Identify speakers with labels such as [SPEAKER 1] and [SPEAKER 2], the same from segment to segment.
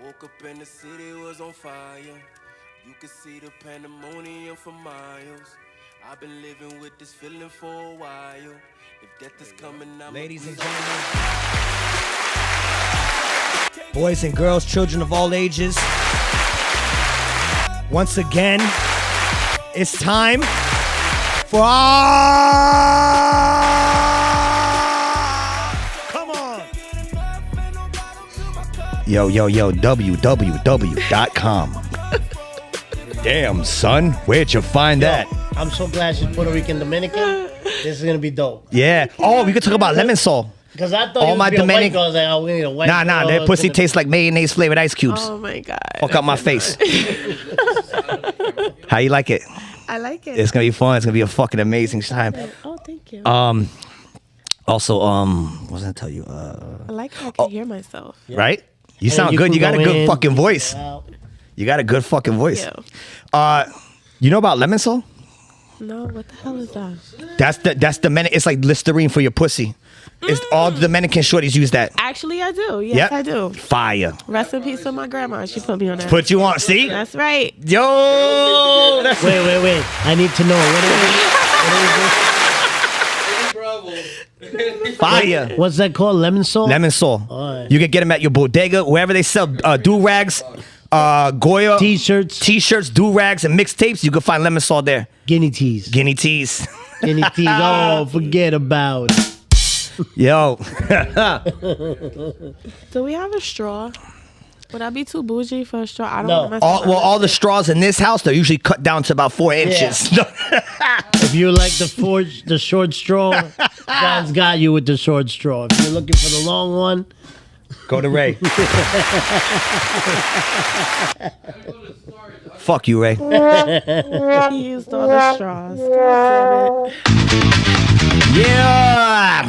[SPEAKER 1] Woke up and the city was on fire. You could see the pandemonium for miles. I've been living with this feeling for a while. If death is coming, I'm
[SPEAKER 2] ladies and gentlemen, boys and girls, children of all ages, once again, it's time for come on. Yo, www.com. Damn, son, where'd you find that?
[SPEAKER 3] I'm so glad she's Puerto Rican Dominican. This is gonna be dope.
[SPEAKER 2] Yeah. Oh, we could talk about lemon salt.
[SPEAKER 3] Because I thought
[SPEAKER 2] all my Dominican
[SPEAKER 3] girls like, oh, we need a white girl.
[SPEAKER 2] Nah, their pussy tastes like mayonnaise flavored ice cubes.
[SPEAKER 4] Oh my god.
[SPEAKER 2] Fuck up my face. How you like it?
[SPEAKER 4] I like it.
[SPEAKER 2] It's gonna be fun. It's gonna be a fucking amazing time.
[SPEAKER 4] Oh, thank you.
[SPEAKER 2] Also, what was I gonna tell you?
[SPEAKER 4] I like how I can hear myself.
[SPEAKER 2] Right? You sound good. You got a good fucking voice. You got a good fucking voice. You know about lemon salt?
[SPEAKER 4] No, what the hell is that?
[SPEAKER 2] That's the it's like Listerine for your pussy. It's all the Dominican shorties use that.
[SPEAKER 4] Actually, I do. Yes, I do.
[SPEAKER 2] Fire.
[SPEAKER 4] Rest in peace to my grandma. She put me on that.
[SPEAKER 2] Put you on. See?
[SPEAKER 4] That's right.
[SPEAKER 2] Yo.
[SPEAKER 3] Wait. I need to know. What is it?
[SPEAKER 2] Fire.
[SPEAKER 3] What's that called? Lemon salt?
[SPEAKER 2] Lemon salt.
[SPEAKER 3] Right.
[SPEAKER 2] You can get them at your bodega, wherever they sell do-rags, Goya.
[SPEAKER 3] T-shirts,
[SPEAKER 2] do-rags, and mixtapes. You can find lemon salt there.
[SPEAKER 3] Guinea teas. Oh, forget about it.
[SPEAKER 2] Yo.
[SPEAKER 4] Do we have a straw? Would I be too bougie for a straw? I don't
[SPEAKER 3] No.
[SPEAKER 4] want to mess with
[SPEAKER 2] All the straws in this house, they're usually cut down to about 4 inches.
[SPEAKER 3] If you like the short straw, God's got you with the short straw. If you're looking for the long one,
[SPEAKER 2] go to Ray. Fuck you, Ray.
[SPEAKER 4] He used all the straws. God damn it.
[SPEAKER 2] Yeah.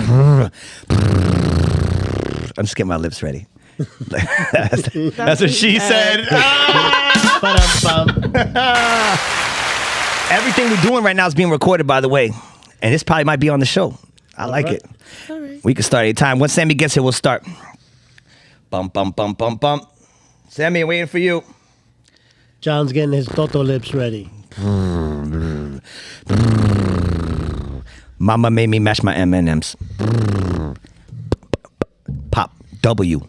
[SPEAKER 2] I'm just getting my lips ready. That's what she said. Everything we're doing right now is being recorded, by the way. And this probably might be on the show. I like it.
[SPEAKER 4] All right.
[SPEAKER 2] We can start anytime. Once Sammy gets here, we'll start. Bump. Sammy, waiting for you.
[SPEAKER 3] John's getting his Toto lips ready.
[SPEAKER 2] Mama made me mash my M&Ms. Pop. www.com.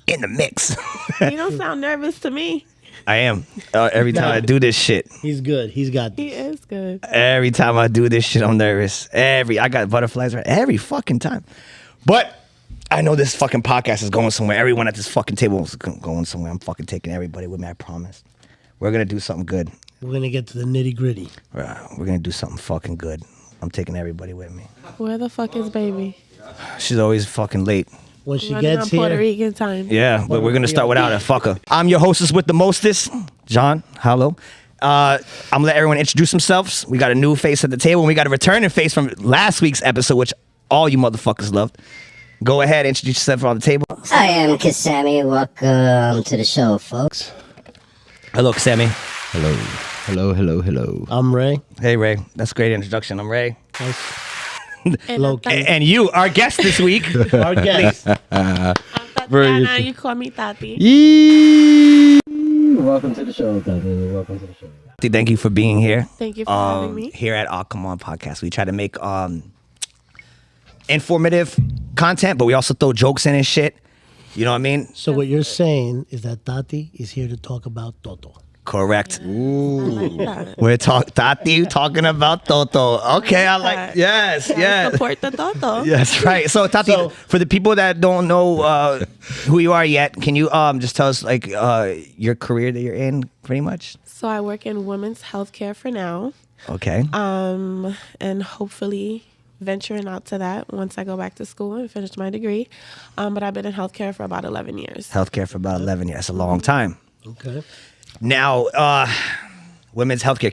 [SPEAKER 2] In the mix.
[SPEAKER 4] You don't sound nervous to me.
[SPEAKER 2] I am. Every time I do this shit.
[SPEAKER 3] He's good. He's got this.
[SPEAKER 4] He is good.
[SPEAKER 2] Every time I do this shit, I'm nervous. I got butterflies right every fucking time. But I know this fucking podcast is going somewhere. Everyone at this fucking table is going somewhere. I'm fucking taking everybody with me, I promise. We're going to do something good.
[SPEAKER 3] We're going to get to the nitty gritty.
[SPEAKER 2] We're going to do something fucking good. I'm taking everybody with me.
[SPEAKER 4] Where the fuck is baby?
[SPEAKER 2] She's always fucking late.
[SPEAKER 3] When she
[SPEAKER 4] Running
[SPEAKER 3] gets
[SPEAKER 4] on
[SPEAKER 3] here,
[SPEAKER 4] Puerto Rican time.
[SPEAKER 2] Yeah, but we're going to start without her. Fuck her. I'm your hostess with the mostest, John. Hello. I'm going to let everyone introduce themselves. We got a new face at the table, and we got a returning face from last week's episode, which all you motherfuckers loved. Go ahead, introduce yourself on the table.
[SPEAKER 5] I am Kasami. Welcome to the show, folks.
[SPEAKER 2] Hello, Sammy.
[SPEAKER 6] Hello.
[SPEAKER 3] I'm Ray.
[SPEAKER 2] Hey, Ray. That's a great introduction. I'm Ray.
[SPEAKER 3] Nice.
[SPEAKER 4] And
[SPEAKER 3] Low-key.
[SPEAKER 2] And you, our guest this week.
[SPEAKER 3] Our guest.
[SPEAKER 4] I'm Tatiana. You call me Tati.
[SPEAKER 5] Welcome to the show, Tati. Welcome to the show.
[SPEAKER 2] Thank you for being here.
[SPEAKER 4] Thank you for having me.
[SPEAKER 2] Here at Come On Podcast, we try to make informative content, but we also throw jokes in and shit. You know what I mean?
[SPEAKER 3] So what you're saying is that Tati is here to talk about Toto.
[SPEAKER 2] Correct.
[SPEAKER 4] I like that.
[SPEAKER 2] We're Tati talking about Toto. Okay, I like. Yes.
[SPEAKER 4] Support the Toto.
[SPEAKER 2] Yes, right. So Tati, for the people that don't know who you are yet, can you just tell us like your career that you're in, pretty much?
[SPEAKER 4] So I work in women's healthcare for now.
[SPEAKER 2] Okay.
[SPEAKER 4] And hopefully venturing out to that once I go back to school and finish my degree. But I've been in healthcare for about 11 years.
[SPEAKER 2] Healthcare for about 11 years. That's a long time.
[SPEAKER 3] Okay.
[SPEAKER 2] Now, women's healthcare.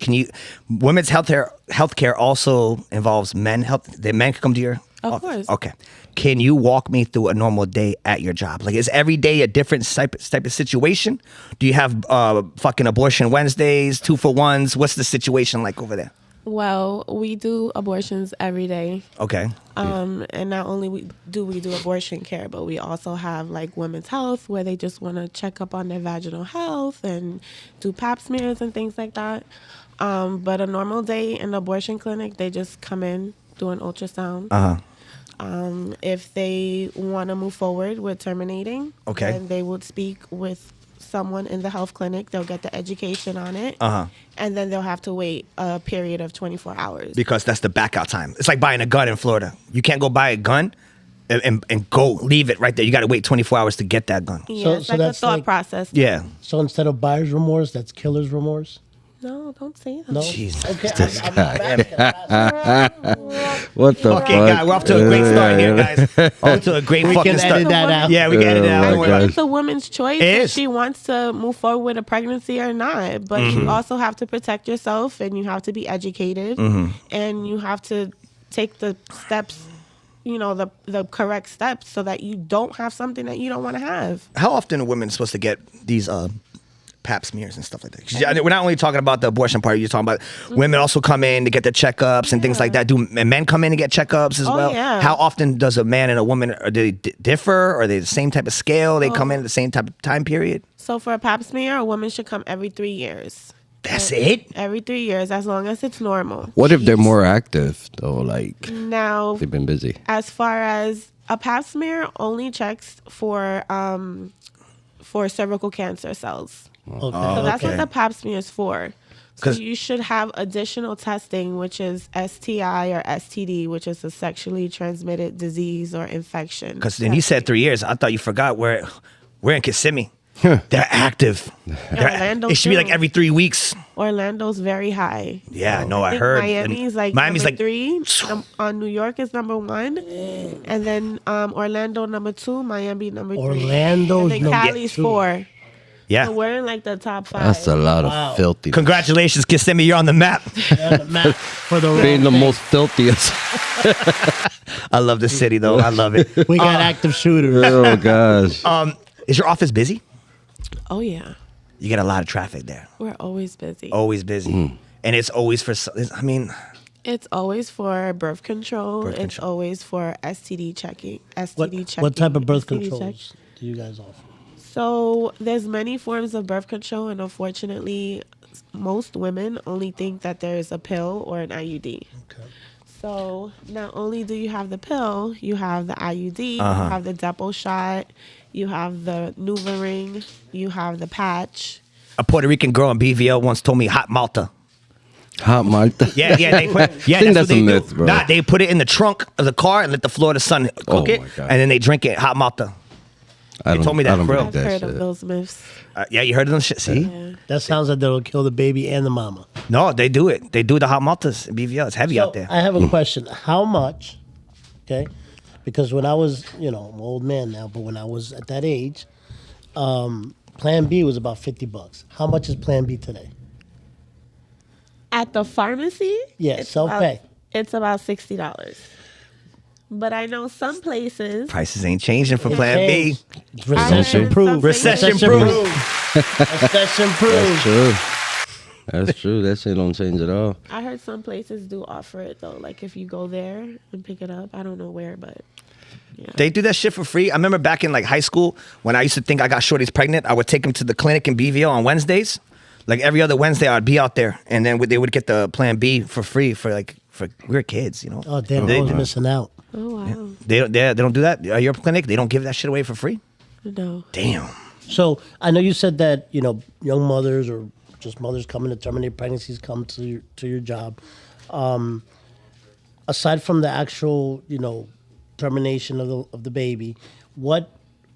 [SPEAKER 2] Women's healthcare also involves men health. The men can come to your
[SPEAKER 4] Of
[SPEAKER 2] office?
[SPEAKER 4] course.
[SPEAKER 2] Okay. Can you walk me through a normal day at your job? Like, is every day a different type of situation? Do you have fucking abortion Wednesdays, 2-for-1s? What's the situation like over there?
[SPEAKER 4] Well, we do abortions every day.
[SPEAKER 2] Okay.
[SPEAKER 4] And not only do we do abortion care, but we also have like women's health where they just want to check up on their vaginal health and do pap smears and things like that. But a normal day in the abortion clinic, they just come in, do an ultrasound. If they want to move forward with terminating,
[SPEAKER 2] Okay.
[SPEAKER 4] then they would speak with someone in the health clinic. They'll get the education on it. And then they'll have to wait a period of 24 hours.
[SPEAKER 2] Because that's the back out time. It's like buying a gun in Florida. You can't go buy a gun and go leave it right there. You got to wait 24 hours to get that gun.
[SPEAKER 4] Yeah,
[SPEAKER 3] So-
[SPEAKER 4] it's
[SPEAKER 3] so
[SPEAKER 4] like a
[SPEAKER 3] that's
[SPEAKER 4] thought
[SPEAKER 3] like-
[SPEAKER 4] process.
[SPEAKER 2] Yeah.
[SPEAKER 3] So instead of buyer's remorse, that's killer's remorse?
[SPEAKER 4] No, don't say that.
[SPEAKER 3] No?
[SPEAKER 2] Jesus.
[SPEAKER 3] Okay, I'm back.
[SPEAKER 6] What the
[SPEAKER 2] Okay,
[SPEAKER 6] fuck?
[SPEAKER 2] guys, we're off to a great start here, guys. Off to a great
[SPEAKER 3] We
[SPEAKER 2] fucking
[SPEAKER 3] can
[SPEAKER 2] start.
[SPEAKER 3] edit that out.
[SPEAKER 2] Yeah, we can edit it out.
[SPEAKER 6] Oh,
[SPEAKER 2] Don't worry
[SPEAKER 6] my
[SPEAKER 2] about it.
[SPEAKER 4] It's a woman's choice
[SPEAKER 2] It
[SPEAKER 4] if
[SPEAKER 2] is.
[SPEAKER 4] she wants to move forward with a pregnancy or not. But you also have to protect yourself and you have to be educated and you have to take the steps, you know, the correct steps so that you don't have something that you don't want to have.
[SPEAKER 2] How often are women supposed to get these pap smears and stuff like that? 'Cause we're not only talking about the abortion part. You're talking about women also come in to get their checkups and things like that. Do men come in to get checkups as
[SPEAKER 4] Oh,
[SPEAKER 2] well?
[SPEAKER 4] yeah.
[SPEAKER 2] How often does a man and a woman, are they differ? Are they the same type of scale? They come in at the same type of time period?
[SPEAKER 4] So for a pap smear, a woman should come every 3 years.
[SPEAKER 2] That's it?
[SPEAKER 4] Every 3 years, as long as it's normal.
[SPEAKER 6] What if they're more active though? Like
[SPEAKER 4] Now,
[SPEAKER 6] they've been busy.
[SPEAKER 4] as far as a pap smear only checks for cervical cancer cells.
[SPEAKER 3] Okay.
[SPEAKER 4] So that's what
[SPEAKER 2] okay.
[SPEAKER 4] the pap smear is for. So
[SPEAKER 2] 'Cause-
[SPEAKER 4] you should have additional testing, which is STI or STD, which is a sexually transmitted disease or infection.
[SPEAKER 2] Because then you said 3 years. I thought you forgot we're in Kissimmee. They're active.
[SPEAKER 4] Orlando
[SPEAKER 2] It should be like
[SPEAKER 4] too.
[SPEAKER 2] every 3 weeks.
[SPEAKER 4] Orlando's very high.
[SPEAKER 2] Yeah, no, I
[SPEAKER 4] think
[SPEAKER 2] heard.
[SPEAKER 4] Miami's like
[SPEAKER 2] Miami's
[SPEAKER 4] number
[SPEAKER 2] like
[SPEAKER 4] 3. New York is number 1, and then Orlando number 2, Miami number 3.
[SPEAKER 3] Orlando's
[SPEAKER 4] and then
[SPEAKER 3] number
[SPEAKER 4] Cali's
[SPEAKER 3] 2.
[SPEAKER 4] 4.
[SPEAKER 2] Yeah.
[SPEAKER 4] So we're in like the top 5.
[SPEAKER 6] That's a lot of filthy.
[SPEAKER 2] Congratulations, Kissimmee. You're on the map.
[SPEAKER 3] On the map for the
[SPEAKER 6] Being the
[SPEAKER 3] wrong
[SPEAKER 6] most filthiest.
[SPEAKER 2] I love the city, though. I love it.
[SPEAKER 3] thing. We got active shooters.
[SPEAKER 6] Oh gosh.
[SPEAKER 2] Is your office busy?
[SPEAKER 4] Oh yeah,
[SPEAKER 2] You get a lot of traffic there.
[SPEAKER 4] we're always busy.
[SPEAKER 2] Always busy. And it's always for, I mean,
[SPEAKER 4] It's always for birth control.
[SPEAKER 2] Birth
[SPEAKER 4] It's
[SPEAKER 2] control.
[SPEAKER 4] always for STD checking.
[SPEAKER 3] What,
[SPEAKER 4] STD checking.
[SPEAKER 3] what type of birth
[SPEAKER 4] STD check.
[SPEAKER 3] controls do you guys offer?
[SPEAKER 4] So there's many forms of birth control, and unfortunately, most women only think that there is a pill or an IUD.
[SPEAKER 3] Okay.
[SPEAKER 4] So not only do you have the pill, you have the IUD, you have the Depo shot, you have the NuvaRing, you have the patch.
[SPEAKER 2] a Puerto Rican girl in BVL once told me hot Malta.
[SPEAKER 6] Hot Malta.
[SPEAKER 2] Yeah, they put, yeah,
[SPEAKER 6] I think
[SPEAKER 2] that's
[SPEAKER 6] that's a
[SPEAKER 2] what they
[SPEAKER 6] myth,
[SPEAKER 2] do.
[SPEAKER 6] bro.
[SPEAKER 2] Nah, they put it in the trunk of the car and let the Florida sun cook
[SPEAKER 6] Oh,
[SPEAKER 2] it,
[SPEAKER 6] my God.
[SPEAKER 2] and then they drink it hot Malta.
[SPEAKER 6] I
[SPEAKER 2] told me that,
[SPEAKER 6] I don't
[SPEAKER 2] bro.
[SPEAKER 6] believe
[SPEAKER 4] I've
[SPEAKER 6] that
[SPEAKER 4] heard
[SPEAKER 6] shit.
[SPEAKER 4] of those myths.
[SPEAKER 2] Yeah, you heard of them shit? See?
[SPEAKER 4] Yeah.
[SPEAKER 3] That sounds like that'll kill the baby and the mama.
[SPEAKER 2] No, they do it. They do the hot Maltas in BVL. It's heavy
[SPEAKER 3] So,
[SPEAKER 2] out there.
[SPEAKER 3] I have a question. How much, okay, because when I was, I'm an old man now, but when I was at that age, Plan B was about $50. How much is Plan B today?
[SPEAKER 4] At the pharmacy?
[SPEAKER 3] Yeah,
[SPEAKER 4] it's
[SPEAKER 3] self-pay.
[SPEAKER 4] It's about $60. But I know some places.
[SPEAKER 2] Prices ain't changing for Plan B.
[SPEAKER 3] It's recession
[SPEAKER 4] Some
[SPEAKER 3] proof.
[SPEAKER 4] places-
[SPEAKER 2] Recession proof.
[SPEAKER 3] Recession
[SPEAKER 6] That's
[SPEAKER 3] proof.
[SPEAKER 6] true. That's true. That shit don't change at all.
[SPEAKER 4] I heard some places do offer it though. Like if you go there and pick it up, I don't know where, but yeah.
[SPEAKER 2] They do that shit for free. I remember back in like high school when I used to think I got shorties pregnant, I would take them to the clinic in BVL on Wednesdays. Like every other Wednesday, I'd be out there, and then they would get the Plan B for free for we were kids,
[SPEAKER 3] Oh, damn,
[SPEAKER 2] They,
[SPEAKER 3] I was missing out.
[SPEAKER 4] Oh wow.
[SPEAKER 2] they don't do that. Your clinic, they don't give that shit away for free.
[SPEAKER 4] No.
[SPEAKER 2] Damn.
[SPEAKER 3] So I know you said that, young mothers or just mothers coming to terminate pregnancies come to your job. Aside from the actual, termination of the baby, what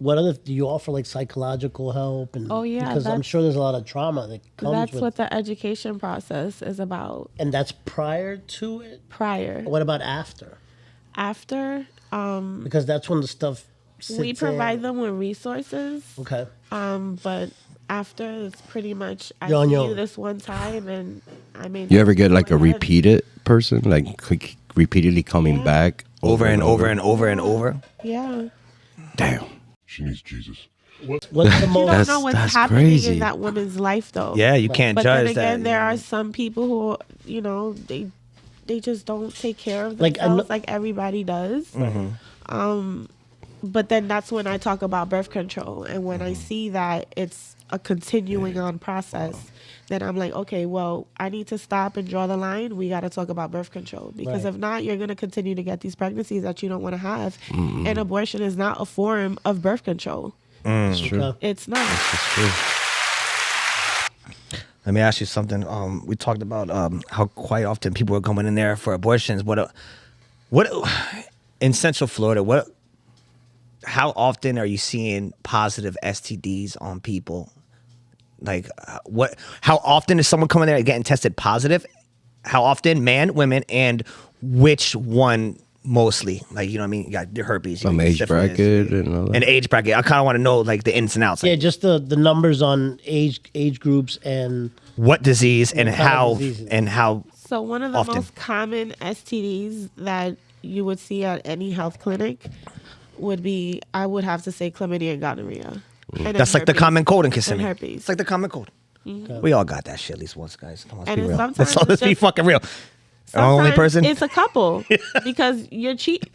[SPEAKER 3] other do you offer, like psychological help? And
[SPEAKER 4] Oh, yeah,
[SPEAKER 3] because I'm
[SPEAKER 4] that's-
[SPEAKER 3] sure there's a lot of trauma that comes
[SPEAKER 4] That's
[SPEAKER 3] with
[SPEAKER 4] what the education process is about.
[SPEAKER 3] and that's prior to it.
[SPEAKER 4] Prior.
[SPEAKER 3] What about after?
[SPEAKER 4] After,
[SPEAKER 3] Because that's when the stuff sits
[SPEAKER 4] we provide
[SPEAKER 3] in.
[SPEAKER 4] them with resources.
[SPEAKER 3] Okay.
[SPEAKER 4] But after it's pretty much I
[SPEAKER 3] You're on
[SPEAKER 4] see
[SPEAKER 3] your
[SPEAKER 4] you
[SPEAKER 3] own.
[SPEAKER 4] this one time and I mean
[SPEAKER 6] You ever get like a
[SPEAKER 4] go ahead.
[SPEAKER 6] repeated person, like repeatedly coming back
[SPEAKER 2] Over and over and over and over.
[SPEAKER 4] Yeah.
[SPEAKER 6] Damn.
[SPEAKER 7] She needs Jesus.
[SPEAKER 3] What's the
[SPEAKER 4] You don't
[SPEAKER 3] most?
[SPEAKER 6] That's-
[SPEAKER 4] know what's
[SPEAKER 6] that's
[SPEAKER 4] happening
[SPEAKER 6] crazy.
[SPEAKER 4] in that woman's life though.
[SPEAKER 2] Yeah, you can't
[SPEAKER 4] But
[SPEAKER 2] judge
[SPEAKER 4] then again,
[SPEAKER 2] that.
[SPEAKER 4] there are some people who, they they just don't take care of
[SPEAKER 3] Like,
[SPEAKER 4] themselves like everybody does. But then that's when I talk about birth control, and when I see that it's a continuing on process, then I'm like, okay, well, I need to stop and draw the line. We got to talk about birth control, because if not, you're going to continue to get these pregnancies that you don't want to have. And abortion is not a form of birth control.
[SPEAKER 6] It's true.
[SPEAKER 4] It's not.
[SPEAKER 6] It's true.
[SPEAKER 2] Let me ask you something. We talked about how quite often people are coming in there for abortions. What in Central Florida? How often are you seeing positive STDs on people? Like, how often is someone coming there and getting tested positive? How often, man, women, and which one mostly? Like, you know what I mean? You got your herpes,
[SPEAKER 6] Some age bracket and all that.
[SPEAKER 2] and age bracket. I kind of want to know like the ins and outs.
[SPEAKER 3] Yeah,
[SPEAKER 2] Like,
[SPEAKER 3] just the numbers on age groups and
[SPEAKER 2] what disease and
[SPEAKER 3] What kind of
[SPEAKER 2] how
[SPEAKER 3] diseases?
[SPEAKER 4] So one of the
[SPEAKER 2] Often.
[SPEAKER 4] most common STDs that you would see at any health clinic would be, I would have to say, chlamydia and gonorrhea. And then
[SPEAKER 2] That's like the
[SPEAKER 4] herpes.
[SPEAKER 2] common cold in Kissimmee.
[SPEAKER 4] And herpes.
[SPEAKER 2] It's like the common cold. We all got that shit at least once, guys. Come on, let's
[SPEAKER 4] And
[SPEAKER 2] be real.
[SPEAKER 4] sometimes
[SPEAKER 2] Let's
[SPEAKER 4] it's
[SPEAKER 2] be
[SPEAKER 4] just-
[SPEAKER 2] fucking real. The only
[SPEAKER 4] Sometimes
[SPEAKER 2] person.
[SPEAKER 4] It's a couple because you're cheating.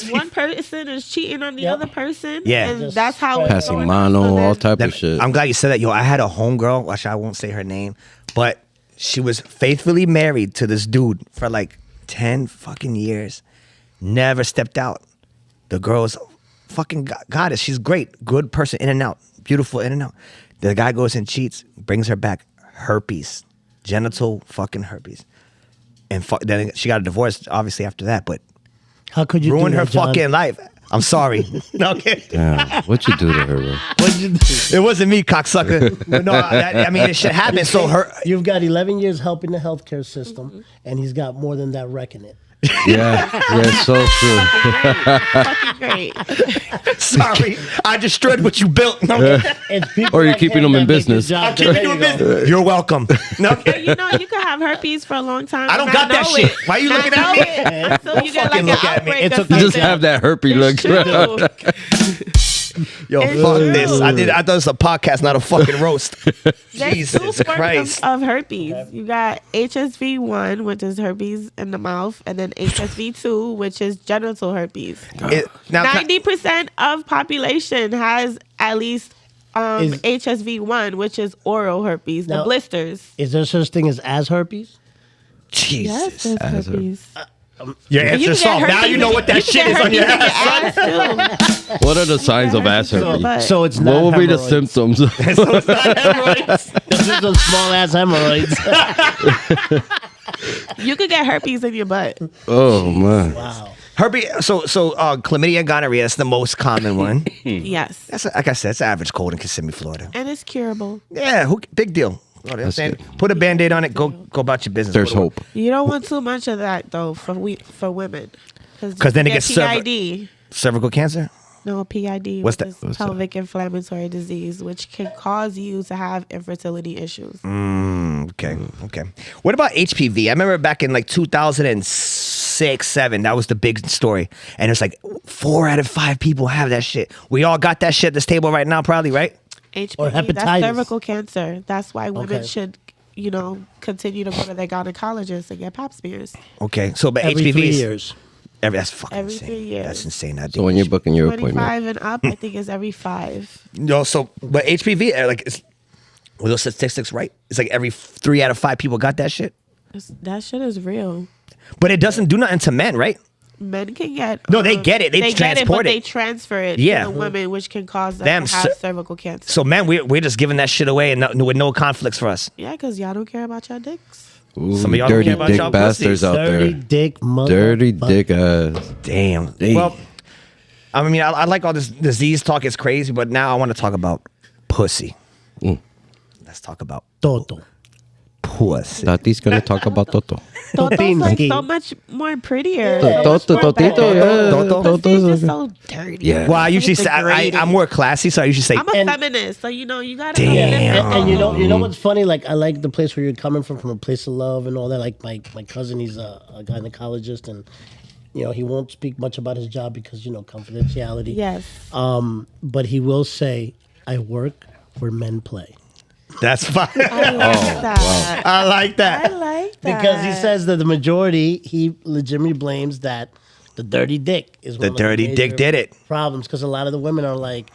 [SPEAKER 4] One person is cheating on the
[SPEAKER 3] Yep.
[SPEAKER 4] other person.
[SPEAKER 2] Yeah.
[SPEAKER 4] And
[SPEAKER 3] Just
[SPEAKER 4] that's how it's
[SPEAKER 6] Passing
[SPEAKER 4] going on.
[SPEAKER 6] mono,
[SPEAKER 4] So
[SPEAKER 6] all
[SPEAKER 4] then-
[SPEAKER 6] type
[SPEAKER 2] Then-
[SPEAKER 6] of shit.
[SPEAKER 2] I'm glad you said that. Yo, I had a homegirl, which I won't say her name, but she was faithfully married to this dude for like 10 fucking years. Never stepped out. The girl's fucking goddess. She's great. Good person, in and out. Beautiful, in and out. The guy goes and cheats, brings her back herpes. Genital fucking herpes. And then she got a divorce, obviously, after that, but
[SPEAKER 3] how could you
[SPEAKER 2] ruined
[SPEAKER 3] do
[SPEAKER 2] her
[SPEAKER 3] that, John?
[SPEAKER 2] fucking life. I'm sorry. No, okay.
[SPEAKER 6] Damn, what you do to her, bro?
[SPEAKER 3] What'd you do?
[SPEAKER 2] It wasn't me, cocksucker. But no, I mean, it should happen. So
[SPEAKER 3] You've got 11 years helping the healthcare system, and he's got more than that wrecking it.
[SPEAKER 6] Yeah, it's so true.
[SPEAKER 4] Fucking great.
[SPEAKER 2] sorry, I destroyed what you built. No,
[SPEAKER 3] It's people
[SPEAKER 6] Or you're
[SPEAKER 3] like
[SPEAKER 6] keeping
[SPEAKER 3] him
[SPEAKER 6] them in
[SPEAKER 3] that make
[SPEAKER 6] business.
[SPEAKER 3] your job
[SPEAKER 2] I'm keeping
[SPEAKER 3] better.
[SPEAKER 2] you in
[SPEAKER 3] There go.
[SPEAKER 2] business. You're welcome. No,
[SPEAKER 4] But you know, you can have herpes for a long time.
[SPEAKER 2] I don't
[SPEAKER 4] and
[SPEAKER 2] got that
[SPEAKER 4] know
[SPEAKER 2] shit.
[SPEAKER 4] it.
[SPEAKER 2] Why are you
[SPEAKER 4] Not
[SPEAKER 2] looking at
[SPEAKER 4] know
[SPEAKER 2] me?
[SPEAKER 4] it until you get like
[SPEAKER 2] fucking
[SPEAKER 4] an
[SPEAKER 2] look at me.
[SPEAKER 4] outbreak
[SPEAKER 3] It's
[SPEAKER 4] or
[SPEAKER 3] okay.
[SPEAKER 6] You just
[SPEAKER 4] something.
[SPEAKER 6] have that herpes
[SPEAKER 4] It's
[SPEAKER 6] look.
[SPEAKER 4] true.
[SPEAKER 2] yo,
[SPEAKER 4] It's
[SPEAKER 2] fuck
[SPEAKER 4] true.
[SPEAKER 2] this. I thought it was a podcast, not a fucking roast.
[SPEAKER 4] There's
[SPEAKER 2] Jesus
[SPEAKER 4] two forms
[SPEAKER 2] Christ.
[SPEAKER 4] of herpes. You got HSV1, which is herpes in the mouth, and then HSV2, which is genital herpes.
[SPEAKER 2] Now,
[SPEAKER 4] 90% of population has at least
[SPEAKER 3] Is-
[SPEAKER 4] HSV1, which is oral herpes, the
[SPEAKER 3] Now-
[SPEAKER 4] blisters.
[SPEAKER 3] Is there such thing as herpes?
[SPEAKER 2] Jesus.
[SPEAKER 4] there's
[SPEAKER 6] As
[SPEAKER 4] herpes.
[SPEAKER 2] Your
[SPEAKER 4] You
[SPEAKER 2] answer's
[SPEAKER 4] can
[SPEAKER 2] solved.
[SPEAKER 4] get
[SPEAKER 2] Now
[SPEAKER 4] herpes
[SPEAKER 2] you know
[SPEAKER 4] in-
[SPEAKER 2] what that
[SPEAKER 4] you
[SPEAKER 2] shit
[SPEAKER 4] can
[SPEAKER 2] is
[SPEAKER 4] get
[SPEAKER 2] on your
[SPEAKER 4] herpes in
[SPEAKER 2] ass.
[SPEAKER 4] ass, too.
[SPEAKER 6] What are the signs of ass herpes?
[SPEAKER 4] But-
[SPEAKER 3] So it's not
[SPEAKER 6] What would be the
[SPEAKER 3] hemorrhoids.
[SPEAKER 6] symptoms?
[SPEAKER 3] This is some small ass hemorrhoids.
[SPEAKER 4] You could get herpes in your butt.
[SPEAKER 6] Oh man.
[SPEAKER 3] Wow.
[SPEAKER 2] Herpes. So chlamydia and gonorrhea is the most common one.
[SPEAKER 4] Yes.
[SPEAKER 2] That's like I said, it's average cold in Kissimmee, Florida.
[SPEAKER 4] And it's curable.
[SPEAKER 2] Yeah, big deal. You know what I'm saying?
[SPEAKER 6] good.
[SPEAKER 2] Put a band-aid on it. Go about your business.
[SPEAKER 6] There's hope.
[SPEAKER 4] You don't want too much of that though for women,
[SPEAKER 2] 'Cause then it gets
[SPEAKER 4] PID.
[SPEAKER 2] Cervical cancer.
[SPEAKER 4] No, PID,
[SPEAKER 2] What's
[SPEAKER 4] which
[SPEAKER 2] that?
[SPEAKER 4] is
[SPEAKER 6] What's that?
[SPEAKER 4] pelvic inflammatory disease, which can cause you to have infertility issues.
[SPEAKER 2] Okay. What about HPV? I remember back in like 2006, 7. That was the big story, and it's like 4 out of 5 people have that shit. We all got that shit at this table right now, probably, right?
[SPEAKER 3] Or
[SPEAKER 4] HPV,
[SPEAKER 3] hepatitis.
[SPEAKER 4] that's cervical cancer. That's why women
[SPEAKER 3] Okay.
[SPEAKER 4] should, continue to go to their gynecologist and get pap smears.
[SPEAKER 2] Okay. So, but
[SPEAKER 3] Every
[SPEAKER 2] HPV
[SPEAKER 3] 3
[SPEAKER 2] is-
[SPEAKER 3] years.
[SPEAKER 2] that's fucking
[SPEAKER 4] Every
[SPEAKER 2] insane.
[SPEAKER 4] 3 years.
[SPEAKER 2] That's insane. That
[SPEAKER 6] So when you're booking your appointment,
[SPEAKER 4] 25 and up, I think is every 5.
[SPEAKER 2] no, so but HPV were those statistics right? It's like every 3 out of 5 people got that shit,
[SPEAKER 4] That shit is real.
[SPEAKER 2] but it doesn't do nothing to men, right?
[SPEAKER 4] Men can get
[SPEAKER 2] No, they get it. They
[SPEAKER 4] get it,
[SPEAKER 2] transport
[SPEAKER 4] but
[SPEAKER 2] it.
[SPEAKER 4] they transfer it
[SPEAKER 2] Yeah.
[SPEAKER 4] to the women, which can cause them
[SPEAKER 2] Them
[SPEAKER 4] to have
[SPEAKER 2] cer-
[SPEAKER 4] cervical cancer.
[SPEAKER 2] So, man, we're just giving that shit away and with no conflicts for us.
[SPEAKER 4] Yeah, because y'all don't care about your dicks.
[SPEAKER 6] ooh,
[SPEAKER 2] Some of y'all don't
[SPEAKER 6] dirty
[SPEAKER 2] care about
[SPEAKER 6] dick
[SPEAKER 2] y'all
[SPEAKER 6] bastards
[SPEAKER 2] pussies.
[SPEAKER 6] out
[SPEAKER 3] Dirty
[SPEAKER 6] there.
[SPEAKER 3] dick mother.
[SPEAKER 6] Dirty dick ass.
[SPEAKER 2] Damn.
[SPEAKER 6] Damn.
[SPEAKER 2] Well, I mean, I like all this disease talk. It's crazy, but now I want to talk about pussy. Let's talk about
[SPEAKER 3] Toto.
[SPEAKER 2] pussy.
[SPEAKER 6] Tati's gonna talk about Toto.
[SPEAKER 4] Toto's like
[SPEAKER 3] Totinsky.
[SPEAKER 4] so much more prettier.
[SPEAKER 6] Toto, Totito, yeah.
[SPEAKER 2] Toto?
[SPEAKER 4] Pussy's
[SPEAKER 6] Toto's
[SPEAKER 4] just so dirty.
[SPEAKER 6] Yeah.
[SPEAKER 2] Well, I usually say
[SPEAKER 4] Degrading.
[SPEAKER 2] I'm more classy, so I usually say
[SPEAKER 4] I'm a
[SPEAKER 3] And-
[SPEAKER 4] feminist, so you gotta.
[SPEAKER 2] Damn.
[SPEAKER 3] And you know what's funny? Like I like the place where you're coming from a place of love and all that. Like my cousin, he's a gynecologist, and he won't speak much about his job because confidentiality.
[SPEAKER 4] Yes.
[SPEAKER 3] But he will say, "I work where men play."
[SPEAKER 2] That's fine.
[SPEAKER 4] I like that.
[SPEAKER 2] I like that.
[SPEAKER 4] I like that.
[SPEAKER 3] Because he says that the majority, he legitimately blames that the dirty dick is one
[SPEAKER 2] The
[SPEAKER 3] of
[SPEAKER 2] dirty
[SPEAKER 3] major
[SPEAKER 2] dick did it.
[SPEAKER 3] problems. Because a lot of the women are like,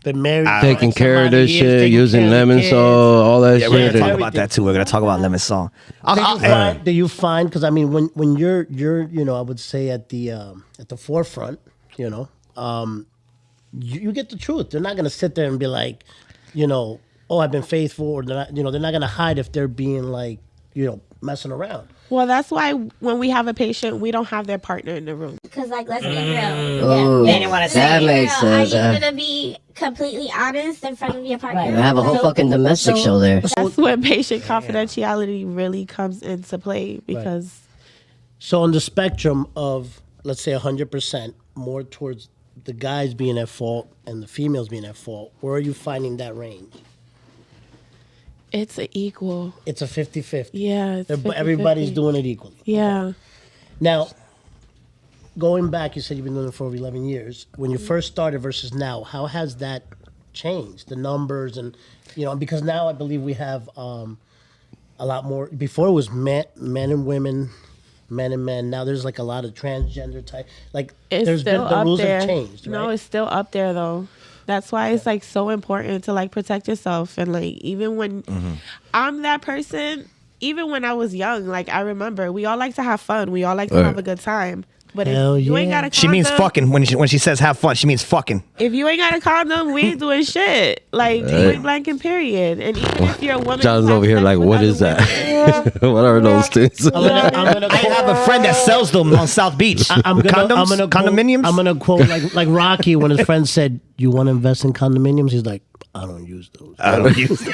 [SPEAKER 3] been married, for
[SPEAKER 6] Taking
[SPEAKER 3] X
[SPEAKER 6] care of
[SPEAKER 3] amount
[SPEAKER 6] this
[SPEAKER 3] years,
[SPEAKER 6] shit,
[SPEAKER 3] taking
[SPEAKER 6] using
[SPEAKER 3] care of the
[SPEAKER 6] lemon
[SPEAKER 3] kids.
[SPEAKER 6] salt, all that
[SPEAKER 2] Yeah, we're
[SPEAKER 6] shit.
[SPEAKER 2] gonna talk
[SPEAKER 6] and-
[SPEAKER 2] about that too. We're gonna talk about lemon salt.
[SPEAKER 3] Do you find? Because I mean, when you're I would say at the forefront, you get the truth. They're not gonna sit there and be like, oh, I've been faithful, or they're not, they're not gonna hide if they're being like, messing around.
[SPEAKER 4] Well, that's why when we have a patient, we don't have their partner in the room.
[SPEAKER 7] Because, like, let's get real.
[SPEAKER 5] Oh,
[SPEAKER 7] Yeah.
[SPEAKER 5] didn't wanna
[SPEAKER 7] Let's
[SPEAKER 5] say
[SPEAKER 7] get
[SPEAKER 5] it.
[SPEAKER 6] makes
[SPEAKER 7] real.
[SPEAKER 6] sense,
[SPEAKER 7] Are you going to be completely honest in front of your partner?
[SPEAKER 5] We have a whole fucking domestic show there.
[SPEAKER 4] That's when patient confidentiality really comes into play because
[SPEAKER 3] So on the spectrum of, let's say, 100%, more towards the guys being at fault and the females being at fault, where are you finding that range?
[SPEAKER 4] it's an equal.
[SPEAKER 3] It's a 50-50.
[SPEAKER 4] Yeah, it's
[SPEAKER 3] Everybody's
[SPEAKER 4] 50-50.
[SPEAKER 3] doing it equally.
[SPEAKER 4] Yeah.
[SPEAKER 3] Now, going back, you said you've been doing it for over 11 years. When you first started versus now, how has that changed? The numbers and, because now I believe we have a lot more. Before it was men and women, men and men. Now there's like a lot of transgender type. Like
[SPEAKER 4] It's
[SPEAKER 3] there's
[SPEAKER 4] still
[SPEAKER 3] been, the
[SPEAKER 4] up
[SPEAKER 3] rules
[SPEAKER 4] there.
[SPEAKER 3] have changed, right?
[SPEAKER 4] No, it's still up there though. That's why it's like so important to like protect yourself and like even when I'm that person, even when I was young, like I remember we all like to have fun. We all like to
[SPEAKER 6] Right.
[SPEAKER 4] have a good time. But
[SPEAKER 3] Hell
[SPEAKER 4] if you ain't
[SPEAKER 3] yeah.
[SPEAKER 4] got a condom,
[SPEAKER 2] She means fucking when she says have fun. She means fucking.
[SPEAKER 4] if you ain't got a condom, we ain't doing shit. Like point blank and period. And even if you're a woman,
[SPEAKER 6] John's
[SPEAKER 4] who has
[SPEAKER 6] over here
[SPEAKER 4] sex
[SPEAKER 6] like,
[SPEAKER 4] with
[SPEAKER 6] what
[SPEAKER 4] other
[SPEAKER 6] is
[SPEAKER 4] women-
[SPEAKER 6] that? What are those things?
[SPEAKER 3] I'm gonna
[SPEAKER 2] I have a friend that sells them on South Beach. Condoms, condominiums.
[SPEAKER 3] I'm gonna quote like Rocky when his friend said, "You want to invest in condominiums?" He's like, "I don't use those."
[SPEAKER 2] I don't use
[SPEAKER 4] You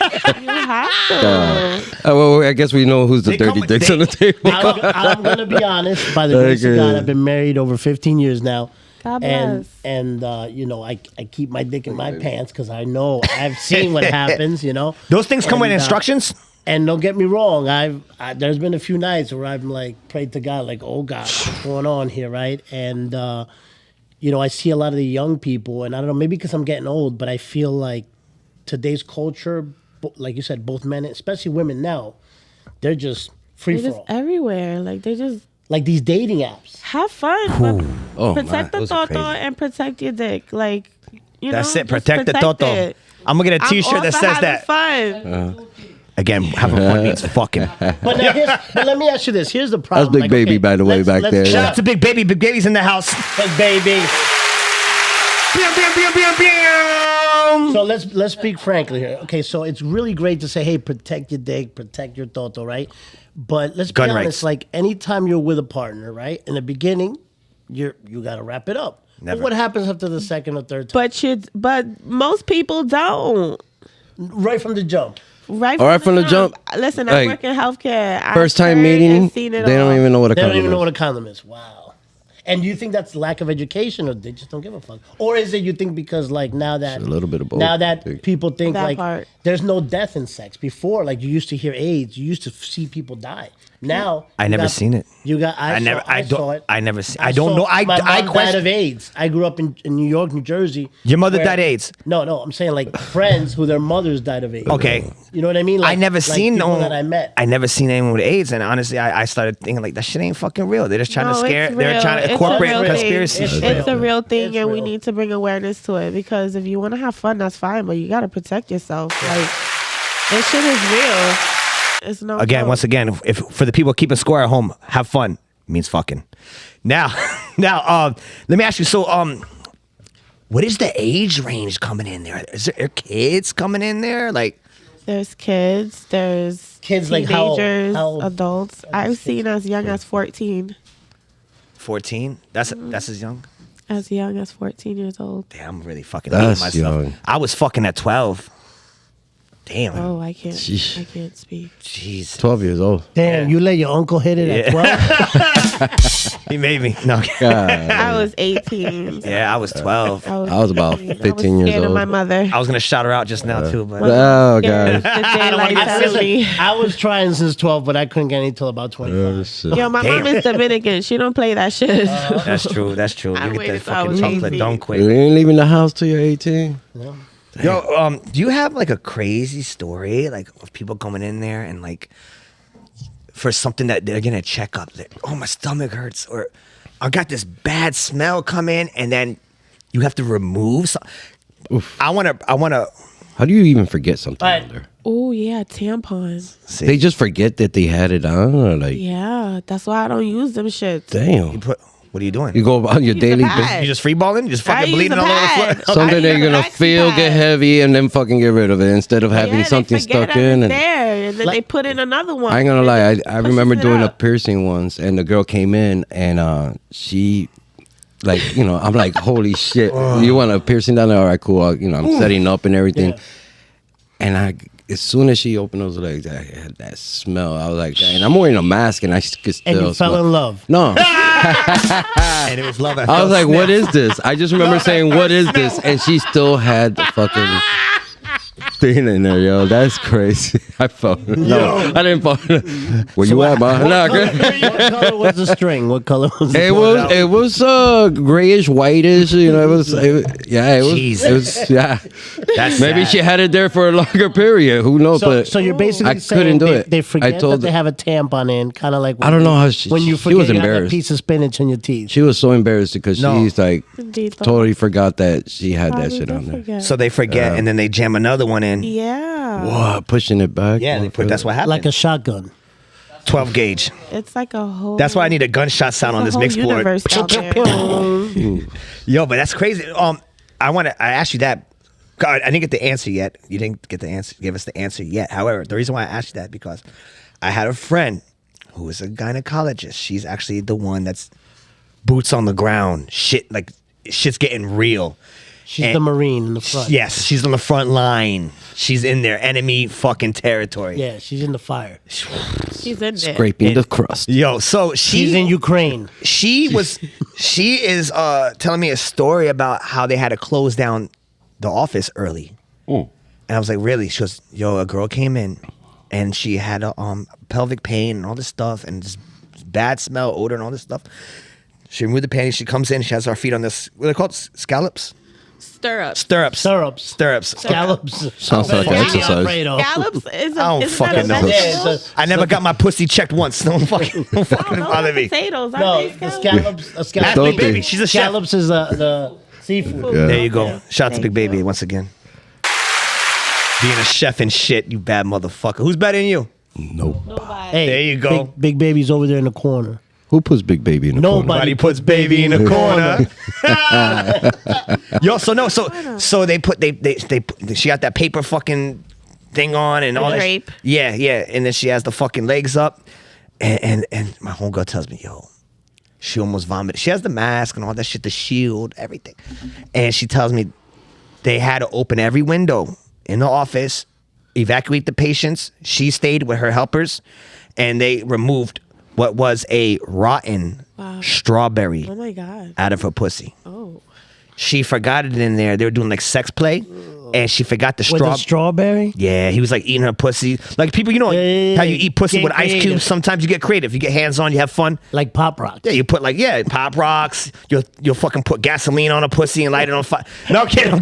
[SPEAKER 4] have to.
[SPEAKER 6] Well, I guess we know who's the
[SPEAKER 2] They
[SPEAKER 6] dirty
[SPEAKER 2] come-
[SPEAKER 6] dicks
[SPEAKER 2] they-
[SPEAKER 6] on the table.
[SPEAKER 3] I'm gonna be honest. By the grace of
[SPEAKER 6] Okay.
[SPEAKER 3] God, I've been married over 15 years now.
[SPEAKER 4] God
[SPEAKER 3] and
[SPEAKER 4] bless.
[SPEAKER 3] and I keep my dick in my pants because I know I've seen what happens.
[SPEAKER 2] Those things come with
[SPEAKER 3] And,
[SPEAKER 2] instructions.
[SPEAKER 3] And don't get me wrong, there's been a few nights where I've like prayed to God, like, oh God, what's going on here, right? And I see a lot of the young people, and I don't know, maybe because I'm getting old, but I feel like today's culture, like you said, both men, especially women now, they're just free
[SPEAKER 4] They're
[SPEAKER 3] for
[SPEAKER 4] just
[SPEAKER 3] all.
[SPEAKER 4] everywhere. Like they just
[SPEAKER 3] Like these dating apps.
[SPEAKER 4] have fun. But
[SPEAKER 6] Oh,
[SPEAKER 4] protect
[SPEAKER 6] man,
[SPEAKER 4] the
[SPEAKER 6] those are
[SPEAKER 4] Toto
[SPEAKER 6] crazy.
[SPEAKER 4] and protect your dick. Like
[SPEAKER 2] That's it.
[SPEAKER 4] just
[SPEAKER 2] Protect the Toto.
[SPEAKER 4] it.
[SPEAKER 2] I'm gonna get a
[SPEAKER 4] I'm
[SPEAKER 2] T-shirt
[SPEAKER 4] all
[SPEAKER 2] that
[SPEAKER 4] for
[SPEAKER 2] says
[SPEAKER 4] having
[SPEAKER 2] that.
[SPEAKER 4] Fun.
[SPEAKER 2] Again, having fun means fucking.
[SPEAKER 3] But let me ask you this. Here's the problem.
[SPEAKER 6] Big Baby, by the way, back there.
[SPEAKER 2] Shout out to Big Baby. Big Baby's in the house.
[SPEAKER 3] Big Baby.
[SPEAKER 2] Pew, pew, pew, pew, pew.
[SPEAKER 3] So let's speak frankly here. Okay, so it's really great to say, hey, protect your dick, protect your Toto, right? But let's be
[SPEAKER 2] Gun
[SPEAKER 3] honest,
[SPEAKER 2] rights.
[SPEAKER 3] like anytime you're with a partner, right? In the beginning, you gotta wrap it up.
[SPEAKER 2] Never.
[SPEAKER 3] But what happens after the second or third time?
[SPEAKER 4] But most people don't.
[SPEAKER 3] Right from the jump.
[SPEAKER 4] Right
[SPEAKER 6] from the jump.
[SPEAKER 4] Listen,
[SPEAKER 6] Like,
[SPEAKER 4] I work in healthcare. I've
[SPEAKER 6] First time
[SPEAKER 4] heard
[SPEAKER 6] meeting,
[SPEAKER 4] and
[SPEAKER 6] they
[SPEAKER 4] seen it
[SPEAKER 6] don't
[SPEAKER 4] all.
[SPEAKER 6] even know what a
[SPEAKER 3] They don't
[SPEAKER 6] condom
[SPEAKER 3] even know
[SPEAKER 6] is.
[SPEAKER 3] what a condom is. Wow. And do you think that's lack of education, or they just don't give a fuck? Or is it you think because like now that
[SPEAKER 6] It's a little bit of both.
[SPEAKER 3] Now that
[SPEAKER 6] Big.
[SPEAKER 3] people think
[SPEAKER 4] That
[SPEAKER 3] like
[SPEAKER 4] part.
[SPEAKER 3] there's no death in sex. Before, like you used to hear AIDS, you used to see people die. Now
[SPEAKER 2] I
[SPEAKER 3] you
[SPEAKER 2] never
[SPEAKER 3] got-
[SPEAKER 2] seen it.
[SPEAKER 3] You got I
[SPEAKER 2] never.
[SPEAKER 3] saw,
[SPEAKER 2] I
[SPEAKER 3] saw
[SPEAKER 2] don't.
[SPEAKER 3] it.
[SPEAKER 2] I never. I don't
[SPEAKER 3] saw-
[SPEAKER 2] know. I
[SPEAKER 3] my mom died
[SPEAKER 2] question.
[SPEAKER 3] of AIDS. I grew up in New York, New Jersey.
[SPEAKER 2] Your mother
[SPEAKER 3] where-
[SPEAKER 2] died AIDS.
[SPEAKER 3] No, I'm saying like friends who their mothers died of AIDS.
[SPEAKER 2] Okay.
[SPEAKER 3] You know what I mean?
[SPEAKER 2] I never
[SPEAKER 3] like
[SPEAKER 2] seen
[SPEAKER 3] people
[SPEAKER 2] no.
[SPEAKER 3] that I met.
[SPEAKER 2] I never seen anyone with AIDS, and honestly, I started thinking like that shit ain't fucking real. They're just trying to
[SPEAKER 4] No,
[SPEAKER 2] scare.
[SPEAKER 4] it's
[SPEAKER 2] They're
[SPEAKER 4] real.
[SPEAKER 2] trying to
[SPEAKER 4] It's a
[SPEAKER 2] incorporate
[SPEAKER 4] real thing.
[SPEAKER 2] conspiracy.
[SPEAKER 3] It's
[SPEAKER 2] shit.
[SPEAKER 4] It's a real thing,
[SPEAKER 3] It's
[SPEAKER 4] and we
[SPEAKER 3] real.
[SPEAKER 4] need to bring awareness to it because if you want to have fun, that's fine, but you got to protect yourself. Like, this shit is real. It's no
[SPEAKER 2] Again,
[SPEAKER 4] joke.
[SPEAKER 2] once again, if for the people keeping score at home, have fun means fucking. Now, let me ask you. So, what is the age range coming in there? Is there kids coming in there? Like,
[SPEAKER 4] There's kids, there's
[SPEAKER 3] Kids, like, how old?
[SPEAKER 4] teenagers,
[SPEAKER 3] How old?
[SPEAKER 4] adults. I've seen as young as 14.
[SPEAKER 2] 14? That's as young.
[SPEAKER 4] As young as 14 years old.
[SPEAKER 2] Damn, I'm really fucking
[SPEAKER 6] That's
[SPEAKER 2] dating myself.
[SPEAKER 6] young.
[SPEAKER 2] I was fucking at 12. Damn.
[SPEAKER 4] Oh, I can't.
[SPEAKER 6] Sheesh.
[SPEAKER 4] I can't speak.
[SPEAKER 2] Jeez.
[SPEAKER 6] 12 years old.
[SPEAKER 3] Damn, you let your uncle hit it at 12?
[SPEAKER 2] He made me. No.
[SPEAKER 4] I was 18.
[SPEAKER 2] Yeah, I was 12.
[SPEAKER 6] I was about 15
[SPEAKER 4] I was
[SPEAKER 6] years
[SPEAKER 4] scared of my
[SPEAKER 6] old.
[SPEAKER 4] mother.
[SPEAKER 2] I was gonna shout her out just now too, but
[SPEAKER 6] Oh,
[SPEAKER 4] Scared
[SPEAKER 6] God.
[SPEAKER 4] the daylight out of me.
[SPEAKER 3] I was trying since 12, but I couldn't get any till about 25.
[SPEAKER 6] Oh, shit.
[SPEAKER 4] Yo, my mom
[SPEAKER 2] Damn.
[SPEAKER 4] is Dominican. She don't play that shit.
[SPEAKER 2] that's true. That's true.
[SPEAKER 4] I
[SPEAKER 2] You get
[SPEAKER 4] waited
[SPEAKER 2] that
[SPEAKER 4] till I
[SPEAKER 2] fucking
[SPEAKER 4] was
[SPEAKER 2] chocolate
[SPEAKER 4] 18.
[SPEAKER 2] done
[SPEAKER 6] You
[SPEAKER 2] quick.
[SPEAKER 6] ain't leaving the house till you're 18.
[SPEAKER 2] Yo, do you have like a crazy story like of people coming in there and like for something that they're gonna check up? Like, oh, my stomach hurts, or I got this bad smell come in, and then you have to remove. I wanna.
[SPEAKER 6] How do you even forget something
[SPEAKER 3] Right.
[SPEAKER 6] on there?
[SPEAKER 4] Oh yeah, tampons.
[SPEAKER 2] See.
[SPEAKER 6] They just forget that they had it on, or like,
[SPEAKER 4] Yeah, that's why I don't use them shits.
[SPEAKER 6] damn.
[SPEAKER 2] What are you doing?
[SPEAKER 6] You go about your
[SPEAKER 4] Use
[SPEAKER 6] daily
[SPEAKER 4] a pad.
[SPEAKER 6] business.
[SPEAKER 2] You just freeballing? You just
[SPEAKER 4] I
[SPEAKER 2] fucking
[SPEAKER 4] use
[SPEAKER 2] bleeding
[SPEAKER 4] a
[SPEAKER 2] all over the
[SPEAKER 4] pad.
[SPEAKER 2] floor?
[SPEAKER 6] Something that
[SPEAKER 4] use
[SPEAKER 6] you're
[SPEAKER 4] a
[SPEAKER 6] gonna
[SPEAKER 4] maxi
[SPEAKER 6] feel
[SPEAKER 4] pad.
[SPEAKER 6] get heavy and then fucking get rid of it instead of having
[SPEAKER 4] Yeah,
[SPEAKER 6] something
[SPEAKER 4] they forget
[SPEAKER 6] stuck in.
[SPEAKER 4] it's
[SPEAKER 6] And
[SPEAKER 4] there, and then they put in another one.
[SPEAKER 6] I ain't gonna lie, I
[SPEAKER 4] Pushes
[SPEAKER 6] remember
[SPEAKER 4] it
[SPEAKER 6] doing a
[SPEAKER 4] up.
[SPEAKER 6] piercing once, and the girl came in, and she, like, I'm like, holy shit, you want a piercing down there? All right, cool. I'm setting up and everything, and as soon as she opened those legs, I had that smell. I was like, and I'm wearing a mask, and I could still
[SPEAKER 3] And you fell
[SPEAKER 6] smell.
[SPEAKER 3] in love.
[SPEAKER 6] No,
[SPEAKER 2] And it was love at
[SPEAKER 6] I was
[SPEAKER 2] first
[SPEAKER 6] like, what
[SPEAKER 2] sniff.
[SPEAKER 6] is this? I just remember saying, what is this? And she still had the fucking thing in there, yo. That's crazy. I felt no, I didn't fall. Where you at, ma? Nah,
[SPEAKER 3] What color was the string? What color was the
[SPEAKER 6] it was grayish, whitish. It was
[SPEAKER 2] Jesus. That's
[SPEAKER 6] Maybe
[SPEAKER 2] sad.
[SPEAKER 6] she had it there for a longer period. Who knows? But
[SPEAKER 3] So you're basically
[SPEAKER 6] I
[SPEAKER 3] saying
[SPEAKER 6] couldn't do it.
[SPEAKER 3] they forget
[SPEAKER 6] I told
[SPEAKER 3] that they have a tampon in, kind of like
[SPEAKER 6] I don't know how she-
[SPEAKER 3] when you
[SPEAKER 6] she
[SPEAKER 3] forget
[SPEAKER 6] was
[SPEAKER 3] you have a
[SPEAKER 6] embarrassed.
[SPEAKER 3] piece of spinach in your teeth.
[SPEAKER 6] she was so embarrassed because
[SPEAKER 2] No.
[SPEAKER 6] she's like
[SPEAKER 4] Indeed, though.
[SPEAKER 6] totally forgot that she had
[SPEAKER 4] How
[SPEAKER 6] that
[SPEAKER 4] did
[SPEAKER 6] shit
[SPEAKER 4] they
[SPEAKER 6] on there.
[SPEAKER 4] forget?
[SPEAKER 2] So they forget, and then they jam another one in.
[SPEAKER 4] Yeah,
[SPEAKER 6] What? Pushing it back?
[SPEAKER 2] Yeah, that's what happened.
[SPEAKER 3] Like a shotgun.
[SPEAKER 2] 12 gauge.
[SPEAKER 4] it's like a whole.
[SPEAKER 2] That's why I need a gunshot sound on
[SPEAKER 4] a
[SPEAKER 2] this
[SPEAKER 4] whole
[SPEAKER 2] mix board.
[SPEAKER 4] universe out there.
[SPEAKER 2] Yo, but that's crazy. I asked you that. God, I didn't get the answer yet. You didn't get the answer. Give us the answer yet. However, the reason why I asked you that because I had a friend who is a gynecologist. She's actually the one that's boots on the ground. Shit's getting real.
[SPEAKER 3] She's
[SPEAKER 2] And-
[SPEAKER 3] the Marine in the front.
[SPEAKER 2] Yes, she's on the front line. She's in there, enemy fucking territory.
[SPEAKER 3] Yeah, she's in the fire.
[SPEAKER 4] She's in there.
[SPEAKER 6] Scraping the crust.
[SPEAKER 2] Yo, so
[SPEAKER 3] She's in Ukraine.
[SPEAKER 2] she is telling me a story about how they had to close down the office early. And I was like, really? She goes, yo, a girl came in and she had a pelvic pain and all this stuff and this bad smell, odor and all this stuff. She removed the panties. She comes in. She has her feet on this, what are they called? Scallops?
[SPEAKER 4] Stirrups.
[SPEAKER 3] Scallops.
[SPEAKER 6] Sounds like exercise.
[SPEAKER 3] Alfredo.
[SPEAKER 4] Scallops is
[SPEAKER 2] I don't
[SPEAKER 4] isn't
[SPEAKER 2] fucking
[SPEAKER 4] that
[SPEAKER 2] know.
[SPEAKER 4] a
[SPEAKER 3] Yeah,
[SPEAKER 4] vegetable?
[SPEAKER 3] it's
[SPEAKER 2] I never got my pussy checked once. Don't fucking
[SPEAKER 4] Oh, those
[SPEAKER 2] bother
[SPEAKER 4] are
[SPEAKER 2] me.
[SPEAKER 4] potatoes.
[SPEAKER 3] No,
[SPEAKER 4] Aren't
[SPEAKER 3] the
[SPEAKER 4] they scallops?
[SPEAKER 3] scallops.
[SPEAKER 2] Ask
[SPEAKER 3] Scallops.
[SPEAKER 2] Big Baby. She's a chef.
[SPEAKER 3] Scallops is the seafood.
[SPEAKER 6] Yeah.
[SPEAKER 2] There you go.
[SPEAKER 3] Yeah.
[SPEAKER 2] Shout out to Big
[SPEAKER 4] Thank
[SPEAKER 2] Baby
[SPEAKER 4] you.
[SPEAKER 2] once again. Being a chef and shit, you bad motherfucker. Who's better than you?
[SPEAKER 6] Nope.
[SPEAKER 4] Nobody.
[SPEAKER 3] Hey,
[SPEAKER 2] There you go.
[SPEAKER 3] Big Baby's over there in the corner.
[SPEAKER 6] Who puts Big Baby in the
[SPEAKER 3] Nobody.
[SPEAKER 6] corner?
[SPEAKER 2] Everybody puts baby in the corner. Yo, so they put she got that paper fucking thing on and all that.
[SPEAKER 4] drape.
[SPEAKER 2] Yeah, and then she has the fucking legs up, and my homegirl tells me, yo, she almost vomited. She has the mask and all that shit, the shield, everything, and she tells me they had to open every window in the office, evacuate the patients. She stayed with her helpers, and they removed what was a rotten
[SPEAKER 4] Wow.
[SPEAKER 2] strawberry
[SPEAKER 4] Oh my god.
[SPEAKER 2] out of her pussy.
[SPEAKER 4] Oh.
[SPEAKER 2] She forgot it in there. They were doing like sex play, and she forgot the
[SPEAKER 3] With a
[SPEAKER 2] straw.
[SPEAKER 3] strawberry?
[SPEAKER 2] Yeah, he was like eating her pussy. Like people, you know
[SPEAKER 3] Yeah.
[SPEAKER 2] how you eat pussy
[SPEAKER 3] Get
[SPEAKER 2] with ice
[SPEAKER 3] creative.
[SPEAKER 2] cubes. Sometimes you get creative. You get hands on. You have fun.
[SPEAKER 3] Like Pop Rocks.
[SPEAKER 2] Yeah, you put like Pop Rocks. You'll fucking put gasoline on a pussy and light it on fire. No, I'm kidding.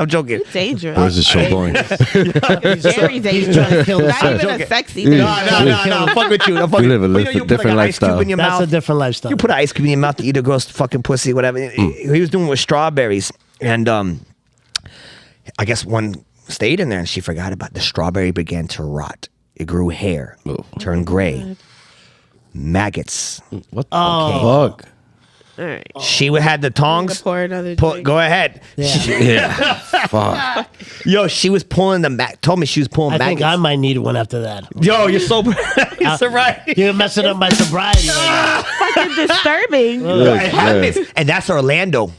[SPEAKER 2] I'm joking.
[SPEAKER 4] Dangerous.
[SPEAKER 6] Where's the show going?
[SPEAKER 4] Very dangerous.
[SPEAKER 3] kill the
[SPEAKER 4] Not
[SPEAKER 3] sex.
[SPEAKER 4] even a sexy thing.
[SPEAKER 2] No. Fuck with you. No, fuck
[SPEAKER 6] We live a
[SPEAKER 2] with you.
[SPEAKER 6] li-
[SPEAKER 2] You put,
[SPEAKER 6] different
[SPEAKER 2] like, an ice cube
[SPEAKER 6] lifestyle.
[SPEAKER 2] in your
[SPEAKER 3] That's
[SPEAKER 2] mouth.
[SPEAKER 3] a different lifestyle.
[SPEAKER 2] You put an ice cube in your mouth to eat a girl's fucking pussy, whatever. He was doing it with strawberries, and I guess one stayed in there, and she forgot about the strawberry. Began to rot. It grew hair, turned gray, maggots.
[SPEAKER 6] What the fuck?
[SPEAKER 4] All right.
[SPEAKER 2] She had the tongs.
[SPEAKER 4] Pour another drink.
[SPEAKER 2] Go ahead.
[SPEAKER 6] Yeah. Fuck.
[SPEAKER 2] Yo, she was pulling them back. Told me she was pulling
[SPEAKER 3] I think
[SPEAKER 2] maggots.
[SPEAKER 3] I might need one after that.
[SPEAKER 2] Yo, you're so you're so right.
[SPEAKER 3] You're messing up my sobriety right
[SPEAKER 4] Fucking disturbing.
[SPEAKER 2] And that's Orlando.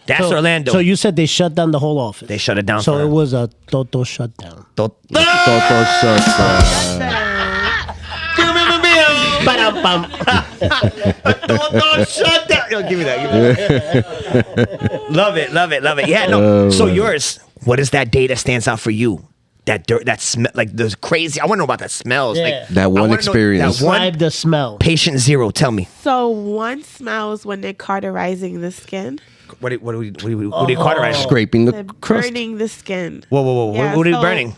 [SPEAKER 2] That's
[SPEAKER 3] now.
[SPEAKER 2] Orlando.
[SPEAKER 3] So you said they shut down the whole office.
[SPEAKER 2] They shut it down.
[SPEAKER 3] So
[SPEAKER 2] for
[SPEAKER 3] it
[SPEAKER 2] her.
[SPEAKER 3] was a Toto shutdown.
[SPEAKER 6] Toto sucks.
[SPEAKER 3] Ba-dum-bum.
[SPEAKER 2] Shut down. Yo, give me that. Love it. Yeah, no. So yours, what is that day that stands out for you? that dirt, that smell, like those crazy. I want to know about that smells.
[SPEAKER 3] Yeah.
[SPEAKER 2] Like
[SPEAKER 6] That
[SPEAKER 2] I
[SPEAKER 6] one
[SPEAKER 2] wanna know
[SPEAKER 6] experience.
[SPEAKER 2] That one
[SPEAKER 3] Describe the smell.
[SPEAKER 2] patient zero. Tell me.
[SPEAKER 4] So one smells when they're cauterizing the skin.
[SPEAKER 2] What do you cauterize?
[SPEAKER 6] Scraping
[SPEAKER 4] They're
[SPEAKER 6] the crust.
[SPEAKER 4] burning the skin.
[SPEAKER 2] Whoa.
[SPEAKER 4] Yeah,
[SPEAKER 2] what are you
[SPEAKER 4] so-
[SPEAKER 2] burning?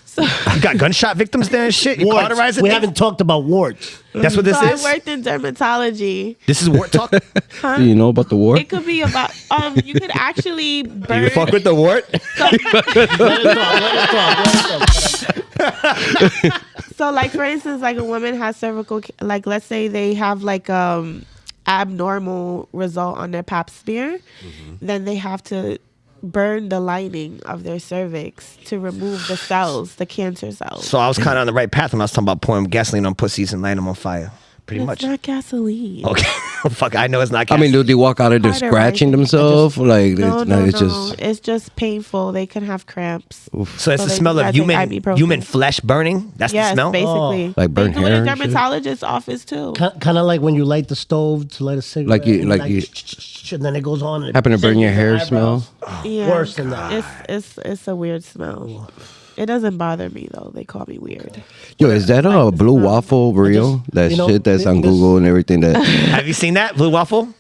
[SPEAKER 4] So
[SPEAKER 2] You got gunshot victims there and shit. You
[SPEAKER 3] Warts.
[SPEAKER 2] cauterize it.
[SPEAKER 3] We haven't talked about warts.
[SPEAKER 2] That's what this
[SPEAKER 4] I
[SPEAKER 2] is.
[SPEAKER 4] worked in dermatology.
[SPEAKER 2] This is wart talk.
[SPEAKER 6] Do you know about the war?
[SPEAKER 4] It could be about you could actually burn.
[SPEAKER 2] You fuck with the wart?
[SPEAKER 4] So like for instance, like a woman has cervical, like let's say they have like abnormal result on their pap smear, then they have to burn the lining of their cervix to remove the cells, the cancer cells.
[SPEAKER 2] So I was kind of on the right path when I was talking about pouring gasoline on pussies and lighting them on fire. Pretty
[SPEAKER 4] It's
[SPEAKER 2] much.
[SPEAKER 4] not gasoline.
[SPEAKER 2] Okay. Fuck. I know it's not.
[SPEAKER 6] I mean, do they walk out of there
[SPEAKER 4] Cauterizing.
[SPEAKER 6] scratching themselves? Like,
[SPEAKER 4] No,
[SPEAKER 6] it's just.
[SPEAKER 4] it's just painful. They can have cramps.
[SPEAKER 2] so it's
[SPEAKER 4] So
[SPEAKER 2] the
[SPEAKER 4] they
[SPEAKER 2] smell
[SPEAKER 4] just
[SPEAKER 2] of
[SPEAKER 4] gotta take ibuprofen.
[SPEAKER 2] human flesh burning. That's the
[SPEAKER 4] Yes,
[SPEAKER 2] smell.
[SPEAKER 4] basically.
[SPEAKER 6] Like burnt
[SPEAKER 4] they do it
[SPEAKER 6] hair
[SPEAKER 4] in
[SPEAKER 6] and shit?
[SPEAKER 4] dermatologist's office too.
[SPEAKER 3] Kind of like when you light the stove to light a cigarette.
[SPEAKER 6] Like you-
[SPEAKER 3] and
[SPEAKER 6] like you-
[SPEAKER 3] and then it goes on. And it
[SPEAKER 6] Happen to burn your hair
[SPEAKER 3] eyebrows.
[SPEAKER 6] smell?
[SPEAKER 4] Yeah.
[SPEAKER 3] Worse than that.
[SPEAKER 4] It's a weird smell. It doesn't bother me though. They call me weird.
[SPEAKER 6] Yo, is that a blue waffle real? That
[SPEAKER 3] you know,
[SPEAKER 6] shit that's on
[SPEAKER 3] this-
[SPEAKER 6] Google and everything. That
[SPEAKER 2] Have you seen that blue waffle?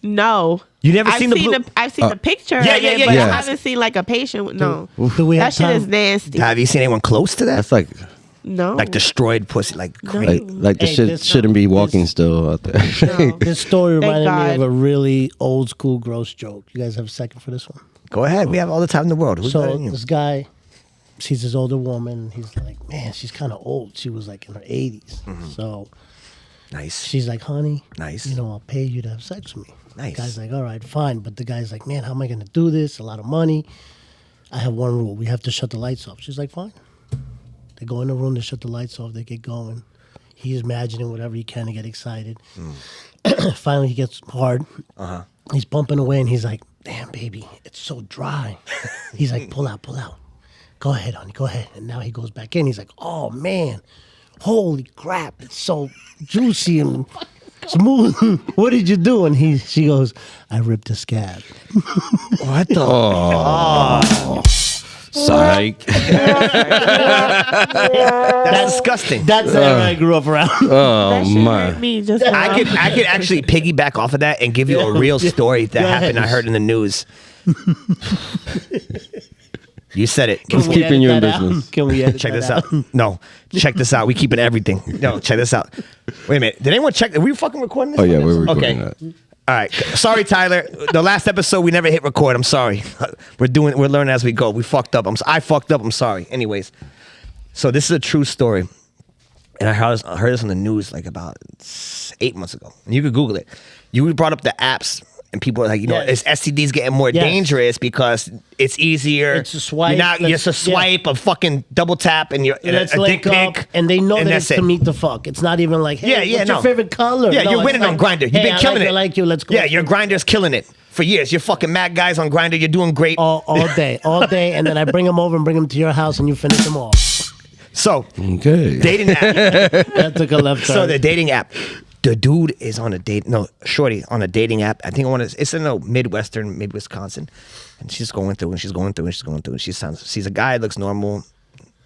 [SPEAKER 4] No.
[SPEAKER 2] You never
[SPEAKER 4] I've
[SPEAKER 2] seen the blue?
[SPEAKER 4] I've seen the picture
[SPEAKER 2] Yeah,
[SPEAKER 4] of
[SPEAKER 2] yeah,
[SPEAKER 4] it,
[SPEAKER 2] yeah,
[SPEAKER 4] but
[SPEAKER 2] yeah.
[SPEAKER 4] I haven't seen like a patient. No.
[SPEAKER 3] Do we have
[SPEAKER 4] That shit
[SPEAKER 3] time?
[SPEAKER 4] is nasty.
[SPEAKER 2] Have you seen anyone close to that?
[SPEAKER 6] that's like
[SPEAKER 4] No.
[SPEAKER 2] Like destroyed pussy, like crazy.
[SPEAKER 6] the
[SPEAKER 3] Hey,
[SPEAKER 6] shit
[SPEAKER 3] this-
[SPEAKER 6] shouldn't be walking still out there.
[SPEAKER 4] No.
[SPEAKER 3] This story
[SPEAKER 4] Thank
[SPEAKER 3] reminded me of
[SPEAKER 4] God.
[SPEAKER 3] a really old school gross joke. You guys have a second for this one?
[SPEAKER 2] Go ahead. We have all the time in the world. Who's better
[SPEAKER 3] So
[SPEAKER 2] than you?
[SPEAKER 3] this guy sees this older woman. And he's like, man, she's kind of old. She was like in her 80s. So
[SPEAKER 2] Nice.
[SPEAKER 3] she's like, honey,
[SPEAKER 2] Nice.
[SPEAKER 3] you know, I'll pay you to have sex with me.
[SPEAKER 2] Nice.
[SPEAKER 3] The guy's like, all right, fine. But the guy's like, man, how am I going to do this? A lot of money. I have one rule. We have to shut the lights off. She's like, fine. They go in the room, they shut the lights off, they get going. He's imagining whatever he can to get excited. Finally, he gets hard. He's bumping away, and he's like, damn, baby, it's so dry. He's like, pull out. Go ahead, honey, go ahead. And now he goes back in. He's like, oh, man, holy crap, it's so juicy and smooth. What did you do? And she goes, I ripped the scab.
[SPEAKER 2] What the?
[SPEAKER 6] Psych.
[SPEAKER 2] That's disgusting.
[SPEAKER 3] That's the area I grew up around.
[SPEAKER 6] Oh
[SPEAKER 4] that shit
[SPEAKER 6] my.
[SPEAKER 4] hurt me just
[SPEAKER 2] I
[SPEAKER 4] now.
[SPEAKER 2] could actually piggyback off of that and give you a real story that
[SPEAKER 3] Go
[SPEAKER 2] happened.
[SPEAKER 3] ahead.
[SPEAKER 2] I heard in the news. You said it.
[SPEAKER 6] Just
[SPEAKER 3] Can we
[SPEAKER 6] keeping you in
[SPEAKER 3] edit that out?
[SPEAKER 6] business.
[SPEAKER 3] Can we edit
[SPEAKER 2] Check
[SPEAKER 3] that
[SPEAKER 2] this out. No, check this out. We keeping everything. No, check this out. Wait a minute. Did anyone check? Are we fucking recording this?
[SPEAKER 6] Oh yeah, we're recording
[SPEAKER 2] Okay.
[SPEAKER 6] that.
[SPEAKER 2] All right. Sorry, Tyler. The last episode we never hit record. I'm sorry. We're learning as we go. We fucked up. I fucked up. I'm sorry. Anyways, so this is a true story, and I heard this on the news like about 8 months ago. And you could Google it. You brought up the apps, and people are like,
[SPEAKER 3] Yes.
[SPEAKER 2] is STDs getting more
[SPEAKER 3] Yes.
[SPEAKER 2] dangerous because it's easier?
[SPEAKER 3] It's a swipe.
[SPEAKER 2] It's a swipe, a fucking double tap, and you're
[SPEAKER 3] Let's
[SPEAKER 2] a dick
[SPEAKER 3] link up,
[SPEAKER 2] pic,
[SPEAKER 3] and they know that
[SPEAKER 2] that's
[SPEAKER 3] it's
[SPEAKER 2] it.
[SPEAKER 3] to meet the fuck. It's not even like, hey,
[SPEAKER 2] Yeah,
[SPEAKER 3] what's
[SPEAKER 2] no.
[SPEAKER 3] your favorite color?
[SPEAKER 2] Yeah,
[SPEAKER 3] No,
[SPEAKER 2] you're
[SPEAKER 3] it's
[SPEAKER 2] winning on
[SPEAKER 3] like,
[SPEAKER 2] Grindr. You've
[SPEAKER 3] hey,
[SPEAKER 2] been
[SPEAKER 3] I
[SPEAKER 2] killing
[SPEAKER 3] like
[SPEAKER 2] it.
[SPEAKER 3] I like you. Let's go.
[SPEAKER 2] Yeah, your Grindr's killing it for years. You're fucking mad guys on Grindr. You're doing great.
[SPEAKER 3] all day, and then I bring them over and bring them to your house, and you finish them off.
[SPEAKER 2] So,
[SPEAKER 6] Okay.
[SPEAKER 2] dating app.
[SPEAKER 3] That took a left turn.
[SPEAKER 2] So the dating app. The dude is on a shorty on a dating app. I think it's in mid Wisconsin, and she's going through and she's going through and she's going through and sees a guy, looks normal,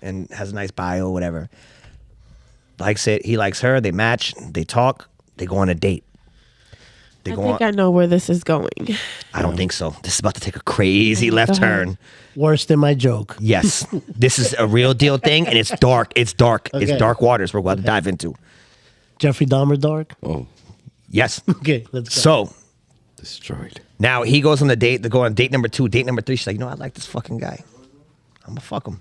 [SPEAKER 2] and has a nice bio, whatever. Likes it. He likes her. They match. They talk. They go on a date. They
[SPEAKER 4] I
[SPEAKER 2] go
[SPEAKER 4] think
[SPEAKER 2] on.
[SPEAKER 4] I know where this is going.
[SPEAKER 2] I don't think so. This is about to take a crazy left
[SPEAKER 4] Go ahead.
[SPEAKER 2] turn.
[SPEAKER 3] Worse than my joke.
[SPEAKER 2] Yes, this is a real deal thing, and it's dark. It's dark.
[SPEAKER 3] Okay.
[SPEAKER 2] It's dark waters we're about to dive into.
[SPEAKER 3] Jeffrey Dahmer dark.
[SPEAKER 6] Oh,
[SPEAKER 2] Yes.
[SPEAKER 3] Okay, let's go.
[SPEAKER 2] So
[SPEAKER 6] destroyed.
[SPEAKER 2] now he goes on the date. They go on date number 2, date number 3. She's like, I like this fucking guy. I'm gonna fuck him.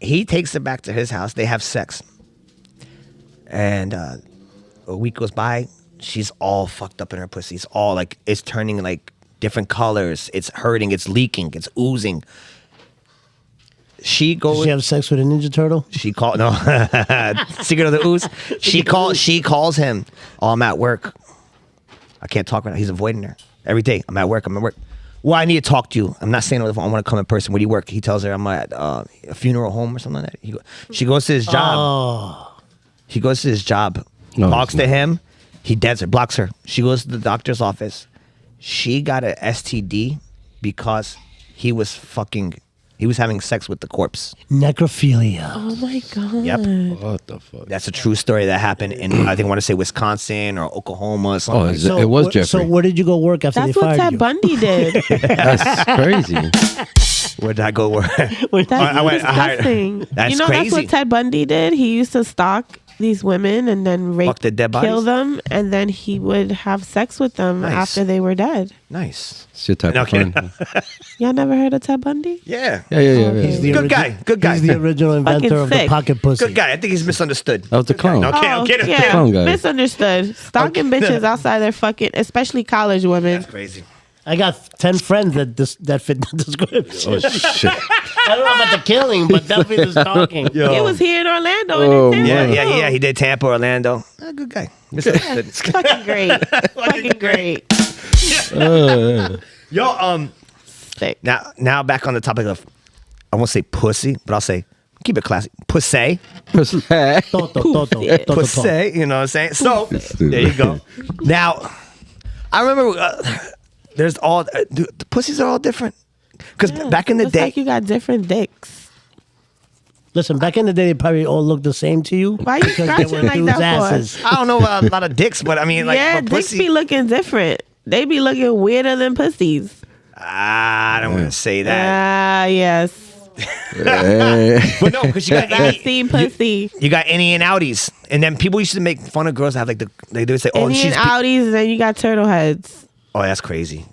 [SPEAKER 2] He takes her back to his house. They have sex, and a week goes by. She's all fucked up in her pussy. It's all like it's turning like different colors. It's hurting. It's leaking. It's oozing. She
[SPEAKER 3] Did
[SPEAKER 2] goes.
[SPEAKER 3] she have sex with a Ninja Turtle?
[SPEAKER 2] She called secret of the ooze. She calls him. Oh, I'm at work. I can't talk right now. He's avoiding her every day. I'm at work. Well, I need to talk to you. I'm not saying over the phone. I want to come in person. Where do you work? He tells her I'm at a funeral home or something like that. She goes to his job.
[SPEAKER 3] Oh,
[SPEAKER 2] He goes to his job.
[SPEAKER 6] No,
[SPEAKER 2] Talks
[SPEAKER 6] it's
[SPEAKER 2] to
[SPEAKER 6] not.
[SPEAKER 2] him. He deads her. Blocks her. She goes to the doctor's office. She got a STD because he was having sex with the corpse.
[SPEAKER 3] Necrophilia.
[SPEAKER 4] Oh my god.
[SPEAKER 2] Yep.
[SPEAKER 6] What the fuck?
[SPEAKER 2] That's a true story that happened in, I think I want to say Wisconsin or Oklahoma or something.
[SPEAKER 6] Oh,
[SPEAKER 2] like
[SPEAKER 6] is it was Jeffrey.
[SPEAKER 3] So where did you go work after
[SPEAKER 4] That's
[SPEAKER 3] they
[SPEAKER 4] what
[SPEAKER 3] fired
[SPEAKER 4] Ted
[SPEAKER 3] you?
[SPEAKER 4] Bundy did.
[SPEAKER 6] That's crazy.
[SPEAKER 2] Where did I go work?
[SPEAKER 4] That's
[SPEAKER 2] I hired-
[SPEAKER 4] disgusting.
[SPEAKER 2] That's
[SPEAKER 4] you know,
[SPEAKER 2] crazy.
[SPEAKER 4] that's what Ted Bundy did. He used to stalk these women and then rape,
[SPEAKER 2] Fuck the dead bodies?
[SPEAKER 4] kill them, and then he would have sex with them
[SPEAKER 2] Nice.
[SPEAKER 4] after they were dead.
[SPEAKER 2] Nice.
[SPEAKER 6] It's your type of
[SPEAKER 2] Okay.
[SPEAKER 6] fun.
[SPEAKER 4] Y'all never heard of Ted Bundy?
[SPEAKER 2] Yeah.
[SPEAKER 6] Yeah.
[SPEAKER 4] Okay.
[SPEAKER 3] He's the
[SPEAKER 2] Good guy. Good guy.
[SPEAKER 3] He's the original inventor of the
[SPEAKER 4] sick.
[SPEAKER 3] pocket pussy.
[SPEAKER 2] Good guy. I think he's misunderstood.
[SPEAKER 6] That was the clown.
[SPEAKER 2] Okay, I'm kidding.
[SPEAKER 4] Yeah,
[SPEAKER 6] Clown guy.
[SPEAKER 4] misunderstood. Stalking bitches outside their fucking, especially college women.
[SPEAKER 2] That's crazy.
[SPEAKER 3] I got 10 friends that fit the description.
[SPEAKER 6] Oh shit.
[SPEAKER 3] I don't know about the killing, but definitely the stalking.
[SPEAKER 4] He was here in Orlando.
[SPEAKER 6] Oh,
[SPEAKER 4] and in Tampa.
[SPEAKER 2] Yeah. He did Tampa, Orlando. Good guy. Misunderstood.
[SPEAKER 4] Fucking great. Fucking great.
[SPEAKER 2] Yo,
[SPEAKER 4] Sick.
[SPEAKER 2] now back on the topic of, I won't say pussy, but I'll say, keep it classy. Pussy.
[SPEAKER 3] Toto.
[SPEAKER 2] Pussy. You know what I'm saying? So, there you go. Now, I remember there's all, the pussies are all different. Because back in the
[SPEAKER 4] Looks
[SPEAKER 2] day,
[SPEAKER 4] like you got different dicks.
[SPEAKER 3] Listen, back in the day, they probably all looked the same to you.
[SPEAKER 4] Why you
[SPEAKER 3] because they
[SPEAKER 4] scratching
[SPEAKER 3] were
[SPEAKER 4] like
[SPEAKER 3] dudes'
[SPEAKER 4] that for?
[SPEAKER 3] asses.
[SPEAKER 2] I don't know about a lot of dicks, but I mean, like,
[SPEAKER 4] Yeah,
[SPEAKER 2] but
[SPEAKER 4] dicks
[SPEAKER 2] pussy.
[SPEAKER 4] be looking different. They be looking weirder than pussies.
[SPEAKER 2] I don't want to say that.
[SPEAKER 4] Ah, yes.
[SPEAKER 2] But no, because you got
[SPEAKER 4] I've seen pussy.
[SPEAKER 2] you got innie and outies, and then people used to make fun of girls that have like they would say, "Oh,
[SPEAKER 4] Indian
[SPEAKER 2] she's."
[SPEAKER 4] outies, and then you got turtle heads.
[SPEAKER 2] Oh, that's crazy.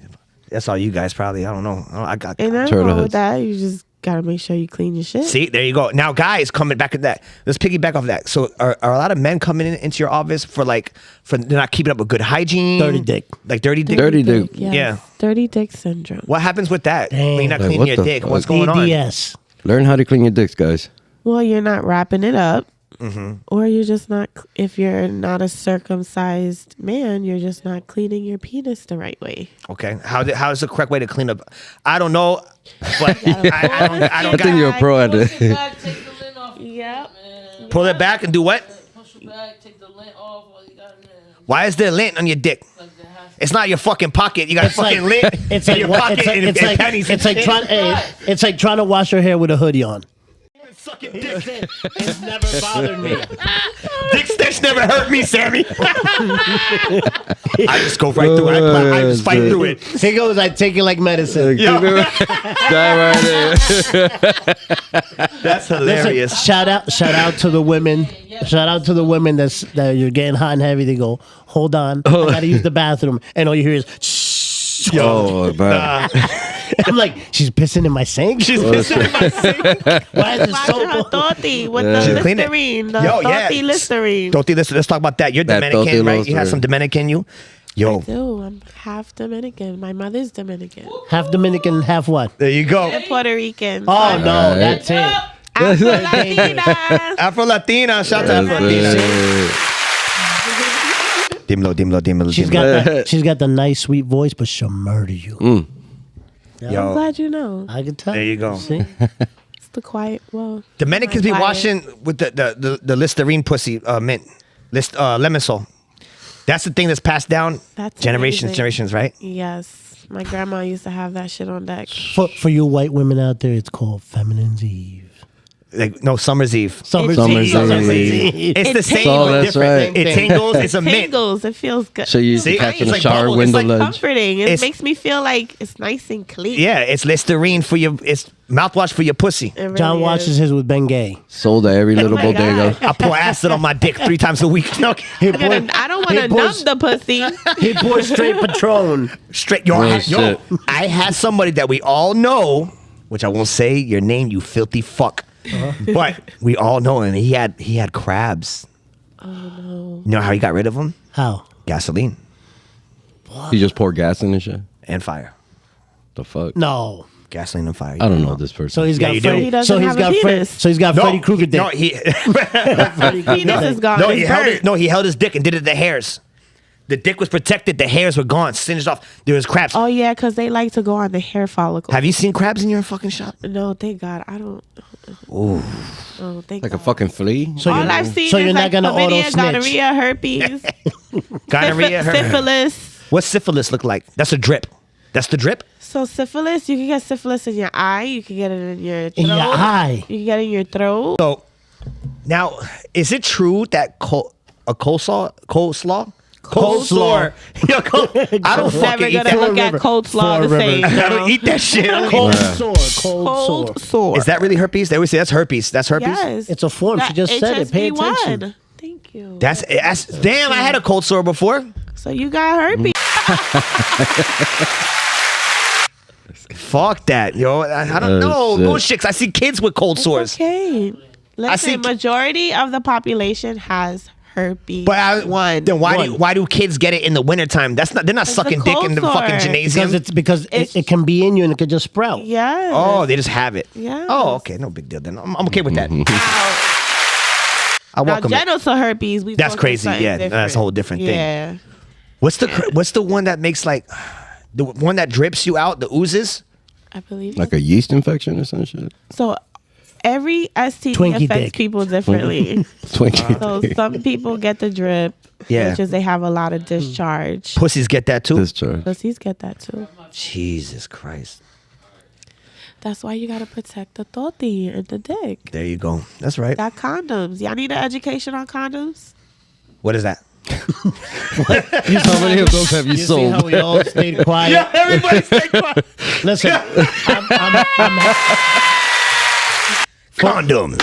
[SPEAKER 2] That's all you guys probably. I don't know. I got.
[SPEAKER 4] Ain't nothing
[SPEAKER 6] Turtle
[SPEAKER 4] wrong
[SPEAKER 6] heads.
[SPEAKER 4] with that. You just gotta make sure you clean your shit.
[SPEAKER 2] See, there you go. Now, guys, coming back at that. Let's piggyback off that. So, are a lot of men coming into your office for they're not keeping up with good hygiene?
[SPEAKER 3] Dirty dick.
[SPEAKER 2] Like dirty dick.
[SPEAKER 6] Dirty dick.
[SPEAKER 4] Yes.
[SPEAKER 2] Yeah.
[SPEAKER 4] Dirty dick syndrome.
[SPEAKER 2] What happens with that?
[SPEAKER 3] Damn.
[SPEAKER 2] When you're not
[SPEAKER 6] Like,
[SPEAKER 2] cleaning
[SPEAKER 6] what
[SPEAKER 2] your
[SPEAKER 6] the
[SPEAKER 2] dick.
[SPEAKER 6] fuck?
[SPEAKER 2] What's going on?
[SPEAKER 3] EDS.
[SPEAKER 6] Learn how to clean your dicks, guys.
[SPEAKER 4] Well, you're not wrapping it up.
[SPEAKER 2] Mm-hmm.
[SPEAKER 4] Or you're just not, if you're not a circumcised man, you're just not cleaning your penis the right way.
[SPEAKER 2] Okay. How is the correct way to clean up? I don't know, but I don't
[SPEAKER 6] I think you're a pro at
[SPEAKER 8] Push your
[SPEAKER 6] it.
[SPEAKER 8] back, take the lint off.
[SPEAKER 4] Yep.
[SPEAKER 8] Man.
[SPEAKER 2] pull it back and do what?
[SPEAKER 8] Push your back, take the lint off while you got it in.
[SPEAKER 2] Why is there lint on your dick?
[SPEAKER 8] Like that has
[SPEAKER 2] It's not your fucking pocket. You got a fucking lint
[SPEAKER 3] It's
[SPEAKER 2] in
[SPEAKER 3] like
[SPEAKER 2] your
[SPEAKER 3] what-
[SPEAKER 2] pocket and pennies.
[SPEAKER 3] it's like trying to wash your hair with a hoodie on.
[SPEAKER 2] Sucking dick.
[SPEAKER 3] It's never bothered me.
[SPEAKER 2] Dick stench never hurt me, Sammy. I just go right through it. I just fight through it.
[SPEAKER 3] He goes, I take it like medicine.
[SPEAKER 2] That's hilarious.
[SPEAKER 3] Shout out to the women. Shout out to the women that you're getting hot and heavy. They go, hold on, I gotta use the bathroom, and all you hear is, shh.
[SPEAKER 6] Oh, man.
[SPEAKER 3] I'm like, she's pissing in my sink.
[SPEAKER 2] She's pissing in my sink.
[SPEAKER 3] Why is it
[SPEAKER 4] Washing her
[SPEAKER 3] so?
[SPEAKER 4] Toti with
[SPEAKER 2] She's
[SPEAKER 4] the
[SPEAKER 2] clean it.
[SPEAKER 4] Listerine. The
[SPEAKER 2] Yo,
[SPEAKER 4] Toti
[SPEAKER 2] yeah.
[SPEAKER 4] Listerine.
[SPEAKER 2] Toti, let's talk about that. You're
[SPEAKER 6] That
[SPEAKER 2] Dominican,
[SPEAKER 6] Toti
[SPEAKER 2] right? You have
[SPEAKER 6] Listerine.
[SPEAKER 2] some Dominican, you? Yo,
[SPEAKER 4] Dude, I'm half Dominican. My mother's Dominican.
[SPEAKER 3] Half Dominican, half what?
[SPEAKER 2] there you go.
[SPEAKER 4] And Puerto Rican.
[SPEAKER 3] Oh no,
[SPEAKER 6] Alright.
[SPEAKER 3] that's it.
[SPEAKER 4] Afro-Latina.
[SPEAKER 2] Afro Latina. Shout out to Afro Latina. Dímelo.
[SPEAKER 3] She's got the nice sweet voice, but she'll murder you.
[SPEAKER 4] I'm
[SPEAKER 2] Yo,
[SPEAKER 4] glad you know.
[SPEAKER 3] I can tell.
[SPEAKER 2] there you go.
[SPEAKER 3] See?
[SPEAKER 4] It's the quiet. Well,
[SPEAKER 2] Dominicans be
[SPEAKER 4] quiet.
[SPEAKER 2] washing with the Listerine pussy mint, lemon salt. That's the thing that's passed down
[SPEAKER 4] That's
[SPEAKER 2] generations,
[SPEAKER 4] amazing.
[SPEAKER 2] right?
[SPEAKER 4] Yes, my grandma used to have that shit on deck.
[SPEAKER 3] For you white women out there, it's called Feminine's Eve.
[SPEAKER 2] Like no, Summer's Eve.
[SPEAKER 3] Summer's
[SPEAKER 6] Summer's
[SPEAKER 3] Eve.
[SPEAKER 6] Eve.
[SPEAKER 2] It's
[SPEAKER 4] It
[SPEAKER 2] the same,
[SPEAKER 6] Oh,
[SPEAKER 2] but
[SPEAKER 6] that's
[SPEAKER 2] different.
[SPEAKER 6] right.
[SPEAKER 2] It tingles. It's a mint.
[SPEAKER 4] Tingles. It feels good.
[SPEAKER 6] So you
[SPEAKER 2] See?
[SPEAKER 6] catch in
[SPEAKER 2] It's
[SPEAKER 6] the
[SPEAKER 2] like
[SPEAKER 6] shower
[SPEAKER 2] bubbles.
[SPEAKER 6] window
[SPEAKER 2] It's
[SPEAKER 6] ledge.
[SPEAKER 4] Comforting. It
[SPEAKER 2] It's-
[SPEAKER 4] makes me feel like it's nice and clean.
[SPEAKER 2] Yeah, it's Listerine for your. It's mouthwash for your pussy.
[SPEAKER 4] It really
[SPEAKER 3] John
[SPEAKER 4] is.
[SPEAKER 3] washes his with Ben Gay.
[SPEAKER 6] Sold at every little
[SPEAKER 4] my
[SPEAKER 6] bodega.
[SPEAKER 4] God.
[SPEAKER 2] I pour acid on my dick 3 times a week. No,
[SPEAKER 3] He
[SPEAKER 4] I don't want to numb the pussy.
[SPEAKER 3] He pours straight Patron.
[SPEAKER 2] straight. Yo,
[SPEAKER 6] Real
[SPEAKER 2] yo,
[SPEAKER 6] shit.
[SPEAKER 2] I had somebody that we all know, which I won't say your name, you filthy fuck. But we all know him. He had crabs.
[SPEAKER 4] Oh no.
[SPEAKER 2] You know how he got rid of them?
[SPEAKER 3] How?
[SPEAKER 2] Gasoline
[SPEAKER 6] You just pour gas in and shit.
[SPEAKER 2] and fire.
[SPEAKER 6] The fuck?
[SPEAKER 3] No.
[SPEAKER 2] Gasoline and fire.
[SPEAKER 6] I don't know this person.
[SPEAKER 3] So he's
[SPEAKER 2] Yeah,
[SPEAKER 3] got
[SPEAKER 2] you do.
[SPEAKER 3] Freddy.
[SPEAKER 4] He doesn't
[SPEAKER 3] So he's
[SPEAKER 4] have a
[SPEAKER 3] got
[SPEAKER 4] penis.
[SPEAKER 3] So he's got Freddy Krueger dick.
[SPEAKER 2] No, he
[SPEAKER 4] Penis is gone.
[SPEAKER 2] no,
[SPEAKER 4] It's
[SPEAKER 2] he held
[SPEAKER 4] burnt.
[SPEAKER 2] it. No, he held his dick and did it to the hairs. The dick was protected. The hairs were gone, singed off. There was crabs.
[SPEAKER 4] Oh yeah, because they like to go on the hair follicle.
[SPEAKER 2] Have you seen crabs in your fucking shop?
[SPEAKER 4] No, thank God. I don't.
[SPEAKER 2] Ooh.
[SPEAKER 4] Oh, thank
[SPEAKER 6] Like
[SPEAKER 4] God.
[SPEAKER 6] a fucking flea?
[SPEAKER 3] So
[SPEAKER 4] All
[SPEAKER 3] you're-
[SPEAKER 4] I've seen
[SPEAKER 3] so
[SPEAKER 4] is
[SPEAKER 3] you're not
[SPEAKER 4] like
[SPEAKER 3] gonna
[SPEAKER 4] chlamydia,
[SPEAKER 3] auto-snitch.
[SPEAKER 4] gonorrhea, herpes,
[SPEAKER 2] Gonorrhea.
[SPEAKER 4] syphilis.
[SPEAKER 2] What's syphilis look like? That's a drip. That's the drip.
[SPEAKER 4] So syphilis, you can get syphilis in your eye. You can get it in your throat.
[SPEAKER 3] In your eye.
[SPEAKER 4] You can get it in your throat.
[SPEAKER 2] So now, is it true that coleslaw?
[SPEAKER 3] Coleslaw.
[SPEAKER 2] Yo, I don't fucking
[SPEAKER 4] Never
[SPEAKER 2] eat
[SPEAKER 4] gonna
[SPEAKER 2] that.
[SPEAKER 4] look at coleslaw the same.
[SPEAKER 2] I don't
[SPEAKER 4] no.
[SPEAKER 2] eat that shit.
[SPEAKER 3] Cold sore. Cold
[SPEAKER 4] Cold
[SPEAKER 3] sore.
[SPEAKER 4] sore.
[SPEAKER 2] Is that really herpes? They always say that's herpes. That's herpes.
[SPEAKER 4] Yes.
[SPEAKER 3] It's a form. She just said it. Pay attention.
[SPEAKER 4] HSV1. Thank you.
[SPEAKER 2] That's damn. I had a cold sore before.
[SPEAKER 4] So you got herpes.
[SPEAKER 2] Fuck that, yo. I don't know.
[SPEAKER 6] shit.
[SPEAKER 2] Those chicks. I see kids with cold sores.
[SPEAKER 4] Okay.
[SPEAKER 2] see-
[SPEAKER 4] Listen, majority of the population has herpes.
[SPEAKER 2] But
[SPEAKER 4] one.
[SPEAKER 2] then why do kids get it in the wintertime? That's not. They're not
[SPEAKER 4] It's
[SPEAKER 2] sucking
[SPEAKER 4] a
[SPEAKER 2] dick
[SPEAKER 4] cold
[SPEAKER 2] in the
[SPEAKER 4] sore.
[SPEAKER 2] fucking gymnasium.
[SPEAKER 3] Because it can be in you and it could just sprout.
[SPEAKER 4] Yes.
[SPEAKER 2] Oh, they just have it.
[SPEAKER 4] Yes.
[SPEAKER 2] Oh, okay. No big deal then. I'm okay with that. I
[SPEAKER 4] Now,
[SPEAKER 2] welcome it.
[SPEAKER 4] genital herpes. We
[SPEAKER 2] That's
[SPEAKER 4] talking
[SPEAKER 2] crazy.
[SPEAKER 4] something
[SPEAKER 2] Yeah, that's a whole different thing.
[SPEAKER 4] Yeah.
[SPEAKER 2] What's the one that makes like the one that drips you out, the oozes?
[SPEAKER 4] I believe.
[SPEAKER 6] Like a yeast infection or some shit.
[SPEAKER 4] So every STD
[SPEAKER 3] Twinkie
[SPEAKER 4] affects
[SPEAKER 3] dick.
[SPEAKER 4] people differently.
[SPEAKER 6] Twinkie.
[SPEAKER 4] So some people get the drip,
[SPEAKER 2] Yeah.
[SPEAKER 4] which is they have a lot of discharge.
[SPEAKER 2] Pussies get that too.
[SPEAKER 6] Discharge.
[SPEAKER 4] Pussies get that too.
[SPEAKER 2] Jesus Christ.
[SPEAKER 4] That's why you gotta protect the Toti and the dick.
[SPEAKER 2] There you go. That's right.
[SPEAKER 4] Got condoms. Y'all need an education on condoms?
[SPEAKER 2] What is that?
[SPEAKER 6] How many of those have you
[SPEAKER 3] You see how
[SPEAKER 6] sold?
[SPEAKER 3] we all stayed quiet?
[SPEAKER 2] Everybody stay quiet.
[SPEAKER 3] Listen,
[SPEAKER 2] Condoms.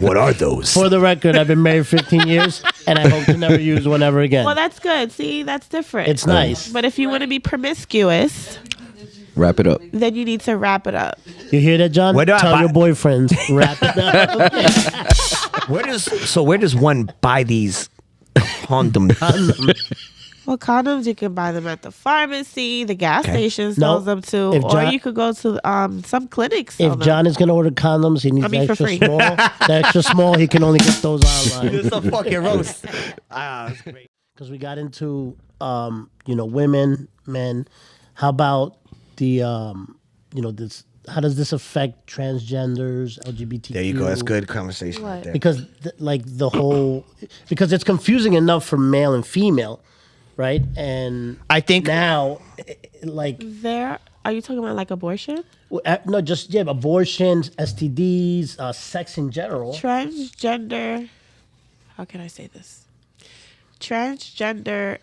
[SPEAKER 2] What are those?
[SPEAKER 3] for the record, I've been married 15 years, and I hope to never use one ever again.
[SPEAKER 4] Well, that's good. See, that's different.
[SPEAKER 3] It's nice.
[SPEAKER 4] But if you want to be promiscuous,
[SPEAKER 6] Wrap it up.
[SPEAKER 4] then you need to wrap it up.
[SPEAKER 3] You hear that, John?
[SPEAKER 2] Where do I
[SPEAKER 3] Tell
[SPEAKER 2] buy-
[SPEAKER 3] your boyfriends. Wrap it up.
[SPEAKER 2] Where does one buy these condoms?
[SPEAKER 4] Well, condoms, you can buy them at the pharmacy, the gas station
[SPEAKER 3] No,
[SPEAKER 4] sells them too,
[SPEAKER 3] if
[SPEAKER 4] or
[SPEAKER 3] John-
[SPEAKER 4] you could go to some clinics. sell
[SPEAKER 3] If
[SPEAKER 4] them.
[SPEAKER 3] John is going to order condoms, he needs
[SPEAKER 4] I mean,
[SPEAKER 3] the
[SPEAKER 4] for
[SPEAKER 3] extra
[SPEAKER 4] free.
[SPEAKER 3] small. The extra small, he can only get those online.
[SPEAKER 2] It's a fucking roast. That's great.
[SPEAKER 3] Because we got into, women, men. How about the, this? How does this affect transgenders, LGBTQ?
[SPEAKER 2] There you go. That's good conversation
[SPEAKER 4] What?
[SPEAKER 2] right there.
[SPEAKER 3] Because because it's confusing enough for male and female, right? And
[SPEAKER 2] I think
[SPEAKER 3] now,
[SPEAKER 4] Are you talking about like abortion?
[SPEAKER 3] no, just abortions, STDs, sex in general.
[SPEAKER 4] Transgender, how can I say this? Transgender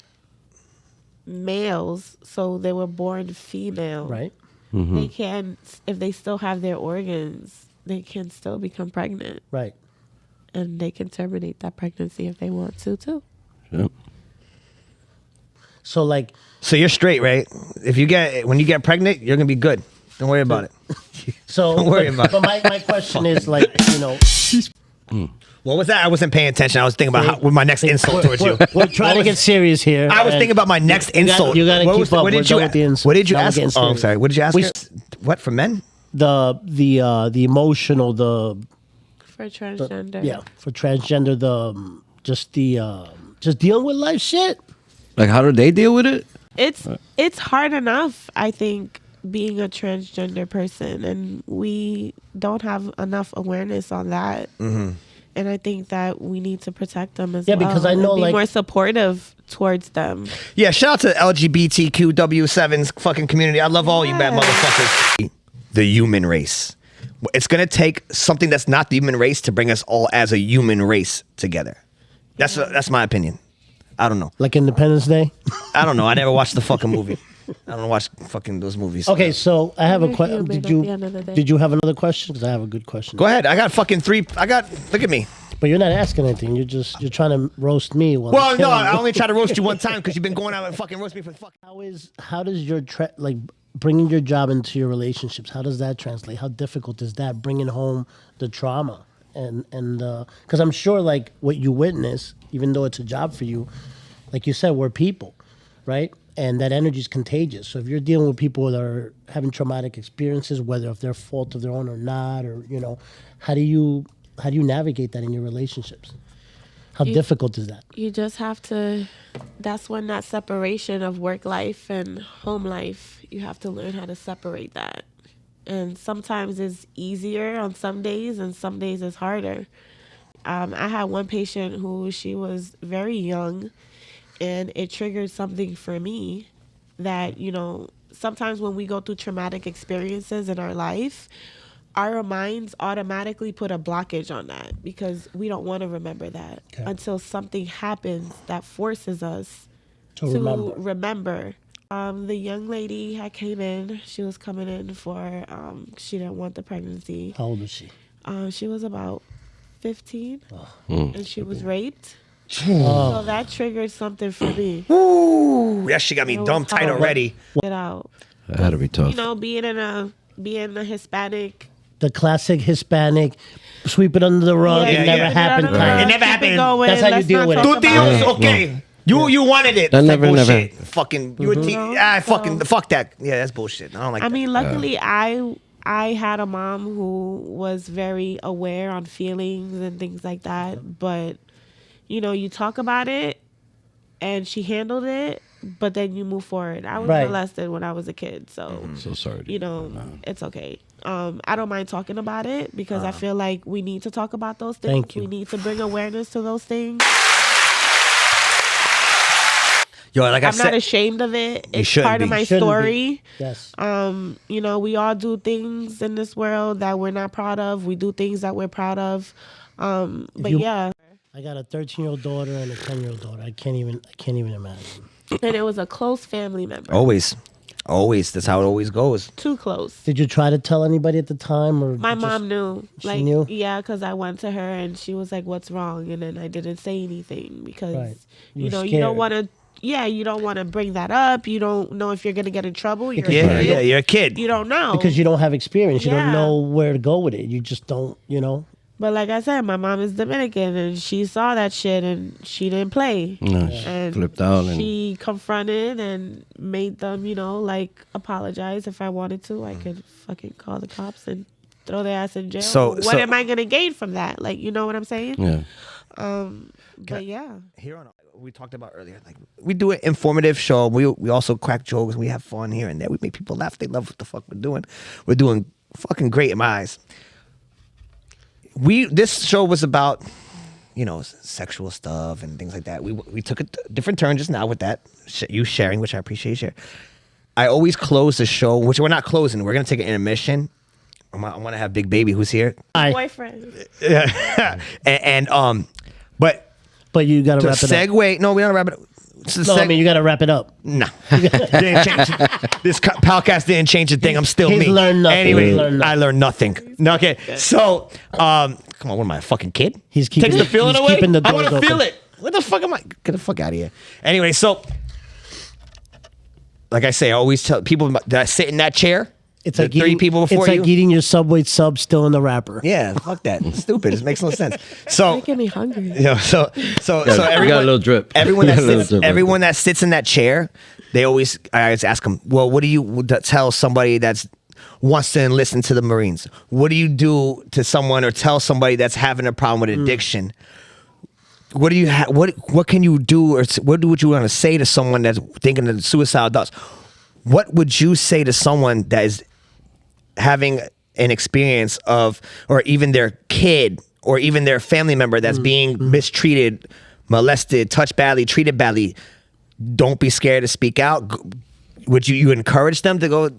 [SPEAKER 4] males, so they were born female.
[SPEAKER 3] Right.
[SPEAKER 4] They can, if they still have their organs, they can still become pregnant.
[SPEAKER 3] Right.
[SPEAKER 4] And they can terminate that pregnancy if they want to, too.
[SPEAKER 6] Yep.
[SPEAKER 3] So
[SPEAKER 2] So you're straight, right? When you get pregnant, you're gonna be good. Don't worry about it.
[SPEAKER 3] so.
[SPEAKER 2] Don't worry about
[SPEAKER 3] But my question is
[SPEAKER 2] What was that? I wasn't paying attention. I was thinking about what my next insult towards you.
[SPEAKER 3] We're trying to get serious here.
[SPEAKER 2] I was
[SPEAKER 3] and
[SPEAKER 2] thinking about my next insult.
[SPEAKER 3] You gotta
[SPEAKER 2] What
[SPEAKER 3] keep
[SPEAKER 2] was-
[SPEAKER 3] up.
[SPEAKER 2] What
[SPEAKER 3] We're
[SPEAKER 2] did
[SPEAKER 3] done
[SPEAKER 2] you?
[SPEAKER 3] with the insult.
[SPEAKER 2] What did you
[SPEAKER 3] Now we're
[SPEAKER 2] ask?
[SPEAKER 3] getting
[SPEAKER 2] Oh, I'm
[SPEAKER 3] serious.
[SPEAKER 2] sorry. What did you ask?
[SPEAKER 3] We
[SPEAKER 2] her? What for men?
[SPEAKER 3] the emotional,
[SPEAKER 4] For transgender.
[SPEAKER 3] for transgender, just dealing with life shit.
[SPEAKER 6] Like, how do they deal with it?
[SPEAKER 4] It's hard enough, I think, being a transgender person, and we don't have enough awareness on that. And I think that we need to protect them as well.
[SPEAKER 3] Yeah, because I know,
[SPEAKER 4] and be
[SPEAKER 3] like-
[SPEAKER 4] more supportive towards them.
[SPEAKER 2] Yeah, shout out to LGBTQW7's fucking community. I love all you bad motherfuckers. The human race. It's gonna take something that's not the human race to bring us all as a human race together. That's my opinion. I don't know.
[SPEAKER 3] Like Independence Day.
[SPEAKER 2] I don't know. I never watched the fucking movie. I don't watch fucking those movies.
[SPEAKER 3] Okay, so I have a
[SPEAKER 4] We're
[SPEAKER 3] question.
[SPEAKER 4] human at the end of the day.
[SPEAKER 3] Did you have another question? Because I have a good question.
[SPEAKER 2] Go ahead. I got fucking 3. Look at me.
[SPEAKER 3] But you're not asking anything. You're trying to roast me. While
[SPEAKER 2] Well,
[SPEAKER 3] I'm
[SPEAKER 2] no,
[SPEAKER 3] killing you.
[SPEAKER 2] I only try to roast you one time because you've been going out and fucking roast me for fucking.
[SPEAKER 3] How does your bringing your job into your relationships? How does that translate? How difficult is that bringing home the trauma? And because I'm sure like what you witness, even though it's a job for you, like you said, we're people, right? And that energy is contagious. So if you're dealing with people that are having traumatic experiences, whether if they're fault of their own or not, or how do you navigate that in your relationships? How difficult is that?
[SPEAKER 4] You just have to, that's when that separation of work life and home life, you have to learn how to separate that. And sometimes it's easier on some days and some days it's harder. I had one patient who she was very young and it triggered something for me. that, sometimes when we go through traumatic experiences in our life, our minds automatically put a blockage on that because we don't want to remember that until something happens that forces us to remember. The young lady had came in. She was coming in for, she didn't want the pregnancy.
[SPEAKER 3] How old was she?
[SPEAKER 4] She was about 15, and she was raped. So that triggered something for me.
[SPEAKER 2] Ooh, that shit got me dumb tight already.
[SPEAKER 4] Get out.
[SPEAKER 6] That had to be tough.
[SPEAKER 4] Being a Hispanic.
[SPEAKER 3] The classic Hispanic, sweep it under the rug.
[SPEAKER 2] Yeah,
[SPEAKER 3] it never happened.
[SPEAKER 2] It never happened.
[SPEAKER 3] That's how you deal with it.
[SPEAKER 2] Two tios, okay. You wanted it.
[SPEAKER 6] That
[SPEAKER 2] That's
[SPEAKER 6] never.
[SPEAKER 2] bullshit. Fucking, fuck that. Yeah, that's bullshit. I don't like that.
[SPEAKER 4] I mean, luckily, I had a mom who was very aware on feelings and things like that. But, you talk about it, and she handled it, but then you move forward. I was molested when I was a kid, so
[SPEAKER 6] So sorry.
[SPEAKER 4] it's okay. I don't mind talking about it because I feel like we need to talk about those things.
[SPEAKER 3] Thank you.
[SPEAKER 4] We need to bring awareness to those things.
[SPEAKER 2] Yo, like
[SPEAKER 4] I'm not ashamed of it. It's
[SPEAKER 2] shouldn't
[SPEAKER 4] part of
[SPEAKER 2] be.
[SPEAKER 4] my
[SPEAKER 3] Shouldn't
[SPEAKER 4] story.
[SPEAKER 3] Yes.
[SPEAKER 4] We all do things in this world that we're not proud of. We do things that we're proud of. Yeah.
[SPEAKER 3] I got a 13-year-old daughter and a 10-year-old daughter. I can't even imagine.
[SPEAKER 4] And it was a close family member.
[SPEAKER 2] Always. That's how it always goes.
[SPEAKER 4] Too close.
[SPEAKER 3] Did you try to tell anybody at the time, or
[SPEAKER 4] My mom knew.
[SPEAKER 3] She knew?
[SPEAKER 4] Yeah, because I went to her and she was like, "What's wrong?" And then I didn't say anything because
[SPEAKER 3] Right.
[SPEAKER 4] you
[SPEAKER 3] were
[SPEAKER 4] don't
[SPEAKER 3] scared.
[SPEAKER 4] want to. Yeah, you don't want to bring that up. You don't know if you're gonna get in trouble. You're
[SPEAKER 2] You're a kid.
[SPEAKER 4] You don't know
[SPEAKER 3] because you don't have experience. You don't
[SPEAKER 4] Yeah.
[SPEAKER 3] know where to go with it. You just don't.
[SPEAKER 4] But like I said, my mom is Dominican, and she saw that shit, and she didn't play.
[SPEAKER 6] No, she
[SPEAKER 4] And
[SPEAKER 6] flipped out. And
[SPEAKER 4] she confronted and made them, apologize. If I wanted to, I could fucking call the cops and throw their ass in jail.
[SPEAKER 2] So
[SPEAKER 4] what am I gonna gain from that? Like, you know what I'm saying?
[SPEAKER 6] yeah.
[SPEAKER 4] But yeah.
[SPEAKER 2] Here on we talked about earlier, like we do an informative show. We also crack jokes. We have fun here and there. We make people laugh. They love what the fuck we're doing. We're doing fucking great in my eyes. This show was about, sexual stuff and things like that. We took a different turn just now with that. You sharing, which I appreciate. I always close the show, which we're not closing. We're gonna take an intermission. I want to have Big Baby, who's here.
[SPEAKER 4] Boyfriend.
[SPEAKER 3] But you got to
[SPEAKER 2] To
[SPEAKER 3] wrap it up.
[SPEAKER 2] segue. No, we don't wrap it up.
[SPEAKER 3] You got to wrap it up.
[SPEAKER 2] No. Didn't change. This podcast didn't change a thing. I'm still
[SPEAKER 3] He's
[SPEAKER 2] me.
[SPEAKER 3] learned nothing.
[SPEAKER 2] Anyway,
[SPEAKER 3] He's learned nothing.
[SPEAKER 2] I learned nothing. No, okay. So, come on, what am I, a fucking kid?
[SPEAKER 3] He's keeping-
[SPEAKER 2] Takes the feeling
[SPEAKER 3] he's
[SPEAKER 2] away?
[SPEAKER 3] keeping the
[SPEAKER 2] I want
[SPEAKER 3] doors
[SPEAKER 2] to feel
[SPEAKER 3] open.
[SPEAKER 2] it. What the fuck am I? Get the fuck out of here. Anyway, so, like I say, I always tell people that sit in that chair,
[SPEAKER 3] It's
[SPEAKER 2] the
[SPEAKER 3] like
[SPEAKER 2] 30
[SPEAKER 3] eating,
[SPEAKER 2] people before
[SPEAKER 3] It's
[SPEAKER 2] you.
[SPEAKER 3] like eating your Subway sub still in the wrapper.
[SPEAKER 2] Yeah, fuck that. It's stupid. It makes no sense. So,
[SPEAKER 4] Making me hungry.
[SPEAKER 2] so
[SPEAKER 6] We got a little drip.
[SPEAKER 2] Everyone
[SPEAKER 6] We
[SPEAKER 2] that
[SPEAKER 6] got a little
[SPEAKER 2] sits,
[SPEAKER 6] drip right
[SPEAKER 2] everyone that sits in that chair, I always ask them, well, what do you tell somebody that's wants to enlist into the Marines? What do you do to someone or tell somebody that's having a problem with addiction? What do you what can you do, or what would you want to say to someone that's thinking of suicidal thoughts? What would you say to someone that is having an experience of, or even their kid or even their family member that's being mistreated, molested, touched badly, treated badly? Don't be scared to speak out. Would you encourage them to go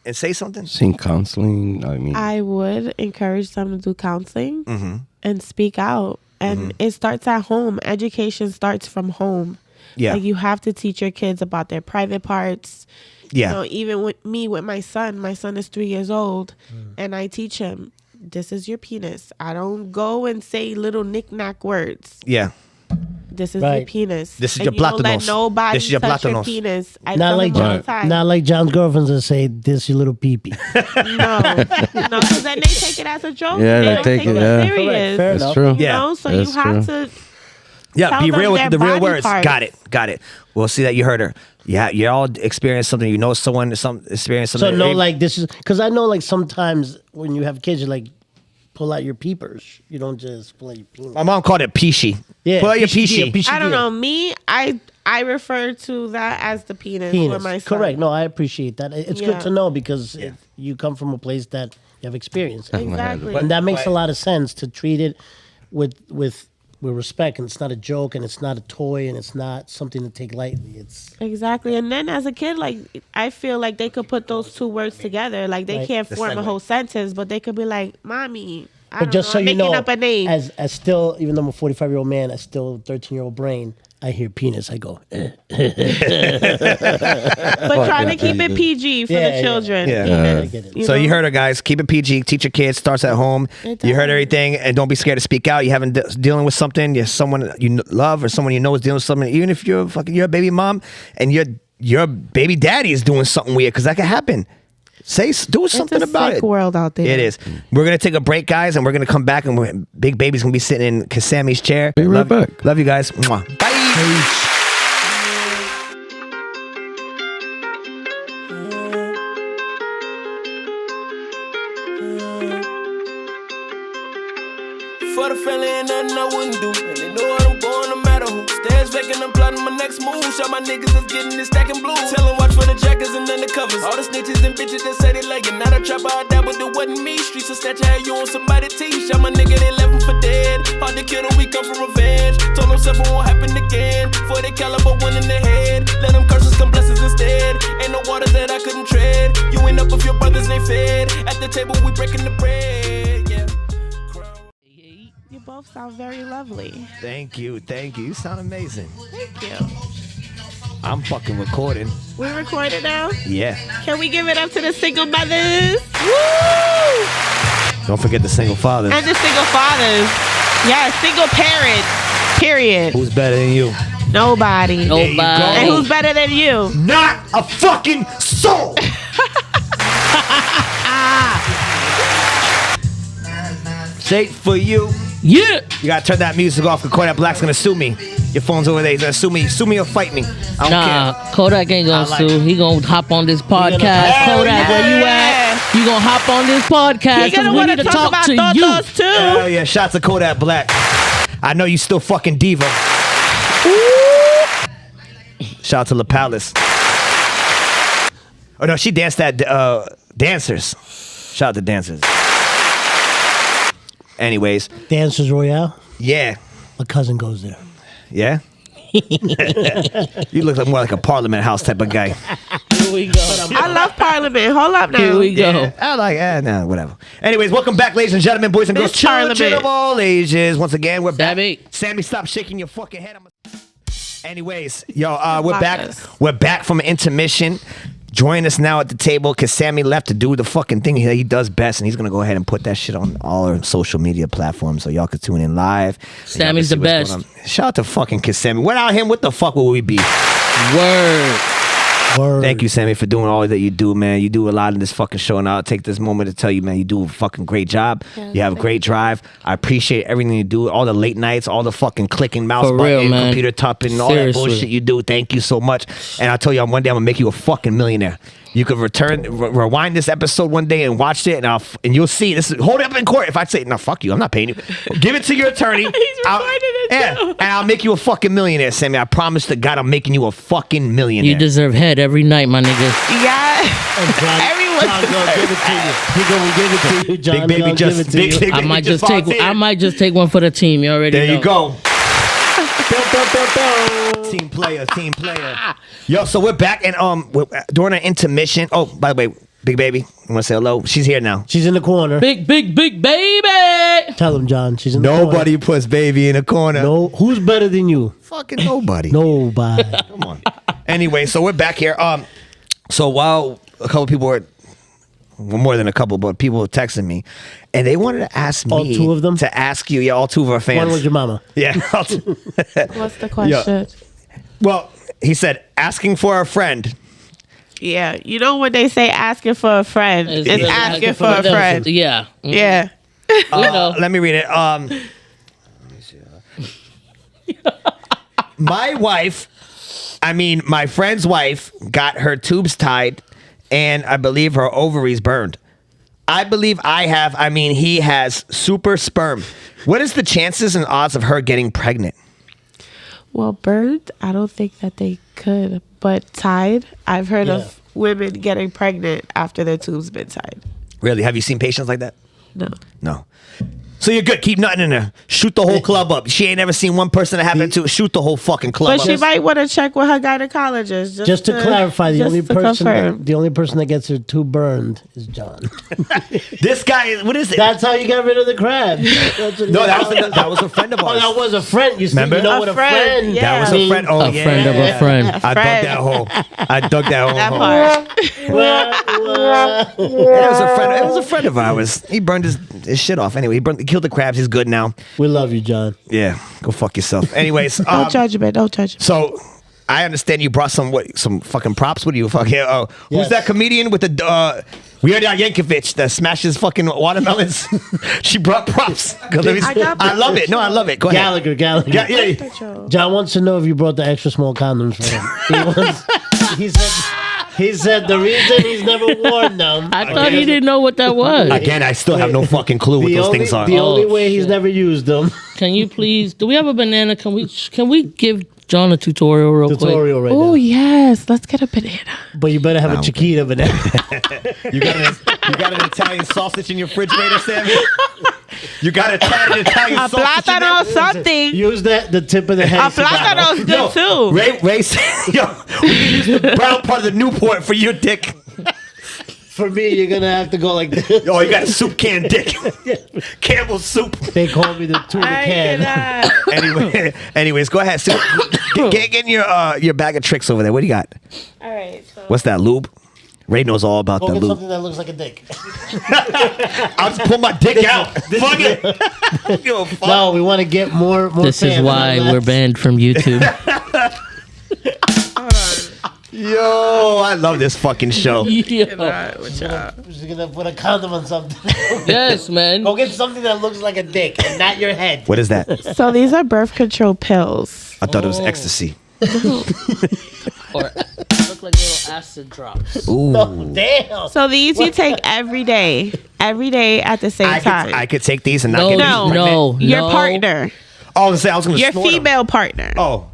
[SPEAKER 2] and say something?
[SPEAKER 6] Seeing counseling. I mean,
[SPEAKER 4] I would encourage them to do counseling and speak out. And it starts at home. Education starts from home.
[SPEAKER 2] Yeah.
[SPEAKER 4] Like, you have to teach your kids about their private parts.
[SPEAKER 2] Yeah.
[SPEAKER 4] Even with my son is 3 years old, and I teach him, this is your penis. I don't go and say little knick-knack words.
[SPEAKER 2] Yeah.
[SPEAKER 4] This is
[SPEAKER 3] Right.
[SPEAKER 4] your penis.
[SPEAKER 2] This is
[SPEAKER 4] And
[SPEAKER 2] your
[SPEAKER 4] you don't let
[SPEAKER 2] platanos.
[SPEAKER 4] nobody
[SPEAKER 2] This is your
[SPEAKER 4] touch your
[SPEAKER 2] platanos.
[SPEAKER 4] penis. I
[SPEAKER 3] Not
[SPEAKER 4] tell
[SPEAKER 3] like
[SPEAKER 4] him all the time.
[SPEAKER 3] not like John's girlfriends that say this your little peepee.
[SPEAKER 4] No, because then they take it as a joke.
[SPEAKER 6] Yeah,
[SPEAKER 4] they
[SPEAKER 6] they
[SPEAKER 4] don't
[SPEAKER 6] take
[SPEAKER 4] take
[SPEAKER 6] it,
[SPEAKER 4] it
[SPEAKER 6] yeah.
[SPEAKER 4] serious.
[SPEAKER 3] Fair
[SPEAKER 6] that's
[SPEAKER 3] enough.
[SPEAKER 6] true.
[SPEAKER 2] Yeah.
[SPEAKER 4] So
[SPEAKER 6] That's
[SPEAKER 4] you have
[SPEAKER 6] true.
[SPEAKER 4] to.
[SPEAKER 2] Yeah,
[SPEAKER 4] Tell
[SPEAKER 2] be
[SPEAKER 4] them
[SPEAKER 2] real with
[SPEAKER 4] their
[SPEAKER 2] the real
[SPEAKER 4] body
[SPEAKER 2] words.
[SPEAKER 4] parts.
[SPEAKER 2] Got it. Well, see that you heard her. Yeah, you all experienced something. You know someone experienced
[SPEAKER 3] So
[SPEAKER 2] something.
[SPEAKER 3] no, like this is because I know like sometimes when you have kids, you like pull out your peepers. You don't just pull out your penis.
[SPEAKER 2] my mom called it peachy.
[SPEAKER 3] Yeah,
[SPEAKER 2] Pull out your
[SPEAKER 3] peachy,
[SPEAKER 2] peachy.
[SPEAKER 3] yeah,
[SPEAKER 4] I don't know. Me, I refer to that as the penis, for
[SPEAKER 3] Penis.
[SPEAKER 4] my son.
[SPEAKER 3] Correct. No, I appreciate that. It's
[SPEAKER 4] Yeah.
[SPEAKER 3] good to know because you come from a place that you have experience,
[SPEAKER 4] Exactly.
[SPEAKER 3] and that makes a lot of sense to treat it with with respect, and it's not a joke, and it's not a toy, and it's not something to take lightly. It's
[SPEAKER 4] Exactly. And then as a kid, like, I feel like they could put those two words together. Like, they
[SPEAKER 3] Right.
[SPEAKER 4] can't
[SPEAKER 2] The
[SPEAKER 4] form a
[SPEAKER 2] segue.
[SPEAKER 4] whole sentence, but they could be like, Mommy, I
[SPEAKER 3] but
[SPEAKER 4] don't
[SPEAKER 3] just
[SPEAKER 4] know,
[SPEAKER 3] so
[SPEAKER 4] I'm
[SPEAKER 3] you
[SPEAKER 4] making
[SPEAKER 3] know,
[SPEAKER 4] up a name.
[SPEAKER 3] as still, even though I'm a 45-year-old man, as still a 13-year-old brain, I hear penis, I go,
[SPEAKER 4] But trying to keep it PG for
[SPEAKER 3] Yeah,
[SPEAKER 4] the
[SPEAKER 3] yeah.
[SPEAKER 4] children.
[SPEAKER 2] Yeah.
[SPEAKER 3] I get it.
[SPEAKER 2] So you heard her, guys. Keep it PG. Teach your kids. Starts at home.
[SPEAKER 4] It
[SPEAKER 2] You heard
[SPEAKER 4] does.
[SPEAKER 2] everything, and don't be scared to speak out. You haven't dealing with something. You're someone you love, or someone you know is dealing with something. Even if you're a baby mom, and your baby daddy is doing something weird, because that could happen. Do something
[SPEAKER 4] it's a
[SPEAKER 2] about
[SPEAKER 4] sick
[SPEAKER 2] it.
[SPEAKER 4] world out there.
[SPEAKER 2] It is. We're gonna take a break, guys, and we're gonna come back, and Big Baby's gonna be sitting in Kasami's chair.
[SPEAKER 6] Be right
[SPEAKER 2] love,
[SPEAKER 6] back.
[SPEAKER 2] Love you guys. Mwah. Bye.
[SPEAKER 1] For the family, ain't nothing I wouldn't do. And they know what I'm going, no matter who. Stairs vacant, I'm plotting my next move. Shout my niggas is getting this stacking blue. Tell them watch for the jackets and undercovers. All the snitches and bitches that say they like it. Not a trapper, I die, but it wasn't me. Streets will snatch had you on somebody's teeth. Shot my nigga, they left him for dead. Hard to kill them, we come for revenge. Told them something won't happen again. For they caliber one in the head. Let them curses come blessings instead. Ain't no waters that I couldn't tread. You ain't up if your brothers ain't fed. At the table, we breaking the bread. Yeah.
[SPEAKER 4] You both sound very lovely.
[SPEAKER 2] Thank you. You sound amazing.
[SPEAKER 4] Thank you.
[SPEAKER 2] I'm fucking recording.
[SPEAKER 4] We recorded now?
[SPEAKER 2] Yeah.
[SPEAKER 4] Can we give it up to the single mothers? Woo!
[SPEAKER 2] Don't forget the single fathers.
[SPEAKER 4] And the single fathers. Yeah, single parents. Period.
[SPEAKER 2] Who's better than you?
[SPEAKER 4] Nobody.
[SPEAKER 2] There you go.
[SPEAKER 4] And who's better than you?
[SPEAKER 2] Not a fucking soul. Straight for you.
[SPEAKER 9] Yeah.
[SPEAKER 2] You gotta turn that music off, because Kodak Black's gonna sue me. Your phone's over there. He's gonna sue me. Sue me or fight me. I don't
[SPEAKER 9] Nah,
[SPEAKER 2] care.
[SPEAKER 9] Kodak ain't gonna
[SPEAKER 2] I like
[SPEAKER 9] sue.
[SPEAKER 2] it.
[SPEAKER 9] He gonna hop on this podcast.
[SPEAKER 2] Hell
[SPEAKER 9] Kodak, where you
[SPEAKER 4] yeah.
[SPEAKER 9] at? You gonna hop on this podcast?
[SPEAKER 4] You're
[SPEAKER 9] 'cause
[SPEAKER 4] gonna
[SPEAKER 9] we
[SPEAKER 4] want
[SPEAKER 9] need
[SPEAKER 4] to
[SPEAKER 9] to
[SPEAKER 4] talk about
[SPEAKER 9] to you.
[SPEAKER 4] Totos too.
[SPEAKER 2] Hell yeah. Shots of Kodak Black. I know you still fucking diva. Shout out to La Palace. Oh no, she danced at Dancers. Shout out to Dancers. Anyways,
[SPEAKER 3] Dancers Royale.
[SPEAKER 2] yeah.
[SPEAKER 3] My cousin goes there.
[SPEAKER 2] Yeah? You look like more like a Parliament House type of guy.
[SPEAKER 9] Here we go.
[SPEAKER 4] I love Parliament. Hold up now.
[SPEAKER 9] Here we go.
[SPEAKER 2] Yeah, I like, nah, whatever. Anyways, welcome back, ladies and gentlemen, boys and girls,
[SPEAKER 4] Miss
[SPEAKER 2] children
[SPEAKER 4] Parliament.
[SPEAKER 2] of all ages. Once again, we're back.
[SPEAKER 9] Sammy.
[SPEAKER 2] Sammy, stop shaking your fucking head. Anyways, we're back.
[SPEAKER 4] Podcast.
[SPEAKER 2] We're back from intermission. Join us now at the table, because Sammy left to do the fucking thing he does best, and he's gonna go ahead and put that shit on all our social media platforms so y'all can tune in live.
[SPEAKER 9] Sammy's
[SPEAKER 2] Y'all
[SPEAKER 9] the
[SPEAKER 2] can see what's
[SPEAKER 9] best.
[SPEAKER 2] going on. Shout out to fucking Sammy. Without him, what the fuck would we be?
[SPEAKER 9] Word.
[SPEAKER 3] Word.
[SPEAKER 2] Thank you, Sammy, for doing all that you do, man. You do a lot in this fucking show, and I'll take this moment to tell you, man, you do a fucking great job.
[SPEAKER 4] Yes,
[SPEAKER 2] You have a
[SPEAKER 4] thank
[SPEAKER 2] great drive. I appreciate everything you do, all the late nights, all the fucking clicking mouse
[SPEAKER 9] For
[SPEAKER 2] button,
[SPEAKER 9] real, man.
[SPEAKER 2] computer tapping, all that
[SPEAKER 9] Seriously.
[SPEAKER 2] bullshit you do. Thank you so much. And I'll tell you, one day I'm gonna make you a fucking millionaire. You could rewind this episode one day and watch it, and you'll see. Hold it up in court. If I say, no, fuck you, I'm not paying you. Give it to your attorney.
[SPEAKER 4] He's recording it too.
[SPEAKER 2] And I'll make you a fucking millionaire, Sammy. I promise to God, I'm making you a fucking millionaire.
[SPEAKER 9] You deserve head every night, my nigga.
[SPEAKER 4] Yeah.
[SPEAKER 3] And John,
[SPEAKER 4] Everyone's
[SPEAKER 3] John's gonna give it to you. He gonna give it to you, John.
[SPEAKER 2] Big baby
[SPEAKER 3] Gonna
[SPEAKER 2] just
[SPEAKER 3] give it to
[SPEAKER 2] big,
[SPEAKER 3] you.
[SPEAKER 2] big
[SPEAKER 9] I
[SPEAKER 2] baby
[SPEAKER 9] might just take.
[SPEAKER 2] volunteered.
[SPEAKER 9] I might just take one for the team. You already
[SPEAKER 2] There
[SPEAKER 9] know.
[SPEAKER 2] you go. Team player. Yo, so we're back, and during our intermission. Oh, by the way, Big Baby, you want to say hello? She's here now.
[SPEAKER 3] She's in the corner.
[SPEAKER 9] Big baby.
[SPEAKER 3] Tell him, John. She's in the corner.
[SPEAKER 2] Nobody puts Baby in a corner.
[SPEAKER 3] No, who's better than you?
[SPEAKER 2] Fucking nobody.
[SPEAKER 3] Nobody.
[SPEAKER 2] Come on. Anyway, so we're back here. So while a couple people were, well, more than a couple, but people were texting me, and they wanted to ask me.
[SPEAKER 3] All two of them?
[SPEAKER 2] To ask you. Yeah, all two of our fans.
[SPEAKER 3] One was your mama.
[SPEAKER 2] Yeah.
[SPEAKER 4] What's the question?
[SPEAKER 2] Well, he said, asking for a friend.
[SPEAKER 4] Yeah. You know when they say asking for a friend, it's asking for a friend.
[SPEAKER 9] Yeah.
[SPEAKER 4] Yeah.
[SPEAKER 9] You know.
[SPEAKER 2] Let me read it. My my friend's wife got her tubes tied, and I believe her ovaries burned. I believe he has super sperm. What is the chances and odds of her getting pregnant?
[SPEAKER 4] Well, burned, I don't think that they could, but tied, I've heard of women getting pregnant after their tubes been tied.
[SPEAKER 2] Really? Have you seen patients like that?
[SPEAKER 4] No.
[SPEAKER 2] No. So you're good. Keep nothing in there. Shoot the whole club up. She ain't never seen one person that happened to. Shoot the whole fucking club
[SPEAKER 4] But
[SPEAKER 2] up.
[SPEAKER 4] she might want to check with her gynecologist.
[SPEAKER 3] Just to clarify, the
[SPEAKER 4] just
[SPEAKER 3] only
[SPEAKER 4] to
[SPEAKER 3] person
[SPEAKER 4] confirm.
[SPEAKER 3] the only person that gets her too burned is John.
[SPEAKER 2] This guy is. What is it?
[SPEAKER 3] That's how you got rid of the crab.
[SPEAKER 2] No, that was a friend of
[SPEAKER 3] Oh,
[SPEAKER 2] ours.
[SPEAKER 3] that was a friend. You see,
[SPEAKER 2] Remember?
[SPEAKER 3] you know
[SPEAKER 4] A
[SPEAKER 3] what a
[SPEAKER 4] friend,
[SPEAKER 3] friend.
[SPEAKER 4] yeah.
[SPEAKER 2] That was a friend. Oh,
[SPEAKER 9] A
[SPEAKER 2] yeah.
[SPEAKER 9] friend of a friend.
[SPEAKER 2] I dug
[SPEAKER 4] friend.
[SPEAKER 2] that hole. I dug that hole.
[SPEAKER 4] That part.
[SPEAKER 2] It was a friend. It was a friend of ours. He burned his shit off. Anyway, he killed the crabs. He's good now.
[SPEAKER 3] We love you, John.
[SPEAKER 2] Yeah, go fuck yourself. Anyways,
[SPEAKER 4] Don't judge me. Don't judge me.
[SPEAKER 2] so I understand you brought some fucking props. What do you fucking?
[SPEAKER 3] Yes.
[SPEAKER 2] Who's that comedian with the Weird Al Yankovic that smashes fucking watermelons? She brought props. I love it. No, I love it. Go ahead.
[SPEAKER 3] Gallagher.
[SPEAKER 2] Yeah.
[SPEAKER 3] John wants to know if you brought the extra small condoms for him. He said the reason he's never worn them.
[SPEAKER 9] I thought he didn't know what that was.
[SPEAKER 2] Again, I still have no fucking clue what those things are.
[SPEAKER 3] The only
[SPEAKER 9] Oh,
[SPEAKER 3] way he's never used them.
[SPEAKER 9] Can you please? Do we have a banana? Can we give John a tutorial real quick?
[SPEAKER 3] Tutorial right
[SPEAKER 4] Oh
[SPEAKER 3] now.
[SPEAKER 4] yes, let's get a banana.
[SPEAKER 3] But you better have a Chiquita banana.
[SPEAKER 2] You got an Italian sausage in your refrigerator, Sammy? You got an Italian
[SPEAKER 4] A
[SPEAKER 2] sausage in
[SPEAKER 4] plátano
[SPEAKER 2] there?
[SPEAKER 4] something.
[SPEAKER 3] Use the tip of the head.
[SPEAKER 4] A plátano's good too.
[SPEAKER 2] Ray said, yo, we can use the brown part of the Newport for your dick.
[SPEAKER 3] For me, you're gonna have to go like this.
[SPEAKER 2] Oh, you got a soup can dick. Campbell's soup.
[SPEAKER 3] They call me the tuna
[SPEAKER 4] I
[SPEAKER 3] can.
[SPEAKER 2] Anyways, go ahead. So, get in your bag of tricks over there. What do you got?
[SPEAKER 4] All right. So
[SPEAKER 2] What's that, lube? Ray knows all about
[SPEAKER 3] Go
[SPEAKER 2] the
[SPEAKER 3] get
[SPEAKER 2] lube.
[SPEAKER 3] something that looks like a dick.
[SPEAKER 2] I'll just pull my dick out. Fuck it. Yo, fuck.
[SPEAKER 3] No, we want to get more.
[SPEAKER 9] This is
[SPEAKER 3] fans
[SPEAKER 9] why
[SPEAKER 3] on that.
[SPEAKER 9] we're banned from YouTube.
[SPEAKER 2] Yo, I love this fucking show.
[SPEAKER 9] Yeah.
[SPEAKER 3] Just gonna put a condom on something.
[SPEAKER 9] Yes, man.
[SPEAKER 3] Go get something that looks like a dick and not your head.
[SPEAKER 2] What is that?
[SPEAKER 4] so these are birth control pills.
[SPEAKER 2] I thought it was ecstasy.
[SPEAKER 9] Or look like little acid drops.
[SPEAKER 3] Oh, damn.
[SPEAKER 4] So these you take every day at the same time.
[SPEAKER 2] I could take these and not
[SPEAKER 9] No,
[SPEAKER 2] get
[SPEAKER 4] No.
[SPEAKER 9] no,
[SPEAKER 4] Your
[SPEAKER 9] no.
[SPEAKER 4] partner,
[SPEAKER 2] Oh, I was going to
[SPEAKER 4] your
[SPEAKER 2] snort 'em.
[SPEAKER 4] female partner.
[SPEAKER 2] Oh.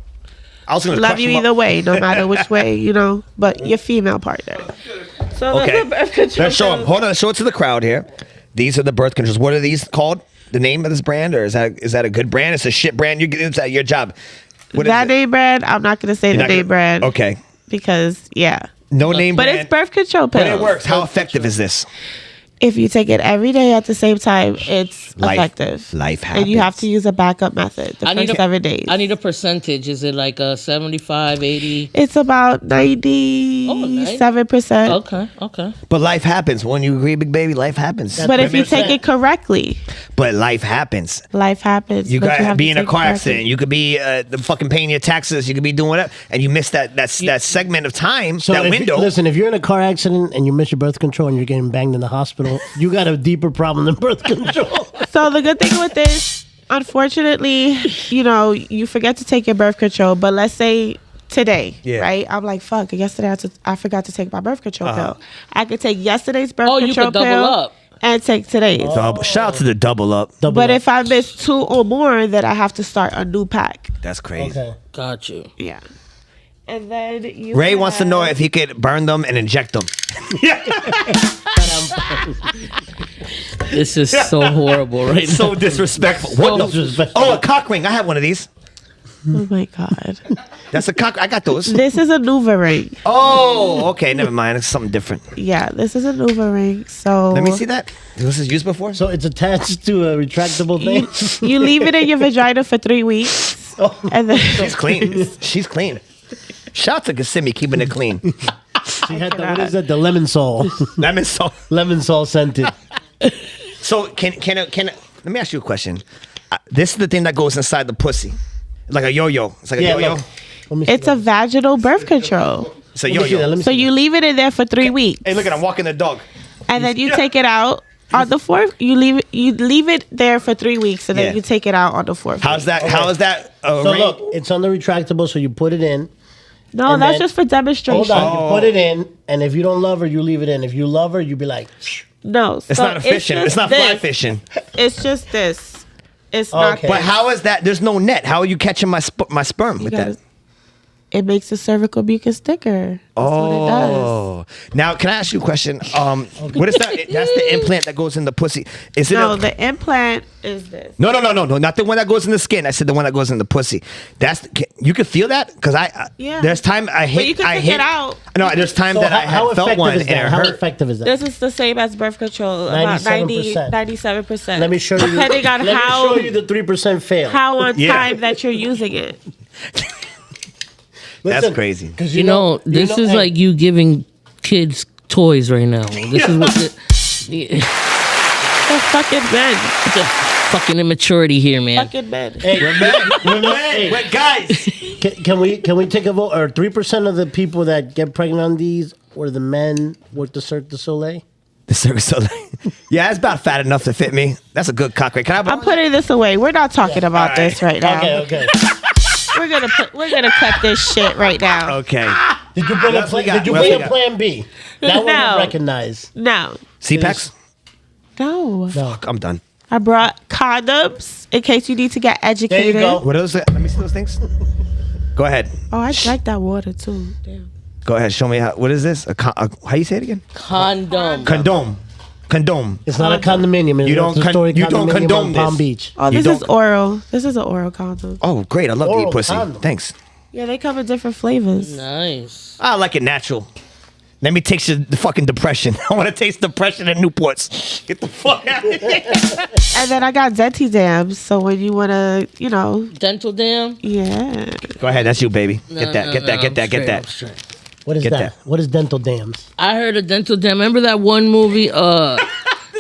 [SPEAKER 2] I was going to
[SPEAKER 4] Love you either way, no matter which way, but your female partner. So those
[SPEAKER 2] Okay.
[SPEAKER 4] are birth control
[SPEAKER 2] Let's show them.
[SPEAKER 4] pills.
[SPEAKER 2] Hold on. Show it to the crowd here. These are the birth controls. What are these called? The name of this brand, or is that a good brand? It's a shit brand. It's your job. What is
[SPEAKER 4] That
[SPEAKER 2] it?
[SPEAKER 4] name brand, I'm not going to say
[SPEAKER 2] You're
[SPEAKER 4] the
[SPEAKER 2] not
[SPEAKER 4] name
[SPEAKER 2] gonna-
[SPEAKER 4] brand.
[SPEAKER 2] Okay.
[SPEAKER 4] Because, yeah.
[SPEAKER 2] No name
[SPEAKER 4] But
[SPEAKER 2] brand.
[SPEAKER 4] it's birth control pills.
[SPEAKER 2] But it works. How effective is this?
[SPEAKER 4] If you take it every day at the same time, it's effective.
[SPEAKER 2] Life
[SPEAKER 4] And you have
[SPEAKER 2] happens.
[SPEAKER 4] to use a backup method the first 7 days.
[SPEAKER 9] I need a percentage. Is it like a 75, 80?
[SPEAKER 4] It's about 97%.
[SPEAKER 9] Okay.
[SPEAKER 2] But life happens. When you agree, big baby, life happens.
[SPEAKER 4] But if you take it correctly,
[SPEAKER 2] But life happens.
[SPEAKER 4] life happens.
[SPEAKER 2] You
[SPEAKER 4] but
[SPEAKER 2] got
[SPEAKER 4] have
[SPEAKER 2] be
[SPEAKER 4] to
[SPEAKER 2] in a
[SPEAKER 4] take it
[SPEAKER 2] car
[SPEAKER 4] correctly.
[SPEAKER 2] accident. You could be the fucking paying your taxes. You could be doing whatever, and you miss that segment of time,
[SPEAKER 3] So
[SPEAKER 2] that
[SPEAKER 3] if,
[SPEAKER 2] window.
[SPEAKER 3] listen, if you're in a car accident and you miss your birth control and you're getting banged in the hospital, you got a deeper problem than birth control.
[SPEAKER 4] So the good thing with this, unfortunately, you forget to take your birth control. But let's say today,
[SPEAKER 2] Yeah.
[SPEAKER 4] right? I'm like, fuck. Yesterday I forgot to take my birth control pill. I could take yesterday's birth
[SPEAKER 9] Oh, you
[SPEAKER 4] control
[SPEAKER 9] could double
[SPEAKER 4] pill
[SPEAKER 9] up.
[SPEAKER 4] and take today's.
[SPEAKER 2] Shout out to the double up.
[SPEAKER 4] But if I miss 2 or more, then I have to start a new pack.
[SPEAKER 2] That's crazy.
[SPEAKER 3] Okay.
[SPEAKER 9] Got you.
[SPEAKER 4] Yeah. And then you
[SPEAKER 2] Ray wants to know
[SPEAKER 4] have-
[SPEAKER 2] if he could burn them and inject them.
[SPEAKER 9] This is so horrible right now.
[SPEAKER 2] So disrespectful. What? No.
[SPEAKER 3] Disrespectful.
[SPEAKER 2] Oh, a cock ring. I have one of these.
[SPEAKER 4] Oh my God.
[SPEAKER 2] That's a cock. I got those.
[SPEAKER 4] This is a Nuva ring.
[SPEAKER 2] Oh, okay. Never mind. It's something different.
[SPEAKER 4] Yeah, this is a Nuva ring. So
[SPEAKER 2] Let me see that. This is used before.
[SPEAKER 3] So it's attached to a retractable thing.
[SPEAKER 4] you leave it in your vagina for 3 weeks. And then
[SPEAKER 2] She's clean. She's clean. Shout out to Kissimmee keeping it clean.
[SPEAKER 3] She had the, what is that? The lemon salt.
[SPEAKER 2] Lemon salt.
[SPEAKER 3] Lemon salt scented.
[SPEAKER 2] So can let me ask you a question. This is the thing that goes inside the pussy, like a yo-yo. It's like a yo-yo.
[SPEAKER 3] look. Let me see
[SPEAKER 4] it's a vaginal birth control.
[SPEAKER 2] It's a
[SPEAKER 3] Let me see that,
[SPEAKER 2] yo-yo.
[SPEAKER 3] let me
[SPEAKER 4] So
[SPEAKER 3] see
[SPEAKER 4] you leave it in there for 3 weeks.
[SPEAKER 2] Hey, look at I'm walking the dog.
[SPEAKER 4] And then you take it out on the 4th. You leave it there for 3 weeks, and
[SPEAKER 2] Yeah.
[SPEAKER 4] then you take it out on the 4th.
[SPEAKER 2] How's that? How is that?
[SPEAKER 3] So look, it's on the retractable, so you put it in.
[SPEAKER 4] No,
[SPEAKER 3] and
[SPEAKER 4] that's
[SPEAKER 3] then-
[SPEAKER 4] just for demonstration.
[SPEAKER 3] Hold on, you put it in, and if you don't love her, you leave it in. If you love her, you be like,
[SPEAKER 4] No,
[SPEAKER 2] It's
[SPEAKER 4] so
[SPEAKER 2] not a fishing. It's
[SPEAKER 4] just
[SPEAKER 2] not fly
[SPEAKER 4] this.
[SPEAKER 2] fishing.
[SPEAKER 4] It's just this. It's not.
[SPEAKER 3] Okay.
[SPEAKER 2] But how is that? There's no net. How are you catching my sperm with
[SPEAKER 4] gotta-
[SPEAKER 2] that?
[SPEAKER 4] it makes the cervical mucus thicker. That's what it does.
[SPEAKER 2] Oh, now can I ask you a question? What is that? That's the implant that goes in the pussy. Is it?
[SPEAKER 4] No, the implant is this.
[SPEAKER 2] No, not the one that goes in the skin. I said the one that goes in the pussy. You can feel that because
[SPEAKER 4] Yeah.
[SPEAKER 2] There's time I hate.
[SPEAKER 4] But you can
[SPEAKER 2] I
[SPEAKER 4] take
[SPEAKER 2] hate,
[SPEAKER 4] it out.
[SPEAKER 2] No, there's time
[SPEAKER 3] So
[SPEAKER 2] that I had felt one
[SPEAKER 3] is
[SPEAKER 2] and
[SPEAKER 3] that?
[SPEAKER 2] it
[SPEAKER 3] How
[SPEAKER 2] hurt.
[SPEAKER 3] effective is that?
[SPEAKER 4] This is the same as birth control, about
[SPEAKER 3] 97%.
[SPEAKER 4] 97%.
[SPEAKER 3] Let me show you.
[SPEAKER 4] Depending on
[SPEAKER 3] let
[SPEAKER 4] how
[SPEAKER 3] me show you the 3% fail.
[SPEAKER 4] how on
[SPEAKER 2] Yeah.
[SPEAKER 4] time that you're using it.
[SPEAKER 2] That's crazy.
[SPEAKER 3] Because
[SPEAKER 9] You know, this is like you giving kids toys right now. This is what the
[SPEAKER 4] They're fucking men.
[SPEAKER 9] fucking immaturity here, man.
[SPEAKER 4] Fucking men.
[SPEAKER 3] Hey,
[SPEAKER 2] Hey, wait, guys.
[SPEAKER 3] can we take a vote? Or 3% of the people that get pregnant on these were the men with the Cirque du Soleil?
[SPEAKER 2] The Cirque du Soleil. Yeah, it's about fat enough to fit me. That's a good cock ring. Can I?
[SPEAKER 4] I'm putting this away. We're not talking about this right now.
[SPEAKER 3] Okay.
[SPEAKER 4] We're gonna cut this shit right now.
[SPEAKER 2] Okay.
[SPEAKER 3] Did you bring
[SPEAKER 2] else we got?
[SPEAKER 3] Did you
[SPEAKER 2] What else
[SPEAKER 3] bring
[SPEAKER 2] we
[SPEAKER 3] a
[SPEAKER 2] got?
[SPEAKER 3] plan B? That
[SPEAKER 4] No.
[SPEAKER 3] wasn't recognized.
[SPEAKER 4] No.
[SPEAKER 2] CPAX.
[SPEAKER 4] No.
[SPEAKER 2] Fuck, I'm done.
[SPEAKER 4] I brought condoms in case you need to get
[SPEAKER 3] There
[SPEAKER 4] educated.
[SPEAKER 3] you go.
[SPEAKER 2] What are those? Let me see those things. Go ahead.
[SPEAKER 4] Oh, I like that water too. Damn.
[SPEAKER 2] Go ahead. Show me how. What is this? How you say it again?
[SPEAKER 9] Condom.
[SPEAKER 2] Condom.
[SPEAKER 3] It's not a condominium. It's
[SPEAKER 2] You
[SPEAKER 3] a
[SPEAKER 2] don't
[SPEAKER 3] two-story
[SPEAKER 2] you don't
[SPEAKER 3] condominium
[SPEAKER 2] condone
[SPEAKER 3] on Palm
[SPEAKER 2] this.
[SPEAKER 3] Beach.
[SPEAKER 4] Oh,
[SPEAKER 2] You
[SPEAKER 4] this is
[SPEAKER 2] don't-
[SPEAKER 4] oral. This is an oral condom.
[SPEAKER 2] Oh, great. I love to
[SPEAKER 3] Oral
[SPEAKER 2] eat pussy.
[SPEAKER 3] condom.
[SPEAKER 2] Thanks.
[SPEAKER 4] Yeah, they come in different flavors.
[SPEAKER 9] Nice.
[SPEAKER 2] I like it natural. Let me taste the fucking depression. I want to taste depression and Newports. Get the fuck out of here.
[SPEAKER 4] And then I got Zenti dams. So when you wanna,
[SPEAKER 9] Dental dam.
[SPEAKER 4] yeah.
[SPEAKER 2] Go ahead. That's you, baby.
[SPEAKER 9] No,
[SPEAKER 2] Get that.
[SPEAKER 9] no,
[SPEAKER 2] Get that.
[SPEAKER 9] no,
[SPEAKER 2] Get that.
[SPEAKER 9] I'm
[SPEAKER 2] Get
[SPEAKER 9] straight,
[SPEAKER 2] that.
[SPEAKER 9] I'm straight.
[SPEAKER 3] What is
[SPEAKER 2] Get
[SPEAKER 3] that?
[SPEAKER 2] that.
[SPEAKER 3] What is dental dams?
[SPEAKER 9] I heard a dental dam. Remember that one movie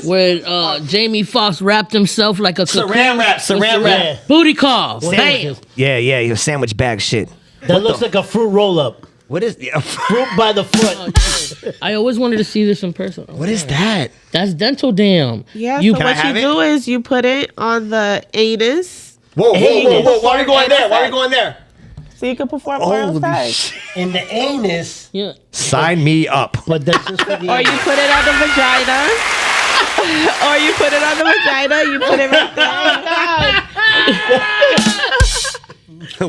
[SPEAKER 9] where Jamie Foxx wrapped himself like a
[SPEAKER 2] Saran wrap. Saran
[SPEAKER 3] Yeah.
[SPEAKER 2] wrap.
[SPEAKER 9] booty call.
[SPEAKER 3] What
[SPEAKER 9] Bam.
[SPEAKER 3] is it?
[SPEAKER 2] Yeah. Your sandwich bag shit.
[SPEAKER 3] That looks like a fruit roll-up.
[SPEAKER 2] What is?
[SPEAKER 3] Fruit by the foot.
[SPEAKER 9] I always wanted to see this in person.
[SPEAKER 2] What is that?
[SPEAKER 9] That's dental dam.
[SPEAKER 4] Yeah,
[SPEAKER 9] You
[SPEAKER 4] so
[SPEAKER 2] Can I
[SPEAKER 4] what you
[SPEAKER 2] have it?
[SPEAKER 4] do is you put it on the anus
[SPEAKER 2] Whoa.
[SPEAKER 3] Anus.
[SPEAKER 2] Why are we going there? Why are we going there?
[SPEAKER 4] so you can perform oral
[SPEAKER 2] Holy
[SPEAKER 4] sex.
[SPEAKER 2] shit.
[SPEAKER 3] In the anus.
[SPEAKER 9] Yeah.
[SPEAKER 2] Sign me up.
[SPEAKER 3] But that's just for the
[SPEAKER 4] Or you put it on the vagina. Or you put it on the vagina, you put it right there.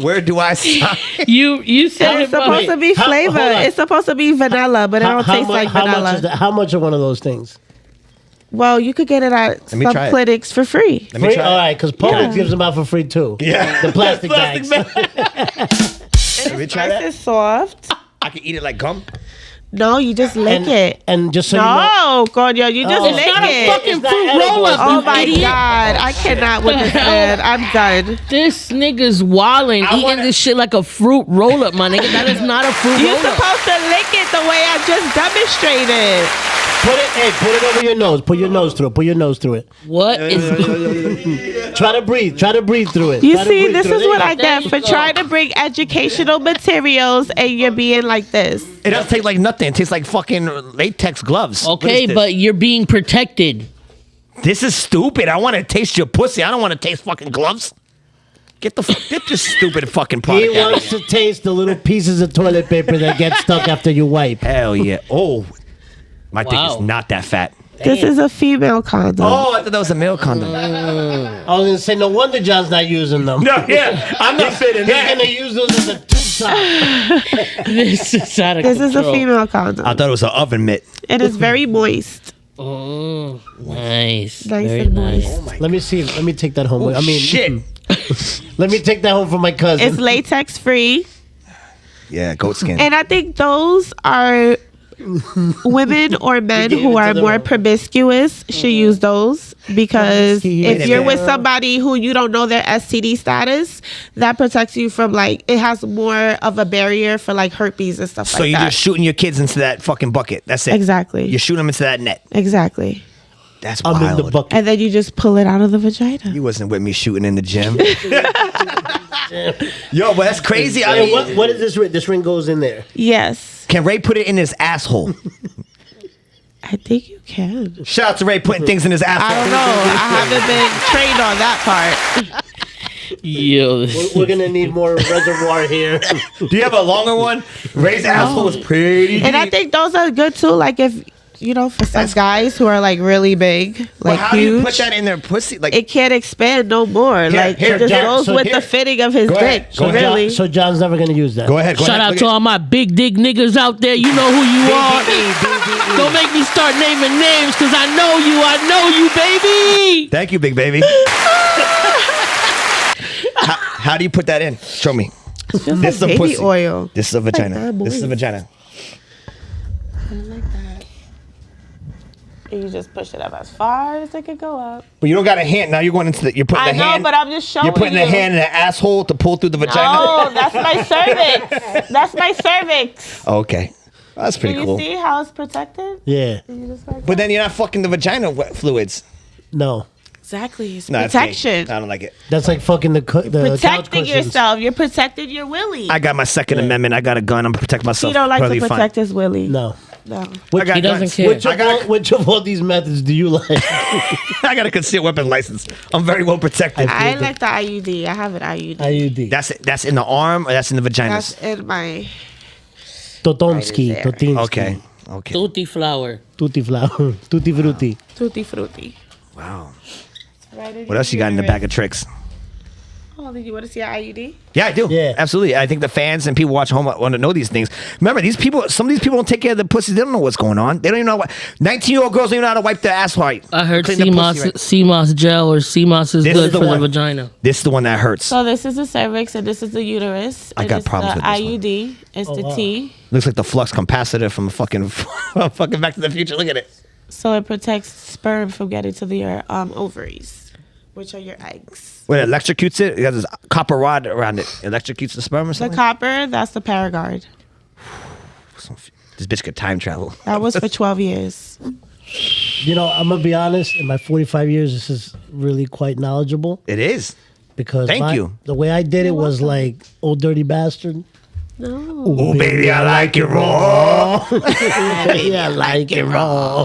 [SPEAKER 2] Where do I sign?
[SPEAKER 9] You said
[SPEAKER 4] It's
[SPEAKER 9] it, but
[SPEAKER 4] supposed to be
[SPEAKER 3] How-
[SPEAKER 4] flavor.
[SPEAKER 3] hold on.
[SPEAKER 4] It's supposed to be vanilla, but it don't taste like
[SPEAKER 3] how
[SPEAKER 4] vanilla.
[SPEAKER 3] much is that? How much are one of those things?
[SPEAKER 4] Well, you could get it at
[SPEAKER 2] me
[SPEAKER 4] some
[SPEAKER 2] try it.
[SPEAKER 4] clinics for free.
[SPEAKER 2] Let me
[SPEAKER 3] Free?
[SPEAKER 2] try.
[SPEAKER 3] All right, because Publix gives them out for free too.
[SPEAKER 2] Yeah.
[SPEAKER 3] The plastic bags.
[SPEAKER 2] Let me try
[SPEAKER 4] This
[SPEAKER 2] that.
[SPEAKER 4] is soft.
[SPEAKER 2] I can eat it like gum.
[SPEAKER 4] No, you just lick it.
[SPEAKER 3] And just so you know,
[SPEAKER 4] No, coño, you just
[SPEAKER 3] Oh.
[SPEAKER 4] lick
[SPEAKER 3] It's
[SPEAKER 9] not a
[SPEAKER 4] it.
[SPEAKER 9] fucking
[SPEAKER 3] It's not
[SPEAKER 9] fruit
[SPEAKER 3] edible.
[SPEAKER 9] roll up.
[SPEAKER 4] Oh
[SPEAKER 9] you
[SPEAKER 4] my
[SPEAKER 9] idiot.
[SPEAKER 4] god, I cannot with this man. I'm done.
[SPEAKER 9] This nigga's wilding, eating
[SPEAKER 2] wanna-
[SPEAKER 9] this shit like a fruit roll up, my nigga. That is not a fruit
[SPEAKER 4] You're
[SPEAKER 9] roll up.
[SPEAKER 4] supposed to lick it the way I just demonstrated.
[SPEAKER 3] put it over your nose. Put your nose through it. Put your nose through it.
[SPEAKER 9] What is
[SPEAKER 3] Try to breathe. Try to breathe through it.
[SPEAKER 4] You
[SPEAKER 3] Try to
[SPEAKER 4] see,
[SPEAKER 3] breathe
[SPEAKER 4] this
[SPEAKER 3] through
[SPEAKER 4] is
[SPEAKER 3] it.
[SPEAKER 4] what I
[SPEAKER 9] There
[SPEAKER 4] get
[SPEAKER 9] you
[SPEAKER 4] for
[SPEAKER 9] go.
[SPEAKER 4] trying to bring educational materials and you're being like this.
[SPEAKER 2] It doesn't taste like nothing. It tastes like fucking latex gloves. What
[SPEAKER 9] okay?
[SPEAKER 2] is this?
[SPEAKER 9] But you're being protected.
[SPEAKER 2] This is stupid. I want to taste your pussy. I don't want to taste fucking gloves. Get this stupid fucking
[SPEAKER 3] He
[SPEAKER 2] product out of
[SPEAKER 3] wants
[SPEAKER 2] here.
[SPEAKER 3] to taste the little pieces of toilet paper that get stuck after you wipe.
[SPEAKER 2] Hell yeah. Oh, my dick
[SPEAKER 9] Wow.
[SPEAKER 2] is not that fat.
[SPEAKER 4] This is a female condom.
[SPEAKER 2] Oh, I thought that was a male condom.
[SPEAKER 3] I was gonna say, no wonder John's not using them.
[SPEAKER 2] No, yeah, I'm not fitting
[SPEAKER 3] He's gonna use those as a tube top.
[SPEAKER 9] This is out of
[SPEAKER 4] This is a
[SPEAKER 9] control.
[SPEAKER 4] female condom.
[SPEAKER 2] I thought it was an oven mitt.
[SPEAKER 4] It is very moist.
[SPEAKER 9] Oh, nice.
[SPEAKER 4] Nice
[SPEAKER 9] Very
[SPEAKER 4] and
[SPEAKER 9] nice.
[SPEAKER 4] moist.
[SPEAKER 3] Let me see. Let me take that home. I mean,
[SPEAKER 2] Shit.
[SPEAKER 3] let me take that home for my cousin.
[SPEAKER 4] It's latex free.
[SPEAKER 2] Yeah, goat skin.
[SPEAKER 4] And I think those are women or men who are more promiscuous should use those because if you're with somebody who you don't know their STD status, that protects you from it has more of a barrier for herpes and stuff
[SPEAKER 2] So
[SPEAKER 4] like
[SPEAKER 2] you're
[SPEAKER 4] that.
[SPEAKER 2] just shooting your kids into that fucking bucket. That's it.
[SPEAKER 4] Exactly.
[SPEAKER 2] You're shooting them into that net.
[SPEAKER 4] Exactly.
[SPEAKER 2] That's
[SPEAKER 3] I'm in the
[SPEAKER 2] wild.
[SPEAKER 3] bucket.
[SPEAKER 4] And then you just pull it out of the vagina.
[SPEAKER 2] You wasn't with me shooting in the gym. Yo, but that's crazy. I
[SPEAKER 3] Hey,
[SPEAKER 2] mean,
[SPEAKER 3] what is this ring? This ring goes in there.
[SPEAKER 4] Yes.
[SPEAKER 2] can Ray put it in his asshole?
[SPEAKER 4] I think you can.
[SPEAKER 2] Shout out to Ray putting things in his asshole.
[SPEAKER 4] I don't know. I haven't been trained on that part.
[SPEAKER 9] Yo,
[SPEAKER 3] We're gonna need more reservoir here.
[SPEAKER 2] Do you have a longer one? Ray's asshole is pretty deep.
[SPEAKER 4] And I think those are good too. Like if for some guys who are like really big,
[SPEAKER 2] Well,
[SPEAKER 4] like
[SPEAKER 2] how
[SPEAKER 4] huge,
[SPEAKER 2] do you put that in their pussy? Like,
[SPEAKER 4] it can't expand no more. Like
[SPEAKER 2] here,
[SPEAKER 4] it just
[SPEAKER 2] John,
[SPEAKER 4] goes
[SPEAKER 3] so
[SPEAKER 4] with
[SPEAKER 3] here-
[SPEAKER 4] the fitting of his
[SPEAKER 2] Go ahead.
[SPEAKER 4] dick.
[SPEAKER 2] So
[SPEAKER 3] So,
[SPEAKER 4] really.
[SPEAKER 3] so John's never gonna use that.
[SPEAKER 2] go ahead.
[SPEAKER 9] Shout out
[SPEAKER 2] Look
[SPEAKER 9] to
[SPEAKER 2] at-
[SPEAKER 9] all my big dick niggas out there. You know who you are. Don't make me start naming names, cause I know you, baby.
[SPEAKER 2] Thank you, big baby. how do you put that in? Show me.
[SPEAKER 4] Just
[SPEAKER 2] This
[SPEAKER 4] like
[SPEAKER 2] is a
[SPEAKER 4] baby
[SPEAKER 2] pussy.
[SPEAKER 4] oil.
[SPEAKER 2] This is a vagina.
[SPEAKER 4] that,
[SPEAKER 2] This is a
[SPEAKER 4] boys.
[SPEAKER 2] vagina.
[SPEAKER 4] I like that. And you just push it up as far as it could go up.
[SPEAKER 2] But you don't got a hand. Now you're going into the. You're putting
[SPEAKER 4] I
[SPEAKER 2] the
[SPEAKER 4] know,
[SPEAKER 2] hand.
[SPEAKER 4] but I'm just showing
[SPEAKER 2] You're putting
[SPEAKER 4] you.
[SPEAKER 2] the hand in the asshole to pull through the vagina.
[SPEAKER 4] No, that's my cervix. That's my cervix.
[SPEAKER 2] Okay, that's pretty
[SPEAKER 4] Can you
[SPEAKER 2] cool.
[SPEAKER 4] see how it's protected?
[SPEAKER 3] Yeah.
[SPEAKER 4] You just like
[SPEAKER 2] But then you're not fucking the vagina fluids.
[SPEAKER 3] No.
[SPEAKER 4] exactly. It's
[SPEAKER 2] No, it's gay.
[SPEAKER 4] protection.
[SPEAKER 2] I don't like it.
[SPEAKER 3] That's like fucking the couch
[SPEAKER 4] Protecting
[SPEAKER 3] cushions.
[SPEAKER 4] yourself. You're protecting your willy.
[SPEAKER 2] I got my Second Amendment. I got a gun. I'm gonna protect myself.
[SPEAKER 4] He don't like to
[SPEAKER 2] Perfectly fine.
[SPEAKER 4] protect his willy.
[SPEAKER 3] No.
[SPEAKER 4] No.
[SPEAKER 2] I got
[SPEAKER 9] He doesn't
[SPEAKER 2] guns.
[SPEAKER 9] care.
[SPEAKER 3] Which of all these methods do you like?
[SPEAKER 2] I got a concealed weapon license. I'm very well protected.
[SPEAKER 4] I like the IUD. I have an IUD.
[SPEAKER 3] IUD.
[SPEAKER 2] That's in the arm or that's in the vagina.
[SPEAKER 4] That's in my.
[SPEAKER 3] Totonski.
[SPEAKER 4] Right there.
[SPEAKER 3] Totinski.
[SPEAKER 2] Okay. Okay.
[SPEAKER 9] Tutti flower.
[SPEAKER 3] Tutti flower. Tutti frutti.
[SPEAKER 4] Tutti frutti.
[SPEAKER 2] Wow.
[SPEAKER 4] Right in
[SPEAKER 2] What else you got in the bag of tricks?
[SPEAKER 4] Oh, did you want to see an IUD?
[SPEAKER 2] Yeah, I do.
[SPEAKER 3] Yeah.
[SPEAKER 2] Absolutely. I think the fans and people watching home want to know these things. Remember, these people, some of these people don't take care of their pussies. They don't know what's going on. They don't even know what. 19-year-old girls don't even know how to wipe their asshole right.
[SPEAKER 9] I heard
[SPEAKER 2] Clean their pussy right.
[SPEAKER 9] CMOS gel or CMOS is
[SPEAKER 2] This
[SPEAKER 9] good
[SPEAKER 2] is the
[SPEAKER 9] for
[SPEAKER 2] one.
[SPEAKER 9] the vagina.
[SPEAKER 2] This is the one that hurts.
[SPEAKER 4] So this is the cervix and this is the uterus.
[SPEAKER 2] I
[SPEAKER 4] and
[SPEAKER 2] got
[SPEAKER 4] it's
[SPEAKER 2] problems
[SPEAKER 4] the
[SPEAKER 2] with this one.
[SPEAKER 4] IUD. It's the
[SPEAKER 3] wow.
[SPEAKER 4] T.
[SPEAKER 2] Looks like the flux capacitor from fucking Back to the Future. Look at it.
[SPEAKER 4] So it protects sperm from getting to your ovaries, which are your eggs.
[SPEAKER 2] When it electrocutes it, it has this copper rod around it. Electrocutes the sperm or
[SPEAKER 4] The
[SPEAKER 2] something?
[SPEAKER 4] copper, that's the Paragard.
[SPEAKER 2] This bitch could time travel.
[SPEAKER 4] That was for 12 years.
[SPEAKER 3] You know, I'm gonna be honest. In my 45 years, this is really quite knowledgeable
[SPEAKER 2] It is.
[SPEAKER 3] because
[SPEAKER 2] Thank you.
[SPEAKER 3] the way I did it was like old dirty bastard.
[SPEAKER 4] No.
[SPEAKER 2] Oh, baby, I like it raw.
[SPEAKER 3] Yeah, I like it raw.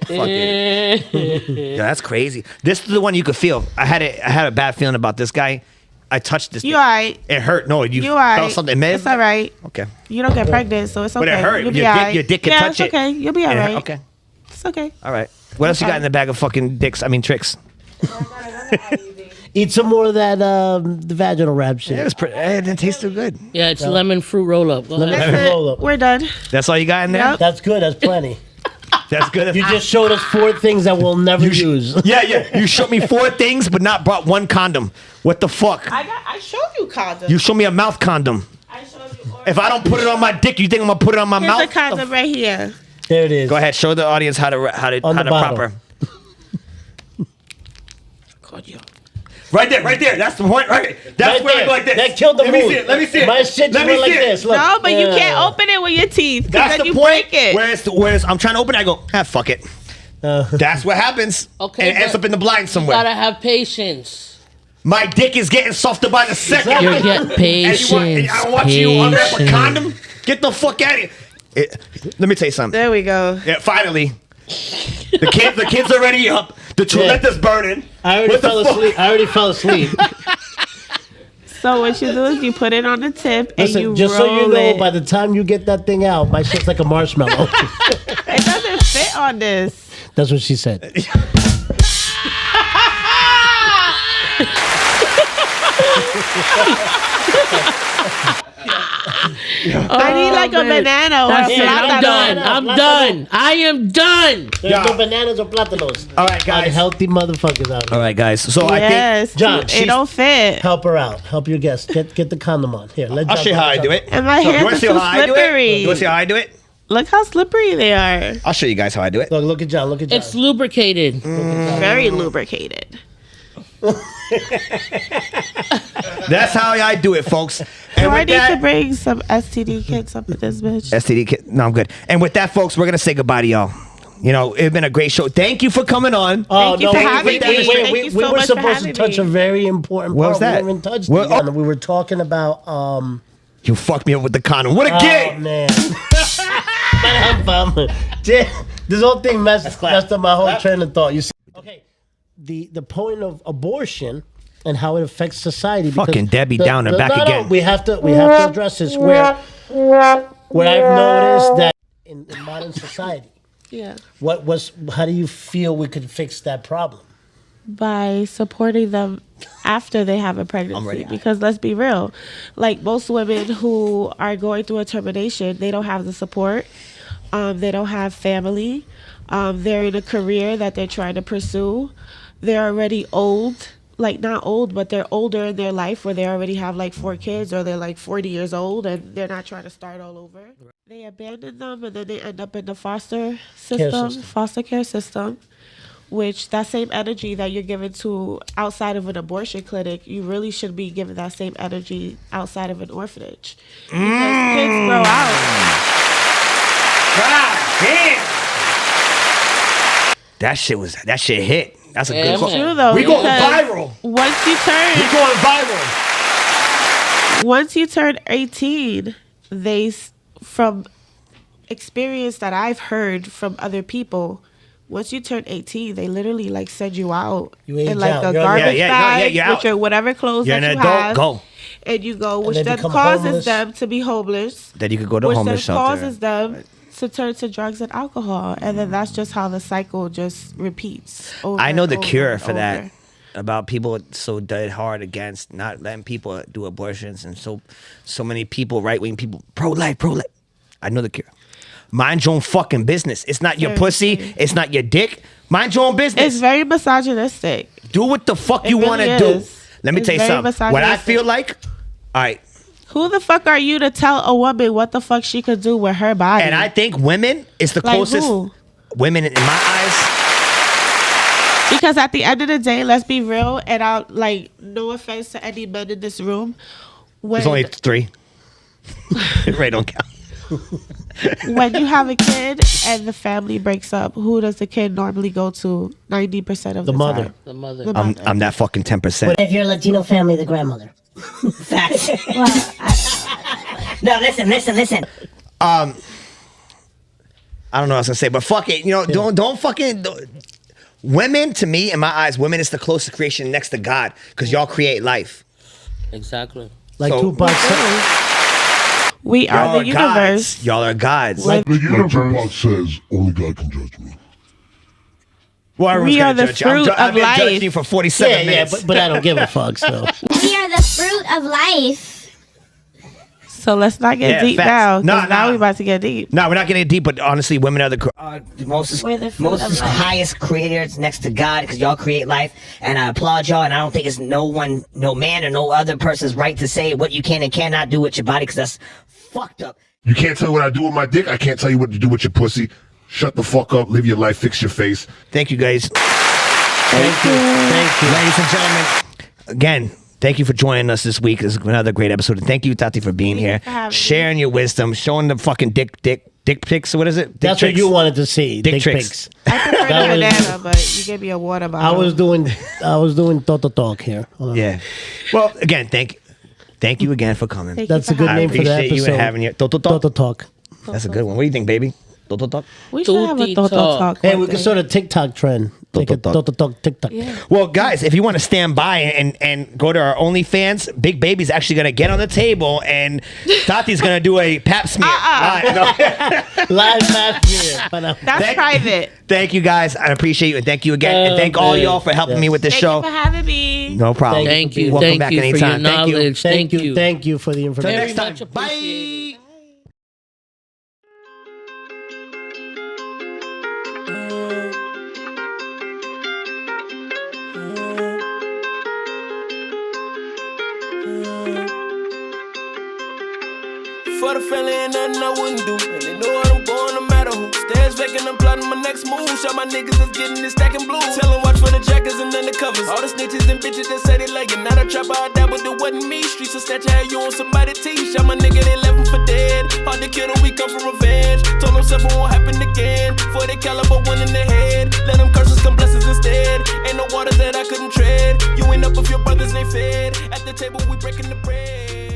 [SPEAKER 2] Yeah, that's crazy. This is the one you could feel. I had a bad feeling about this guy. I touched this.
[SPEAKER 4] You
[SPEAKER 2] thing.
[SPEAKER 4] alright.
[SPEAKER 2] It hurt. No, you
[SPEAKER 4] You alright.
[SPEAKER 2] felt something. Man.
[SPEAKER 4] It's alright.
[SPEAKER 2] Okay.
[SPEAKER 4] You don't get pregnant, so it's okay.
[SPEAKER 2] But it hurt.
[SPEAKER 4] You'll be
[SPEAKER 2] Your dick-
[SPEAKER 4] alright.
[SPEAKER 2] your dick can
[SPEAKER 4] yeah,
[SPEAKER 2] touch
[SPEAKER 4] it's
[SPEAKER 2] it.
[SPEAKER 4] okay. You'll be
[SPEAKER 2] Yeah,
[SPEAKER 4] alright.
[SPEAKER 2] okay.
[SPEAKER 4] It's okay.
[SPEAKER 2] All right. What else you got in the bag of fucking dicks? I mean tricks.
[SPEAKER 3] Eat some more of that the vaginal wrap shit.
[SPEAKER 2] Yeah, it didn't taste too good.
[SPEAKER 9] Yeah, it's lemon fruit roll up.
[SPEAKER 3] Lemon
[SPEAKER 4] That's
[SPEAKER 3] fruit
[SPEAKER 4] it.
[SPEAKER 3] roll up.
[SPEAKER 4] We're done.
[SPEAKER 2] That's all you got in there.
[SPEAKER 4] Yep.
[SPEAKER 3] That's good. That's plenty.
[SPEAKER 2] That's good.
[SPEAKER 3] You just showed us 4 things that we'll never use.
[SPEAKER 2] Yeah. You showed me 4 things, but not brought one condom. What the fuck?
[SPEAKER 4] I showed you condoms.
[SPEAKER 2] You showed me a mouth condom.
[SPEAKER 4] I showed you.
[SPEAKER 2] If I don't put it on my dick, you think I'm gonna put it on my
[SPEAKER 4] Here's
[SPEAKER 2] mouth?
[SPEAKER 4] a condom right here.
[SPEAKER 3] There it is.
[SPEAKER 2] Go ahead, show the audience how to
[SPEAKER 3] On the bottom.
[SPEAKER 2] proper.
[SPEAKER 4] Coño.
[SPEAKER 2] Right there. That's the point. Right. That's
[SPEAKER 3] Right
[SPEAKER 2] where I
[SPEAKER 3] there.
[SPEAKER 2] go like this.
[SPEAKER 3] That killed the
[SPEAKER 2] Let
[SPEAKER 3] mood.
[SPEAKER 2] me see it. Let me see it.
[SPEAKER 3] My shit
[SPEAKER 2] Let
[SPEAKER 3] just
[SPEAKER 2] me
[SPEAKER 3] went like
[SPEAKER 2] see it.
[SPEAKER 3] this. Look.
[SPEAKER 4] No, but you
[SPEAKER 3] Yeah.
[SPEAKER 4] can't open it with your teeth because
[SPEAKER 2] That's
[SPEAKER 4] then
[SPEAKER 2] the
[SPEAKER 4] you
[SPEAKER 2] point.
[SPEAKER 4] break it.
[SPEAKER 2] Whereas I'm trying to open it, I go, fuck it. That's what happens.
[SPEAKER 9] Okay,
[SPEAKER 2] And it ends
[SPEAKER 9] but
[SPEAKER 2] up in the blind
[SPEAKER 9] You
[SPEAKER 2] somewhere.
[SPEAKER 9] gotta have patience.
[SPEAKER 2] My dick is getting softer by the second.
[SPEAKER 9] You get
[SPEAKER 2] And
[SPEAKER 9] patience.
[SPEAKER 2] I want you to unwrap a condom. Get the fuck out of here. Let me tell you something.
[SPEAKER 4] There we go.
[SPEAKER 2] Yeah, finally. The kids already up. The roulette is burning.
[SPEAKER 3] I already
[SPEAKER 2] What the
[SPEAKER 3] fell
[SPEAKER 2] fuck?
[SPEAKER 3] asleep. I already fell asleep.
[SPEAKER 4] So what you do is you put it on the tip and
[SPEAKER 3] Listen,
[SPEAKER 4] you
[SPEAKER 3] just so you
[SPEAKER 4] roll
[SPEAKER 3] know,
[SPEAKER 4] it.
[SPEAKER 3] by the time you get that thing out, my shit's like a marshmallow.
[SPEAKER 4] It doesn't fit on this.
[SPEAKER 3] That's what she said.
[SPEAKER 4] I need like a banana or
[SPEAKER 9] That's
[SPEAKER 4] a
[SPEAKER 9] it. I'm done.
[SPEAKER 4] plátano.
[SPEAKER 9] I'm done. I am done.
[SPEAKER 3] There's no bananas or plátanos.
[SPEAKER 2] All right, guys.
[SPEAKER 3] Unhealthy motherfuckers out
[SPEAKER 2] All
[SPEAKER 3] here.
[SPEAKER 2] right, guys. So
[SPEAKER 4] Yes,
[SPEAKER 3] John,
[SPEAKER 4] it
[SPEAKER 3] she's-
[SPEAKER 4] don't fit.
[SPEAKER 3] Help her out. Help your guest. Get the condom on. Here, let
[SPEAKER 2] I'll
[SPEAKER 3] John
[SPEAKER 2] show you how I
[SPEAKER 3] John-
[SPEAKER 2] do it.
[SPEAKER 4] And my
[SPEAKER 2] So, you
[SPEAKER 4] hands
[SPEAKER 2] wanna
[SPEAKER 4] are
[SPEAKER 2] see
[SPEAKER 4] too
[SPEAKER 2] how I do it?
[SPEAKER 4] slippery.
[SPEAKER 2] You want to see how I do it?
[SPEAKER 4] Look how slippery they are.
[SPEAKER 2] I'll show you guys how I do it.
[SPEAKER 3] Look at John. Look at John.
[SPEAKER 9] It's lubricated.
[SPEAKER 4] Very lubricated.
[SPEAKER 2] That's how I do it, folks.
[SPEAKER 4] Do
[SPEAKER 2] And
[SPEAKER 4] I
[SPEAKER 2] with
[SPEAKER 4] need to
[SPEAKER 2] that,
[SPEAKER 4] bring some STD kits up with this bitch?
[SPEAKER 2] STD kit. No, I'm good. And with that, folks, we're gonna say goodbye to y'all. You know, it's been a great show. Thank you for coming on.
[SPEAKER 4] Thank you for
[SPEAKER 3] wait,
[SPEAKER 4] having
[SPEAKER 3] wait,
[SPEAKER 4] me.
[SPEAKER 3] wait, wait,
[SPEAKER 4] Thank
[SPEAKER 3] we,
[SPEAKER 4] you
[SPEAKER 3] we
[SPEAKER 4] so
[SPEAKER 3] were
[SPEAKER 4] much for
[SPEAKER 3] supposed to
[SPEAKER 4] having
[SPEAKER 3] touch
[SPEAKER 4] me.
[SPEAKER 3] a very important
[SPEAKER 2] What
[SPEAKER 3] part.
[SPEAKER 2] was that?
[SPEAKER 3] We haven't even touched
[SPEAKER 2] What-
[SPEAKER 3] it yet. We were talking about
[SPEAKER 2] You fucked me up with the condom. What a
[SPEAKER 3] oh
[SPEAKER 2] gay!
[SPEAKER 3] man. This whole thing messed up my whole train of thought. You see? Okay. The point of abortion and how it affects society. because
[SPEAKER 2] Fucking Debbie Downer back again.
[SPEAKER 3] We have to address this where I've noticed that in modern society.
[SPEAKER 4] Yeah.
[SPEAKER 3] How do you feel we could fix that problem?
[SPEAKER 4] By supporting them after they have a pregnancy. Because let's be real, like most women who are going through a termination, they don't have the support. They don't have family. They're in a career that they're trying to pursue. They're already old. Like not old, but they're older in their life where they already have like 4 kids or they're like 40 years old and they're not trying to start all over. They abandon them and then they end up in the foster care system, which that same energy that you're giving to outside of an abortion clinic, you really should be giving that same energy outside of an orphanage. Because kids grow out.
[SPEAKER 2] God damn. That shit hit. That's a good call.
[SPEAKER 4] True though.
[SPEAKER 2] We going viral.
[SPEAKER 4] Once you turn 18, from experience that I've heard from other people, once you turn 18, they literally like send you out in like a garbage bag with your whatever clothes that you have.
[SPEAKER 2] Go.
[SPEAKER 4] And you go, which then causes
[SPEAKER 3] homeless.
[SPEAKER 4] them to be homeless.
[SPEAKER 2] Then you could go to a homeless shelter.
[SPEAKER 4] Which then causes them to turn to drugs and alcohol. And then that's just how the cycle just repeats over
[SPEAKER 2] I know the
[SPEAKER 4] and
[SPEAKER 2] cure
[SPEAKER 4] over
[SPEAKER 2] for
[SPEAKER 4] and
[SPEAKER 2] that.
[SPEAKER 4] over.
[SPEAKER 2] About people so dead hard against not letting people do abortions and so many people, right-wing people, pro-life. I know the cure. Mind your own fucking business. It's not your pussy. It's not your dick. Mind your own business.
[SPEAKER 4] It's very misogynistic.
[SPEAKER 2] Do what the fuck you want to
[SPEAKER 4] really
[SPEAKER 2] do.
[SPEAKER 4] is.
[SPEAKER 2] Let me
[SPEAKER 4] It's
[SPEAKER 2] tell you
[SPEAKER 4] very
[SPEAKER 2] something. What I feel like, all right.
[SPEAKER 4] Who the fuck are you to tell a woman what the fuck she could do with her body?
[SPEAKER 2] And I think women is the
[SPEAKER 4] Like
[SPEAKER 2] closest.
[SPEAKER 4] who?
[SPEAKER 2] Women, in my eyes.
[SPEAKER 4] Because at the end of the day, let's be real, and I'll like no offense to any men in this room. When,
[SPEAKER 2] There's only 3. Ray don't count.
[SPEAKER 4] when you have a kid and the family breaks up, who does the kid normally go to 90% of the
[SPEAKER 3] mother.
[SPEAKER 4] time?
[SPEAKER 9] The mother.
[SPEAKER 4] The mother.
[SPEAKER 2] I'm that fucking 10%.
[SPEAKER 5] But if you're a Latino family, the grandmother. Facts. No, listen.
[SPEAKER 2] I don't know what I was gonna say, but fuck it. You know, don't fucking. Women, to me, in my eyes, women is the closest creation next to God because y'all create life.
[SPEAKER 9] Exactly.
[SPEAKER 3] Like
[SPEAKER 2] So-
[SPEAKER 3] Tupac said.
[SPEAKER 4] We
[SPEAKER 2] Y'all
[SPEAKER 4] are the universe.
[SPEAKER 2] gods. Y'all are gods.
[SPEAKER 4] Like-
[SPEAKER 10] The universe says only God can judge me.
[SPEAKER 2] Well, everyone's
[SPEAKER 4] We
[SPEAKER 2] gonna
[SPEAKER 4] are the
[SPEAKER 2] judge you.
[SPEAKER 4] fruit
[SPEAKER 2] I've
[SPEAKER 4] of
[SPEAKER 2] been judging
[SPEAKER 4] life.
[SPEAKER 2] you for 47 minutes.
[SPEAKER 3] but I don't give a fuck. So
[SPEAKER 7] We are the fruit of life.
[SPEAKER 4] So let's not get
[SPEAKER 2] Yeah,
[SPEAKER 4] deep
[SPEAKER 2] facts.
[SPEAKER 4] now. 'Cause
[SPEAKER 2] Nah,
[SPEAKER 4] now
[SPEAKER 2] nah.
[SPEAKER 4] we about to get deep.
[SPEAKER 2] No, we're not getting deep, but honestly, women are the
[SPEAKER 5] Most
[SPEAKER 7] We're the fruit of life.
[SPEAKER 5] highest creators next to God because y'all create life, and I applaud y'all. And I don't think it's no man or no other person's right to say what you can and cannot do with your body because that's fucked up.
[SPEAKER 10] You can't tell me what I do with my dick. I can't tell you what to do with your pussy. Shut the fuck up. Live your life. Fix your face.
[SPEAKER 2] Thank you, guys.
[SPEAKER 3] thank you.
[SPEAKER 2] Ladies and gentlemen, again, thank you for joining us this week. This is another great episode. And thank you, Tati, for being here,
[SPEAKER 4] for having me.
[SPEAKER 2] sharing your wisdom, showing the fucking dick pics. What is it? Dick
[SPEAKER 3] That's
[SPEAKER 2] tricks?
[SPEAKER 3] what you wanted to see.
[SPEAKER 2] Dick
[SPEAKER 3] Dick
[SPEAKER 2] tricks.
[SPEAKER 3] pics.
[SPEAKER 4] I prefer the
[SPEAKER 3] That was-
[SPEAKER 4] banana, but you gave me a water bottle.
[SPEAKER 3] I was doing Toto talk here. Hold on.
[SPEAKER 2] Yeah. Well, again, thank you again for coming.
[SPEAKER 4] Thank you
[SPEAKER 3] That's a
[SPEAKER 4] for
[SPEAKER 3] good
[SPEAKER 2] I
[SPEAKER 3] name for the
[SPEAKER 2] appreciate
[SPEAKER 3] episode.
[SPEAKER 2] you and having your Toto talk.
[SPEAKER 3] Toto talk.
[SPEAKER 2] That's a good one. What do you think, baby? Toto talk.
[SPEAKER 4] We should have a
[SPEAKER 9] Tutti
[SPEAKER 4] Toto
[SPEAKER 9] talk.
[SPEAKER 4] talk.
[SPEAKER 3] Hey,
[SPEAKER 4] one
[SPEAKER 3] we could
[SPEAKER 4] day.
[SPEAKER 3] sort of TikTok trend. Take a
[SPEAKER 2] Toto
[SPEAKER 3] Toto talk TikTok.
[SPEAKER 4] Yeah.
[SPEAKER 2] Well, guys, if you want to stand by and go to our OnlyFans, Big Baby's actually going to get on the table and Tati's going to do a pap smear. Live. No.
[SPEAKER 3] Live match here.
[SPEAKER 4] That's private.
[SPEAKER 2] Thank you, guys. I appreciate you. And thank you again. And thank all y'all for helping me with this
[SPEAKER 4] Thank
[SPEAKER 2] show.
[SPEAKER 4] you for having me.
[SPEAKER 2] No problem.
[SPEAKER 9] Thank you.
[SPEAKER 2] Welcome
[SPEAKER 9] Thank
[SPEAKER 2] back
[SPEAKER 9] you for your
[SPEAKER 2] anytime. Thank you.
[SPEAKER 9] knowledge.
[SPEAKER 3] Thank you. Thank you for the information.
[SPEAKER 9] Very
[SPEAKER 2] Next time.
[SPEAKER 9] much appreciated.
[SPEAKER 2] Bye.
[SPEAKER 1] For the family, ain't nothing I wouldn't do. And they know what I'm going, no matter who. Stairs vacant, I'm plotting my next move. Shot my niggas that's getting this stacking blue. Tell them watch for the jackets and undercovers. All the snitches and bitches that say they like it. Not a trapper, I die, but it wasn't me. Streets will snatch had you on somebody's teeth. Shot my nigga, they left him for dead. Hard to kill them, we come for revenge. Told them something won't happen again. For the caliber, one in the head. Let them curses come blessings instead. Ain't no waters that I couldn't tread. You ain't up if your brothers ain't fed. At the table, we breaking the bread.